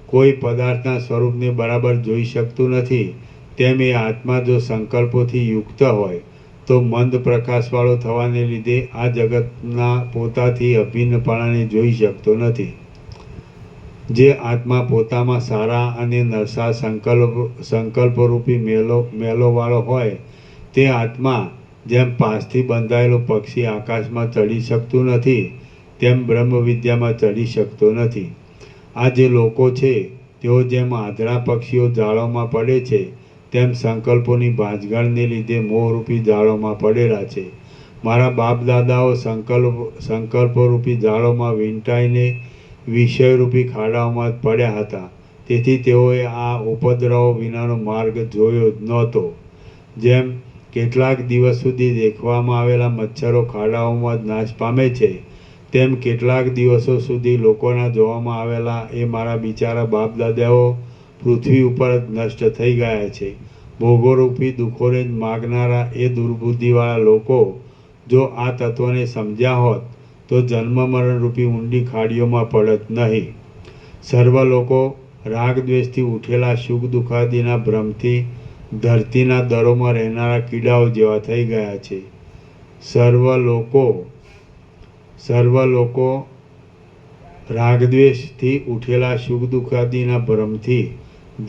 કોઈ પદાર્થના સ્વરૂપને બરાબર જોઈ શકતું નથી, તેમ એ આત્મા જો સંકલ્પોથી યુક્ત હોય તો મંદ પ્રકાશવાળો થવાને લીધે આ જગતના પોતાથી અભિન્નપણાને જોઈ શકતો નથી. જે આત્મા પોતામાં સારા અને નરસા સંકલ્પરૂપી મેલોવાળો હોય તે આત્મા જેમ પાસથી બંધાયેલો પક્ષી આકાશમાં ચડી શકતું નથી, તેમ બ્રહ્મ વિદ્યામાં ચડી શકતો નથી. આ જે લોકો છે તેઓ જેમ આંધળા પક્ષીઓ જાળોમાં પડે છે તેમ સંકલ્પોની ભાંજગણને લીધે મોહરૂપી જાળોમાં પડેલા છે. મારા બાપ દાદાઓ સંકલ્પોરૂપી જાળોમાં વીંટાઈને વિષયરૂપી ખાડાઓમાં પડ્યા હતા, તેથી તેઓએ આ ઉપદ્રવો વિનાનો માર્ગ જોયો જ નહોતો. જેમ કેટલાક દિવસ સુધી દેખવામાં આવેલા મચ્છરો ખાડાઓમાં જ નાશ પામે છે, તેમ કેટલાક દિવસો સુધી લોકોના જોવામાં આવેલા એ મારા બિચારા બાપ દાદાઓ પૃથ્વી ઉપર જ નષ્ટ થઈ ગયા છે. ભોગોરૂપી દુઃખોને જ માગનારા એ દુર્બુદ્ધિવાળા લોકો જો આ તત્વને સમજ્યા હોત તો જન્મ મરણરૂપી ઊંડી ખાડીઓમાં પડત નહીં. સર્વ લોકો રાગ દ્વેષથી ઉઠેલા સુખ દુઃખાદિના ભ્રમથી ધરતીના દરોમાં રહેનારા કીડાઓ જેવા થઈ ગયા છે. સર્વ લોકો રાગદ્વેષથી ઉઠેલા સુખ દુઃખાદિના ભ્રમથી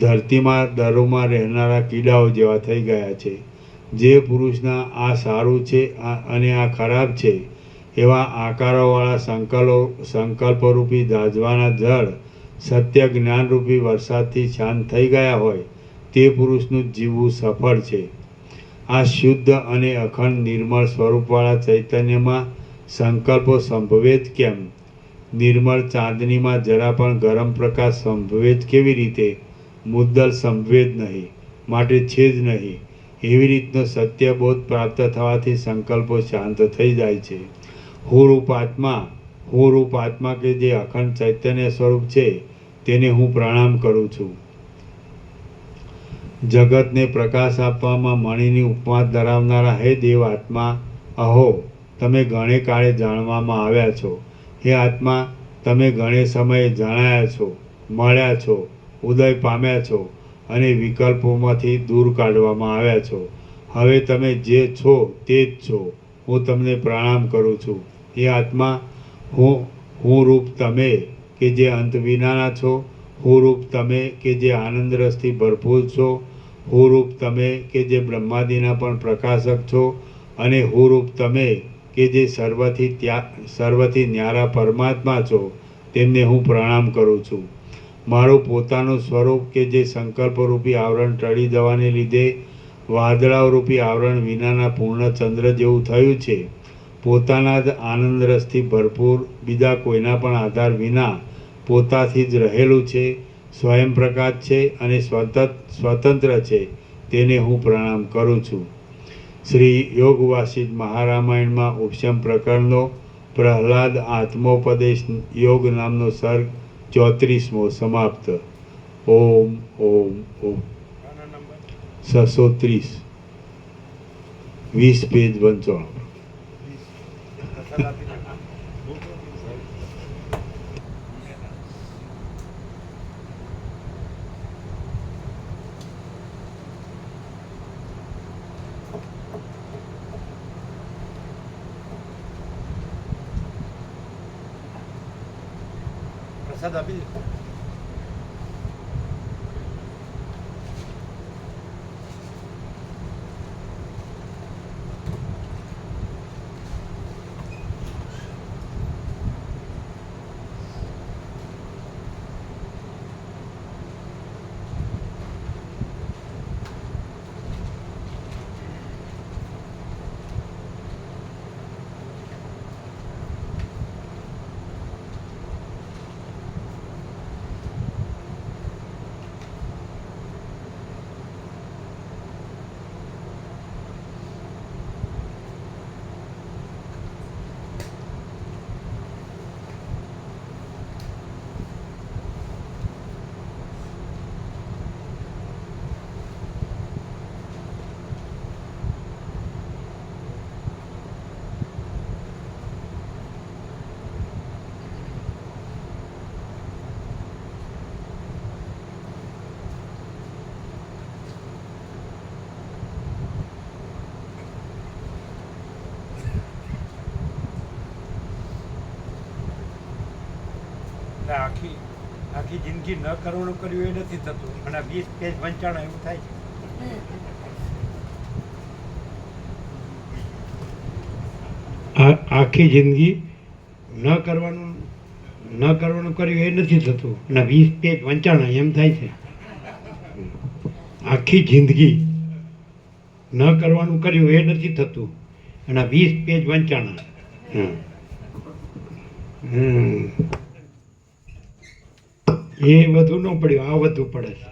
ધરતીમાં દરોમાં રહેનારા કીડાઓ જેવા થઈ ગયા છે. જે પુરુષના આ સારું છે અને આ ખરાબ છે એવા આકારોવાળા સંકલ્પરૂપી દાઝવાના જળ સત્ય જ્ઞાનરૂપી વરસાદથી શાંત થઈ ગયા હોય તે પુરુષનું જીવવું સફળ છે. આ શુદ્ધ અને અખંડ નિર્મળ સ્વરૂપવાળા ચૈતન્યમાં સંકલ્પો સંભવે જ કેમ? નિર્મળ ચાંદનીમાં જરા પણ ગરમ પ્રકાશ સંભવે જ કેવી રીતે? મુદ્દલ સંભવે જ નહીં, માટે છે જ નહીં. એવી રીતનો સત્યબોધ પ્રાપ્ત થવાથી સંકલ્પો શાંત થઈ જાય છે. હું રૂપ આત્મા કે જે અખંડ ચૈતન્ય સ્વરૂપ છે તેને હું પ્રણામ કરું છું. જગતને પ્રકાશ આપવામાં મણીની ઉપમા ધરાવનારા હે દેવ આત્મા, અહો તમે ઘણે કાળે જાણવામાં આવ્યા છો. હે આત્મા, તમે ઘણે સમયે જણાયા છો, મળ્યા છો, ઉદય પામ્યા છો અને વિકલ્પોમાંથી દૂર કાઢવામાં આવ્યા છો. હવે તમે જે છો તે જ છો. હું તમને પ્રણામ કરું છું. હે આત્મા, હું રૂપ તમે કે જે અંત વિનાના છો, હું રૂપ તમે કે જે આનંદ રસથી ભરપૂર છો, હું રૂપ તમે કે જે બ્રહ્માદિના પણ પ્રકાશક છો, અને હું રૂપ તમે કે જે સર્વથી ન્યારા પરમાત્મા છો, તેમને હું પ્રણામ કરું છું. મારું પોતાનું સ્વરૂપ કે જે સંકલ્પરૂપી આવરણ ટળી જવાને લીધે વાદળાવરૂપી આવરણ વિનાના પૂર્ણચંદ્ર જેવું થયું છે, પોતાના જ આનંદ રસથી ભરપૂર બીજા કોઈના પણ આધાર વિના પોતાથી જ રહેલું છે, સ્વયં પ્રકાશ છે અને સ્વતંત્ર છે, તેને હું પ્રણામ કરું છું. શ્રી યોગ વાસિષ્ઠ મહારામાયણમાં ઉપશમ પ્રકરણનો પ્રહલાદ આત્મોપદેશ યોગ નામનો સર્ગ 34મો સમાપ્ત. ઓમ ઓમ ઓમ. 630 20 પેજ વંચાણ. પ્રસાદ આપી દે. આખી જિંદગી ન કરવાનું કર્યું એ નથી થતું, અને 20 પેજ વંચાણા એવું થાય છે. આખી જિંદગી ન કરવાનું કર્યું એ નથી થતું અને 20 પેજ વંચાણા એમ થાય છે. આખી જિંદગી ન કરવાનું કર્યું એ નથી થતું અને 20 પેજ વંચાણા. એ બધું ન પડ્યું, આ બધું પડે છે.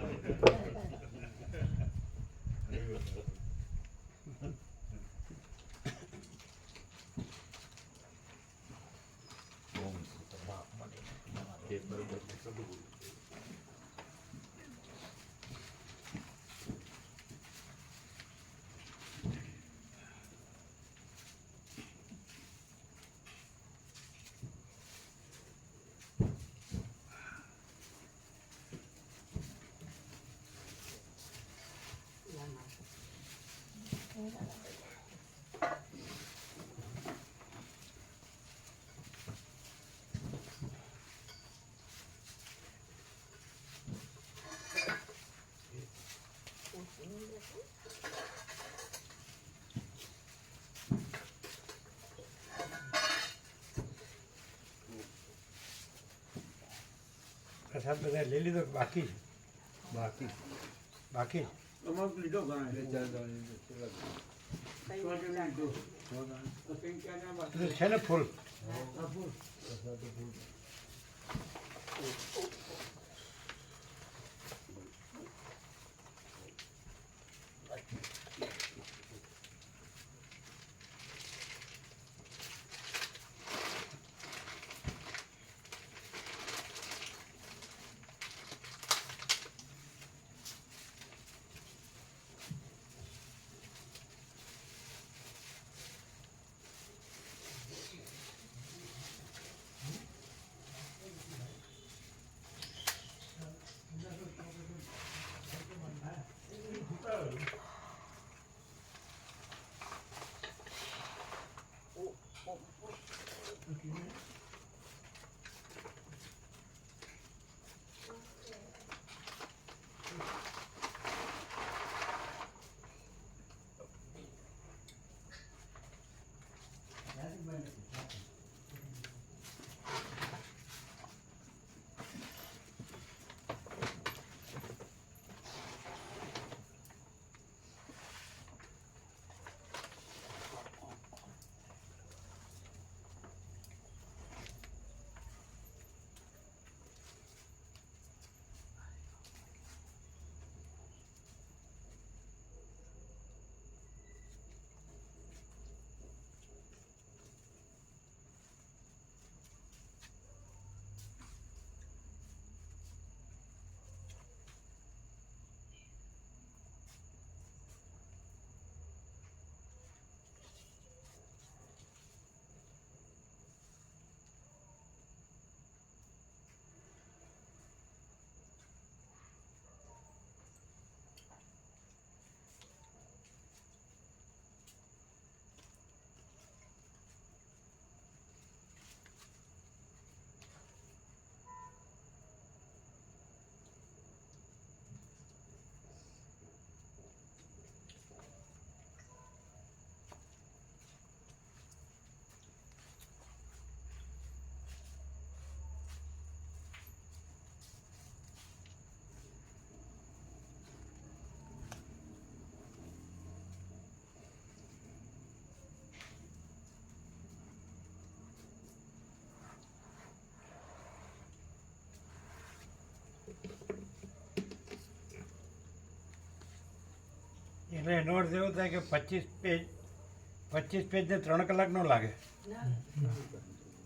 પ્રસાદ બધા લઈ લીધો કે બાકી છે? બાકી બાકી તમારે લીધો ઘણા તો છે ને ફૂલ? એટલે એનો અર્થ એવો થાય કે 25 પેજને 3 કલાક ન લાગે?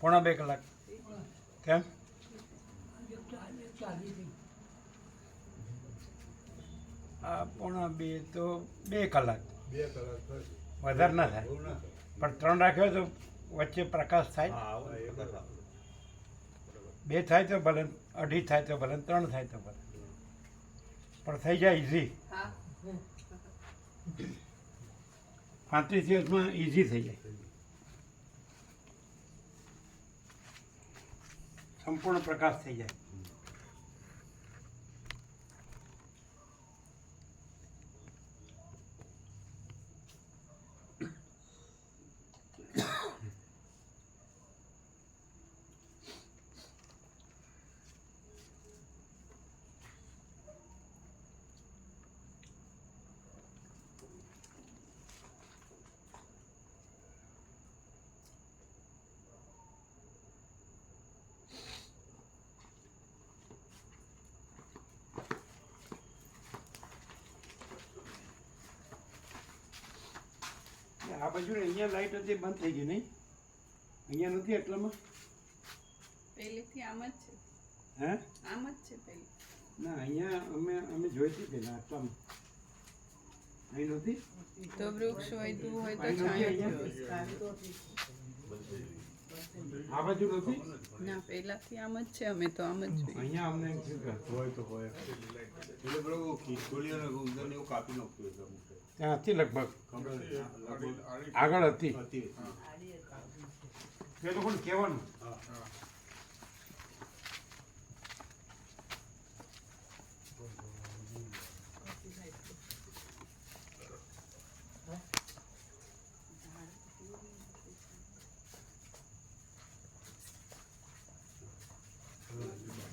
પોણા 2 કલાક? કેમ? આ પોણા 2 તો 2 કલાક, વધારે ના થાય. પણ 3 રાખ્યો તો વચ્ચે પ્રકાશ થાય. 2 થાય તો ભલે, 2.5 થાય તો ભલે, 3 થાય તો ભલે, પણ થઈ જાય ઇઝી. 35 દિવસમાં ઇઝી થઈ જાય, સંપૂર્ણ પ્રકાશ થઈ જાય. આ બાજુ ને અહીંયા લાઈટ હતી, બંધ થઈ ગઈ નહીં? અહીંયા નથી એટલામાં? પહેલેથી આમ જ છે. હે? આમ જ છે પહેલે. ના, અહીંયા અમે જોઈતી પહેલાં આટલામાં. અહીં નહોતી? તો વૃક્ષ વધ્યું હોય તો અહીં છાંયો નહોતી થયો. આ બાજુ નથી? ના, પહેલાથી આમ જ છે. અમે તો આમ જ જોઈએ. અહીંયા અમને એમ થયું કે હોય તો હોય. એટલે પેલો ખીચકોલી અને ગુંદર એવું કાપી નાખ્યું હતું. ત્યાં હતી લગભગ, આગળ હતી. હતી. એ લોકોને કહેવાનું હા.